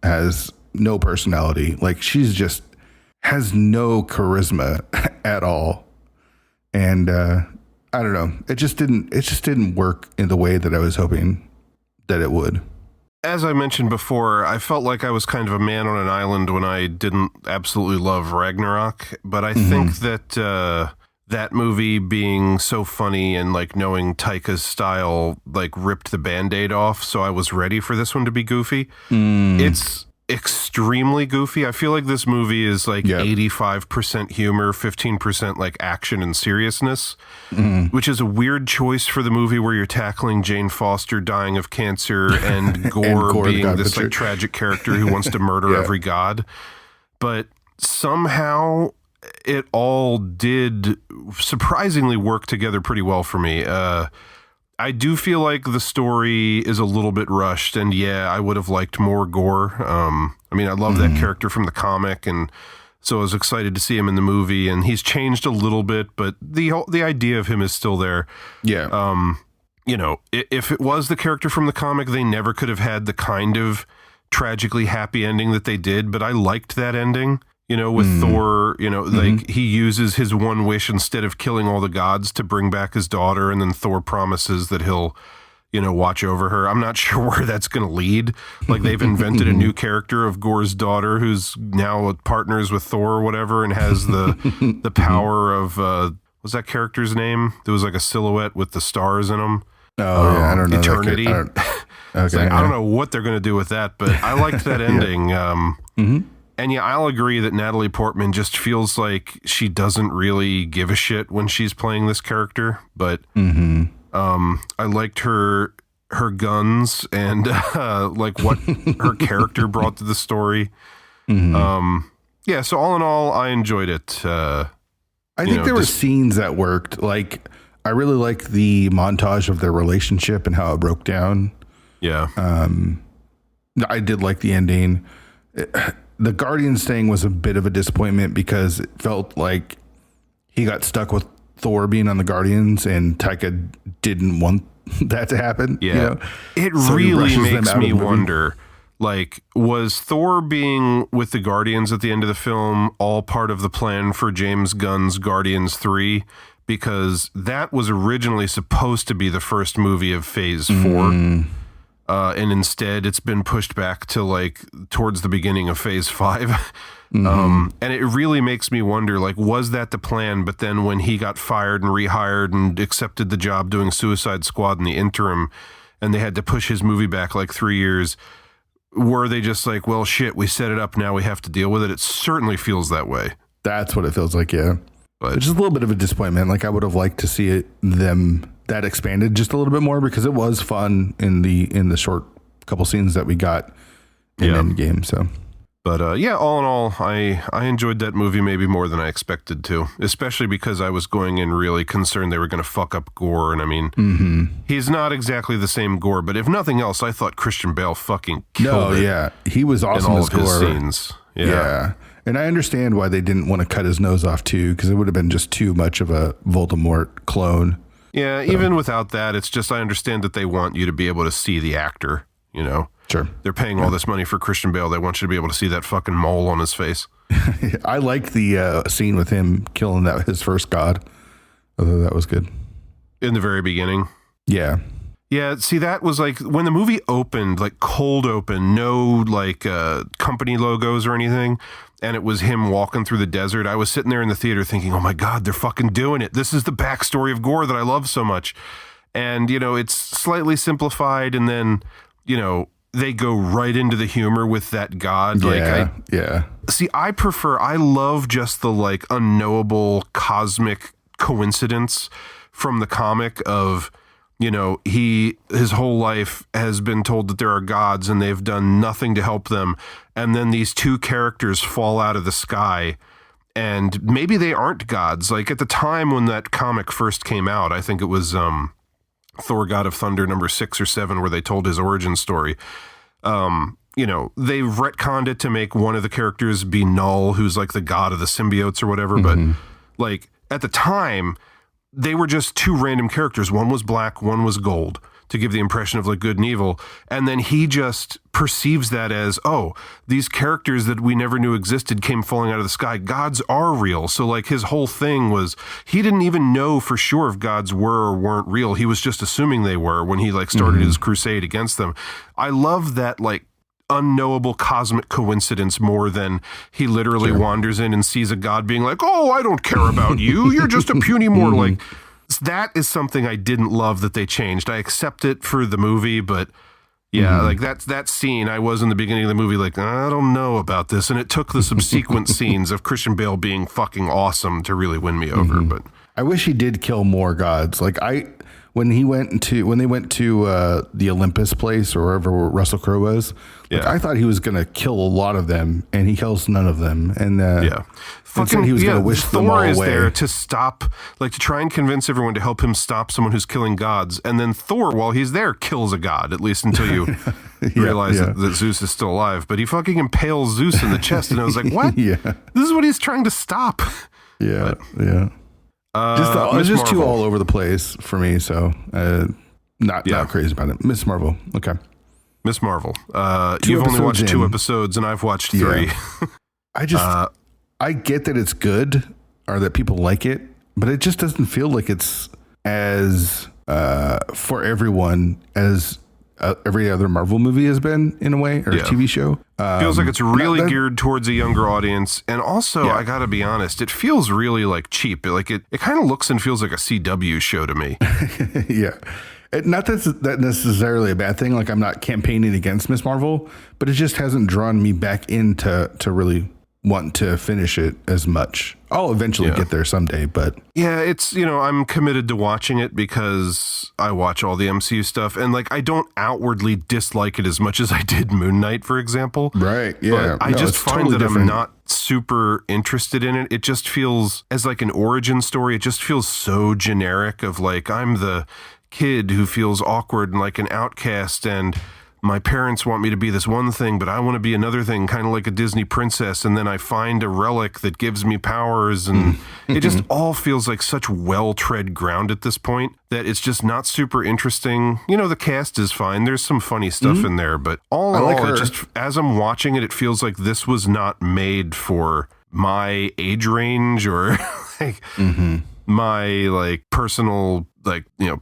A: has no personality. Like, she's just has no charisma at all, and I don't know. It just didn't work in the way that I was hoping that it would.
B: As I mentioned before, I felt like I was kind of a man on an island when I didn't absolutely love Ragnarok. But I think that that movie being so funny and like knowing Taika's style like ripped the Band-Aid off. So I was ready for this one to be goofy. It's extremely goofy. I feel like this movie is like 85% humor, 15% like action and seriousness, which is a weird choice for the movie where you're tackling Jane Foster dying of cancer and Gore being this like tragic character who wants to murder every god. But somehow it all did surprisingly work together pretty well for me. I do feel like the story is a little bit rushed, and I would have liked more Gore. I mean, I love that character from the comic, and so I was excited to see him in the movie, and he's changed a little bit, but the idea of him is still there. Yeah. If it was the character from the comic, they never could have had the kind of tragically happy ending that they did, but I liked that ending. With Thor, like he uses his one wish instead of killing all the gods to bring back his daughter. And then Thor promises that he'll, watch over her. I'm not sure where that's going to lead. Like they've invented a new character of Gore's daughter who's now partners with Thor or whatever and has the power of, what's that character's name? There was like a silhouette with the stars in them.
A: I don't know.
B: Eternity. It's like, I don't know what they're going to do with that, but I liked that ending. And yeah, I'll agree that Natalie Portman just feels like she doesn't really give a shit when she's playing this character. But I liked her guns and like what her character brought to the story. Yeah, so all in all, I enjoyed it.
A: I think there were scenes that worked. Like, I really like the montage of their relationship and how it broke down.
B: Yeah.
A: I did like the ending. The Guardians thing was a bit of a disappointment because it felt like he got stuck with Thor being on the Guardians and Taika didn't want that to happen.
B: Yeah.
A: You know?
B: It really makes me wonder, like, was Thor being with the Guardians at the end of the film all part of the plan for James Gunn's Guardians 3? Because that was originally supposed to be the first movie of Phase 4. And instead it's been pushed back to like towards the beginning of Phase 5. And it really makes me wonder, like, was that the plan? But then when he got fired and rehired and accepted the job doing Suicide Squad in the interim, and they had to push his movie back like 3 years, were they just like, well, shit, we set it up, now we have to deal with it? It certainly feels that way.
A: That's what it feels like, yeah.
B: But
A: which is a little bit of a disappointment. Like, I would have liked to see that expanded just a little bit more, because it was fun in the short couple scenes that we got in Endgame. So,
B: but yeah, all in all, I enjoyed that movie maybe more than I expected to, especially because I was going in really concerned they were going to fuck up Gore. And I mean, he's not exactly the same Gore, but if nothing else, I thought Christian Bale fucking killed it.
A: Yeah, he was awesome
B: in all
A: as
B: of his
A: Gore.
B: scenes. Yeah.
A: And I understand why they didn't want to cut his nose off too, because it would have been just too much of a Voldemort clone.
B: Yeah, even without that, it's just I understand that they want you to be able to see the actor, you know?
A: Sure.
B: They're paying all this money for Christian Bale. They want you to be able to see that fucking mole on his face.
A: I like the scene with him killing his first god. Although that was good.
B: In the very beginning.
A: Yeah.
B: Yeah, see, that was like when the movie opened, like cold open, no like company logos or anything, and it was him walking through the desert. I was sitting there in the theater thinking, oh my God, they're fucking doing it. This is the backstory of Gore that I love so much. And, you know, it's slightly simplified, and then, you know, they go right into the humor with that god. See, I love just the like unknowable cosmic coincidence from the comic of, you know, his whole life has been told that there are gods and they've done nothing to help them. And then these two characters fall out of the sky, and maybe they aren't gods. Like at the time when that comic first came out, I think it was Thor God of Thunder number 6 or 7, where they told his origin story. You know, they retconned it to make one of the characters be Null, who's like the god of the symbiotes or whatever. But like at the time, they were just two random characters. One was black, one was gold, to give the impression of like good and evil. And then he just perceives that as, oh, these characters that we never knew existed came falling out of the sky. Gods are real. So like his whole thing was, he didn't even know for sure if gods were or weren't real. He was just assuming they were when he like started his crusade against them. I love that like unknowable cosmic coincidence more than he literally wanders in and sees a god being like, oh, I don't care about you. You're just a puny mortal. Like, that is something I didn't love that they changed. I accept it for the movie, but yeah, like that scene, I was in the beginning of the movie like, I don't know about this. And it took the subsequent scenes of Christian Bale being fucking awesome to really win me over. But
A: I wish he did kill more gods. Like when they went to the Olympus place or wherever Russell Crowe was, like, I thought he was going to kill a lot of them, and he kills none of them. And fucking, he was going to wish them all away.
B: Thor is there to stop, like to try and convince everyone to help him stop someone who's killing gods, and then Thor, while he's there, kills a god, at least until you realize that Zeus is still alive. But he fucking impales Zeus in the chest, and I was like, what? This is what he's trying to stop.
A: Just too all over the place for me, so not crazy about it. Miss Marvel, okay.
B: Miss Marvel. You've only watched 2 episodes, and I've watched 3.
A: I get that it's good or that people like it, but it just doesn't feel like it's as for everyone as every other Marvel movie has been in a way, or TV show.
B: Feels like it's really geared towards a younger audience. And also,
A: Yeah.
B: I got to be honest, it feels really like cheap. It kind of looks and feels like a CW show to me.
A: Yeah. Not that necessarily a bad thing. Like, I'm not campaigning against Miss Marvel, but it just hasn't drawn me back into really want to finish it as much. I'll eventually get there someday, but
B: Yeah, it's, I'm committed to watching it because I watch all the MCU stuff, and like I don't outwardly dislike it as much as I did Moon Knight, for example.
A: right. Yeah.
B: But I just
A: it's
B: find
A: totally
B: that
A: different.
B: I'm not super interested in it. It just feels as like an origin story. It just feels so generic of like, I'm the kid who feels awkward and like an outcast, and my parents want me to be this one thing, but I want to be another thing, kind of like a Disney princess. And then I find a relic that gives me powers. And it just all feels like such well-tread ground at this point that it's just not super interesting. The cast is fine. There's some funny stuff in there, but all in all, it just, as I'm watching it, it feels like this was not made for my age range or like my like personal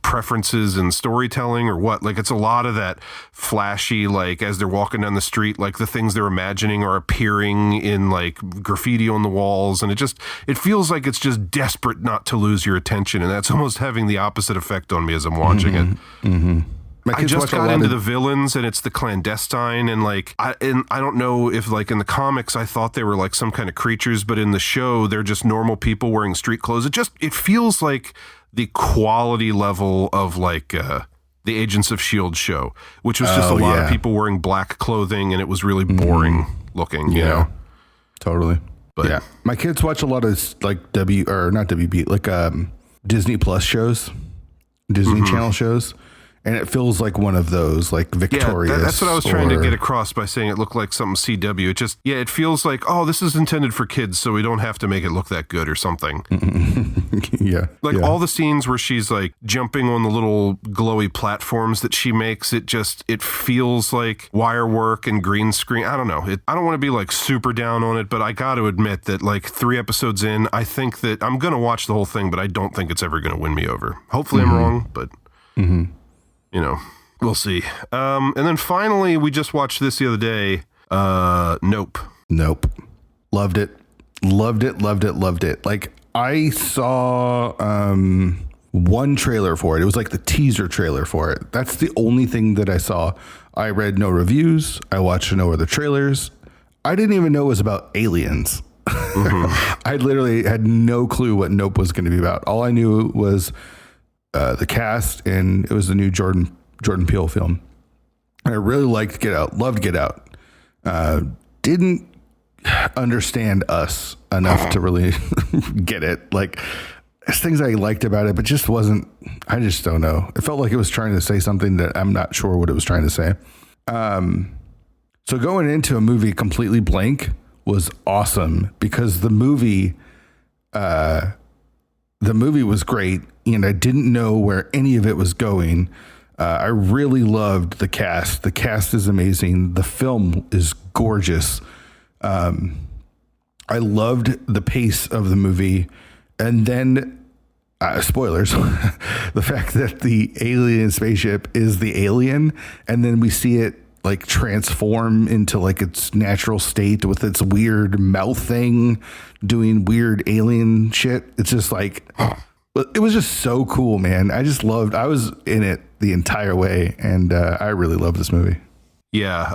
B: preferences and storytelling or what. Like, it's a lot of that flashy, like as they're walking down the street, like the things they're imagining are appearing in like graffiti on the walls, and it feels like it's just desperate not to lose your attention, and that's almost having the opposite effect on me as I'm watching it.
A: My
B: I
A: kids
B: just
A: watch a
B: got
A: lot
B: into
A: of-
B: the villains, and it's the clandestine, and like I don't know if like in the comics I thought they were like some kind of creatures, but in the show they're just normal people wearing street clothes. It feels like the quality level of like the Agents of S.H.I.E.L.D. show, which was just a lot of people wearing black clothing, and it was really boring looking, you know?
A: Totally.
B: But
A: yeah, my kids watch a lot of like not WB, like Disney Plus shows, Disney Channel shows. And it feels like one of those, like Victorious.
B: Yeah, that's what I was trying to get across by saying it looked like something CW. It just, it feels like, oh, this is intended for kids, so we don't have to make it look that good or something. All the scenes where she's like jumping on the little glowy platforms that she makes, it feels like wire work and green screen. I don't know. I don't want to be like super down on it, but I got to admit that like 3 episodes in, I think that I'm going to watch the whole thing, but I don't think it's ever going to win me over. Hopefully I'm wrong, but... we'll see. And then finally, we just watched this the other day. Nope.
A: Loved it. Like, I saw one trailer for it. It was like the teaser trailer for it. That's the only thing that I saw. I read no reviews. I watched no other trailers. I didn't even know it was about aliens. I literally had no clue what Nope was going to be about. All I knew was the cast, and it was the new Jordan Peele film. And I really liked Get Out, loved Get Out. Didn't understand Us enough to really get it. Like, there's things I liked about it, but just wasn't, I just don't know. It felt like it was trying to say something that I'm not sure what it was trying to say. So going into a movie completely blank was awesome, because the movie was great, and I didn't know where any of it was going. I really loved the cast. The cast is amazing. The film is gorgeous. I loved the pace of the movie. And then, spoilers, the fact that the alien spaceship is the alien, and then we see it like transform into like its natural state with its weird mouth thing doing weird alien shit. It's just like, it was just so cool, man. I was in it the entire way, and I really love this movie.
B: Yeah.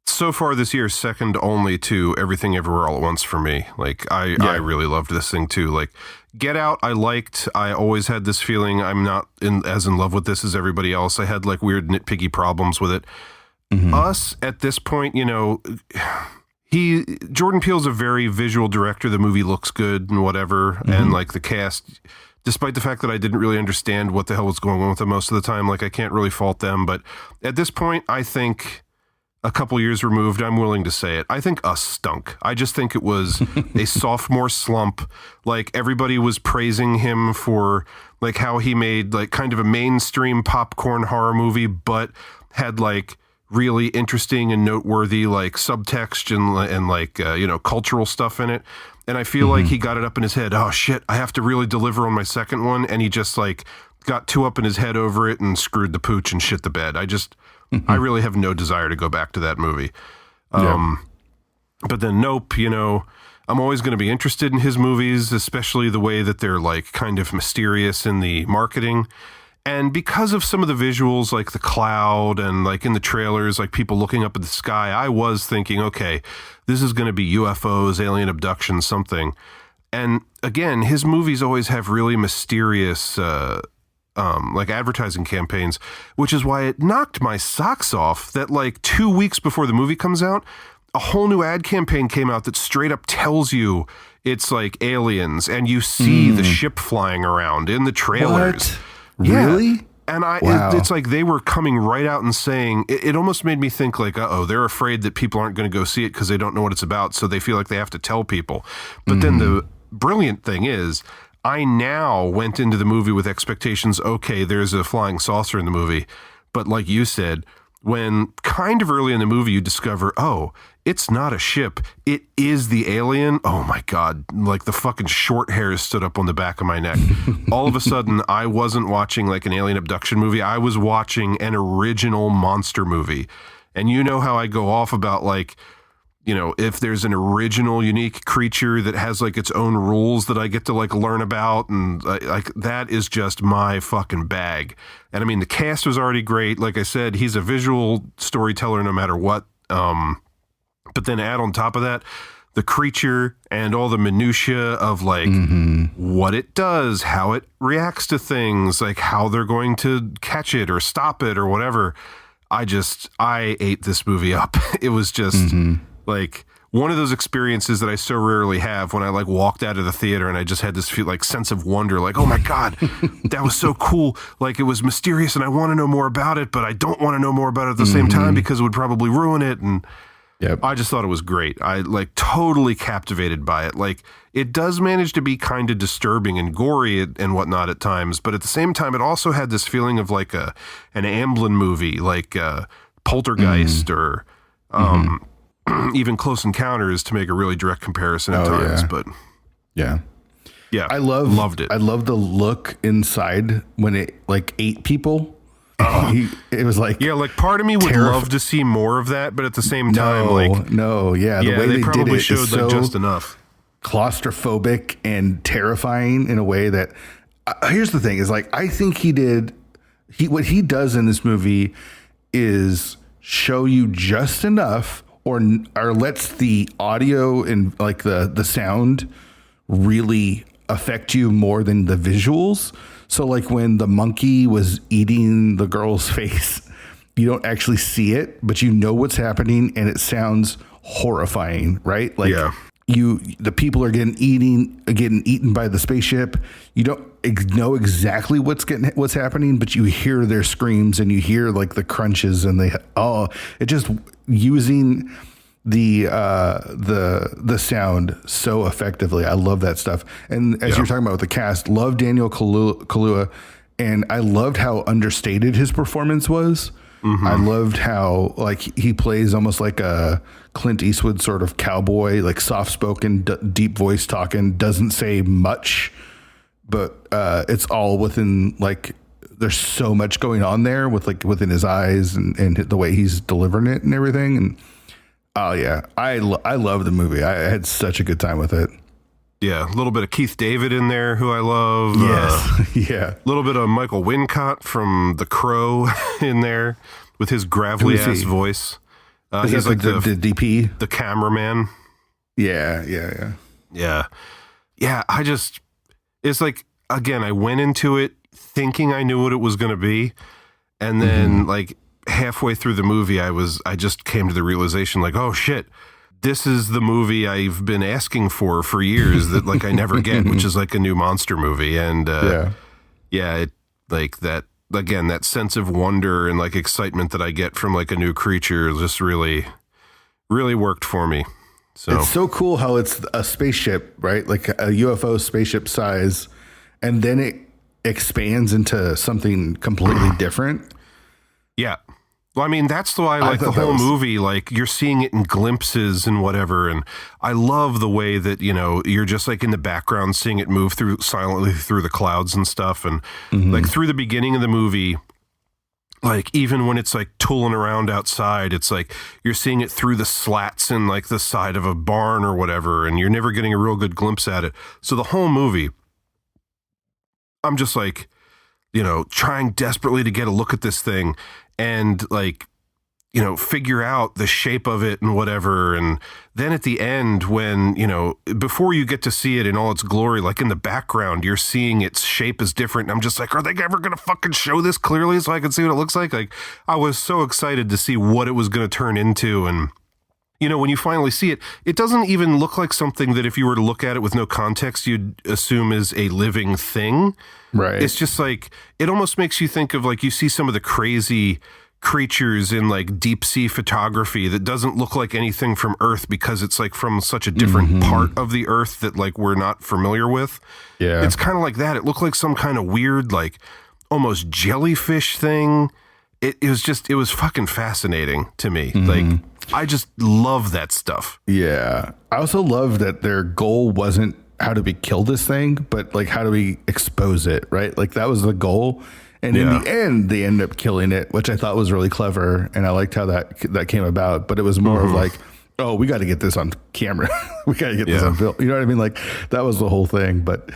B: So far this year, second only to Everything Everywhere All at Once for me. Like, I really loved this thing too. Like, Get Out, I liked. I always had this feeling I'm not as in love with this as everybody else. I had like weird nitpicky problems with it. Us, at this point, Jordan Peele's a very visual director. The movie looks good and whatever. And like the cast, despite the fact that I didn't really understand what the hell was going on with them most of the time, like I can't really fault them. But at this point, I think a couple years removed, I'm willing to say it, I think Us stunk. I just think it was a sophomore slump. Like, everybody was praising him for like how he made like kind of a mainstream popcorn horror movie, but had like really interesting and noteworthy like subtext and like cultural stuff in it. And I feel like he got it up in his head, oh shit, I have to really deliver on my second one, and he just like got too up in his head over it and screwed the pooch and shit the bed. I really have no desire to go back to that movie. But then Nope, I'm always going to be interested in his movies, especially the way that they're like kind of mysterious in the marketing. And because of some of the visuals, like the cloud and like in the trailers, like people looking up at the sky, I was thinking, okay, this is going to be UFOs, alien abduction, something. And again, his movies always have really mysterious, like advertising campaigns, which is why it knocked my socks off that like 2 weeks before the movie comes out, a whole new ad campaign came out that straight up tells you it's like aliens and you see the ship flying around in the trailers.
A: What? Really?
B: And
A: Wow.
B: it's like they were coming right out and saying, it almost made me think like, they're afraid that people aren't going to go see it because they don't know what it's about. So they feel like they have to tell people. But then the brilliant thing is, I now went into the movie with expectations, okay, there's a flying saucer in the movie. But like you said, when kind of early in the movie you discover, it's not a ship, it is the alien. Oh my God, like the fucking short hairs stood up on the back of my neck. All of a sudden, I wasn't watching like an alien abduction movie. I was watching an original monster movie. And you know how I go off about like, if there's an original unique creature that has like its own rules that I get to like learn about, and like that is just my fucking bag. And I mean, the cast was already great. Like I said, he's a visual storyteller no matter what. But then add on top of that, the creature and all the minutia of like what it does, how it reacts to things, like how they're going to catch it or stop it or whatever. I ate this movie up. It was just like one of those experiences that I so rarely have when I like walked out of the theater and I just had this sense of wonder, like, oh my God, that was so cool. Like it was mysterious and I want to know more about it, but I don't want to know more about it at the same time because it would probably ruin it. And I just thought it was great. I like totally captivated by it. Like it does manage to be kind of disturbing and gory and whatnot at times, but at the same time, it also had this feeling of like an Amblin movie, like Poltergeist or even Close Encounters, to make a really direct comparison at times. But yeah,
A: I
B: loved it.
A: I love the look inside when it like ate people. It was like,
B: like part of me would love to see more of that, but at the same time, the way
A: they
B: probably
A: did it
B: showed
A: is
B: like
A: so
B: just enough
A: claustrophobic and terrifying in a way that here's the thing is like, I think what he does in this movie is show you just enough or lets the audio and like the sound really affect you more than the visuals. So like when the monkey was eating the girl's face, you don't actually see it, but you know what's happening and it sounds horrifying, right? Like the people are getting eaten by the spaceship. You don't know exactly what's happening, but you hear their screams and you hear like the crunches and it just using the sound so effectively. I love that stuff. And as you're talking about with the cast, love Daniel Kaluuya, and I loved how understated his performance was. I loved how like he plays almost like a Clint Eastwood sort of cowboy, like soft-spoken, deep voice talking, doesn't say much, but it's all within like there's so much going on there with like within his eyes and the way he's delivering it and everything. And I love the movie. I had such a good time with it.
B: Yeah, a little bit of Keith David in there, who I love.
A: Yes,
B: a little bit of Michael Wincott from The Crow in there with his gravelly ass voice. He's like the
A: DP,
B: the cameraman.
A: Yeah.
B: It's like, again, I went into it thinking I knew what it was going to be, and then like halfway through the movie, I just came to the realization like, oh shit, this is the movie I've been asking for years that like I never get, which is like a new monster movie. And it like that, again, that sense of wonder and like excitement that I get from like a new creature just really, really worked for me. So
A: it's so cool how it's a spaceship, right? Like a UFO spaceship size, and then it expands into something completely different.
B: Yeah. Well, I mean, that's why I like the whole movie. Like, you're seeing it in glimpses and whatever. And I love the way that, you know, you're just like in the background seeing it move through silently through the clouds and stuff. And like through the beginning of the movie, like even when it's like tooling around outside, it's like you're seeing it through the slats in like the side of a barn or whatever. And you're never getting a real good glimpse at it. So the whole movie, I'm just like, you know, trying desperately to get a look at this thing and like, you know, figure out the shape of it and whatever. And then at the end, when, you know, before you get to see it in all its glory, like in the background, you're seeing its shape is different. And I'm just like, are they ever going to fucking show this clearly so I can see what it looks like? Like, I was so excited to see what it was going to turn into. And, you know, when you finally see it, it doesn't even look like something that if you were to look at it with no context, you'd assume is a living thing.
A: Right.
B: It's just like, it almost makes you think of like, you see some of the crazy creatures in like deep sea photography that doesn't look like anything from Earth because it's like from such a different part of the Earth that like we're not familiar with.
A: Yeah.
B: It's kind of like that. It looked like some kind of weird, like almost jellyfish thing. It was fucking fascinating to me. Like, I just love that stuff.
A: Yeah. I also love that their goal wasn't how do we kill this thing, but like how do we expose it, right? Like that was the goal. And in the end, they end up killing it, which I thought was really clever. And I liked how that came about. But it was more of like, oh, we got to get this on camera. We got to get this on film. You know what I mean? Like that was the whole thing. But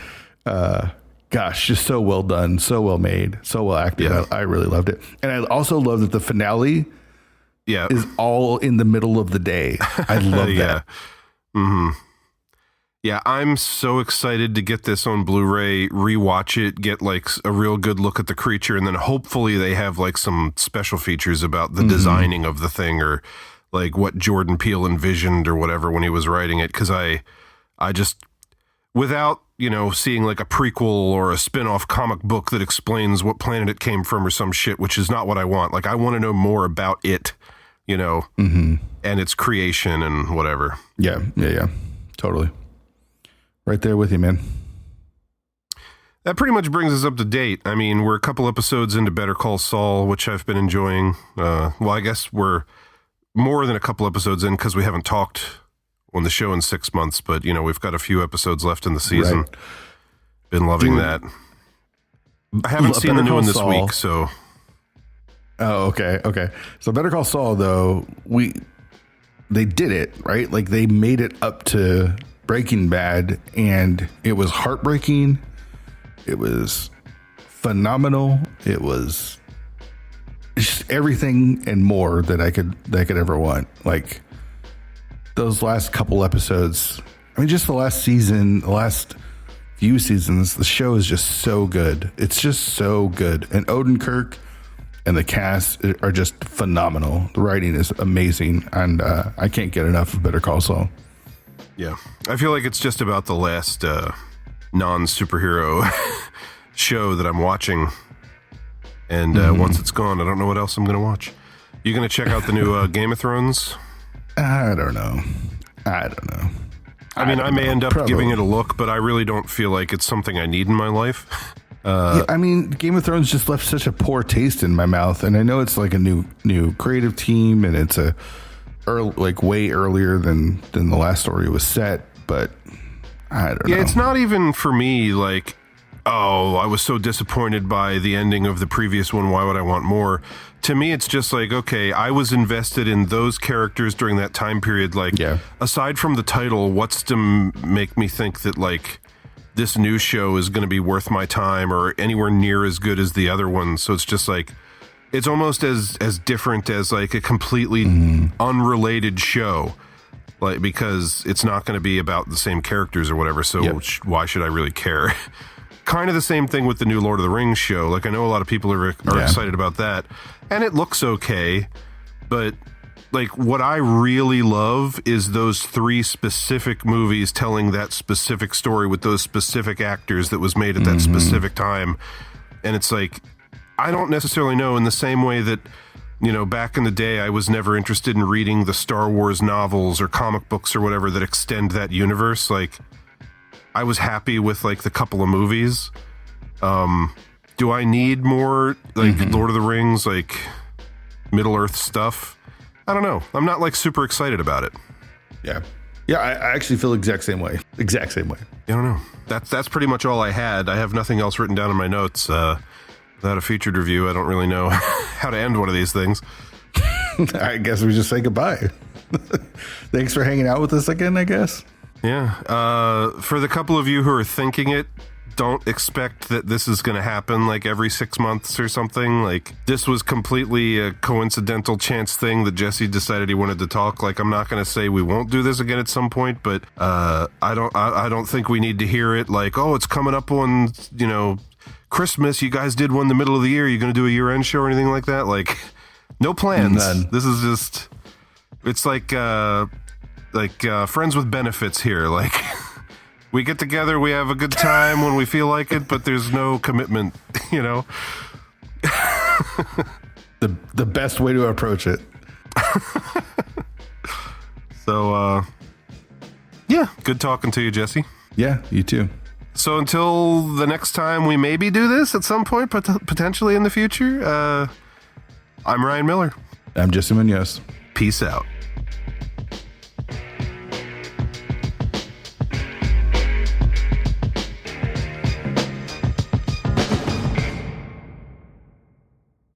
A: gosh, just so well done, so well made, so well acted.
B: Yeah.
A: I really loved it. And I also love that the finale is all in the middle of the day. I love that.
B: Yeah, I'm so excited to get this on Blu-ray, rewatch it, get like a real good look at the creature, and then hopefully they have like some special features about the designing of the thing or like what Jordan Peele envisioned or whatever when he was writing it. Because I just, without, you know, seeing like a prequel or a spin-off comic book that explains what planet it came from or some shit, which is not what I want. Like I want to know more about it, you know, and its creation and whatever.
A: Yeah, totally. Right there with you, man.
B: That pretty much brings us up to date. I mean, we're a couple episodes into Better Call Saul, which I've been enjoying. Well, I guess we're more than a couple episodes in because we haven't talked on the show in 6 months, but, you know, we've got a few episodes left in the season.
A: Right.
B: Been loving that. I haven't seen the new one this week, so...
A: Oh, okay. So Better Call Saul, though, they did it, right? Like, they made it up to Breaking Bad, and it was heartbreaking. It was phenomenal. It was just everything and more that I could ever want. Like those last couple episodes. I mean, just the last season, the last few seasons, the show is just so good. It's just so good. And Odenkirk and the cast are just phenomenal. The writing is amazing, and I can't get enough of Better Call Saul.
B: Yeah, I feel like it's just about the last non-superhero show that I'm watching. And once it's gone, I don't know what else I'm going to watch. You going to check out the new Game of Thrones?
A: I don't know.
B: I mean, I may end up giving it a look, but I really don't feel like it's something I need in my life.
A: I mean, Game of Thrones just left such a poor taste in my mouth. And I know it's like a new creative team, and it's way earlier than the last story was set, but I don't know.
B: Yeah, it's not even for me like, oh, I was so disappointed by the ending of the previous one. Why would I want more? To me, it's just like, okay, I was invested in those characters during that time period. Like, aside from the title, what's to make me think that like this new show is going to be worth my time or anywhere near as good as the other one? So it's just like, it's almost as different as like a completely unrelated show, like because it's not going to be about the same characters or whatever. So why should I really care? Kind of the same thing with the new Lord of the Rings show. Like I know a lot of people are excited about that, and it looks okay, but like what I really love is those 3 specific movies telling that specific story with those specific actors that was made at that specific time, and it's like, I don't necessarily know, in the same way that, you know, back in the day, I was never interested in reading the Star Wars novels or comic books or whatever that extend that universe. Like, I was happy with, like, the couple of movies. Do I need more, like, Lord of the Rings? Like, Middle-earth stuff. I don't know. I'm not like super excited about it.
A: Yeah. Yeah, I actually feel exact same way. Exact same way.
B: I don't know. That's pretty much all I had. I have nothing else written down in my notes. Without a featured review, I don't really know how to end one of these things.
A: I guess we just say goodbye. Thanks for hanging out with us again, I guess.
B: Yeah. For the couple of you who are thinking it, don't expect that this is going to happen like every 6 months or something. Like, this was completely a coincidental chance thing that Jesse decided he wanted to talk. Like, I'm not going to say we won't do this again at some point, but I don't think we need to hear it like, oh, it's coming up on, Christmas. You guys did one in the middle of the year. You're going to do a year-end show or anything like that? Like, no plans.
A: None.
B: This is just, it's like friends with benefits here. Like, we get together, we have a good time when we feel like it, but there's no commitment,
A: The best way to approach it.
B: So, yeah, good talking to you, Jesse.
A: Yeah, you too.
B: So until the next time we maybe do this at some point, potentially in the future, I'm Ryan Miller.
A: I'm Jesse Munoz.
B: Peace out.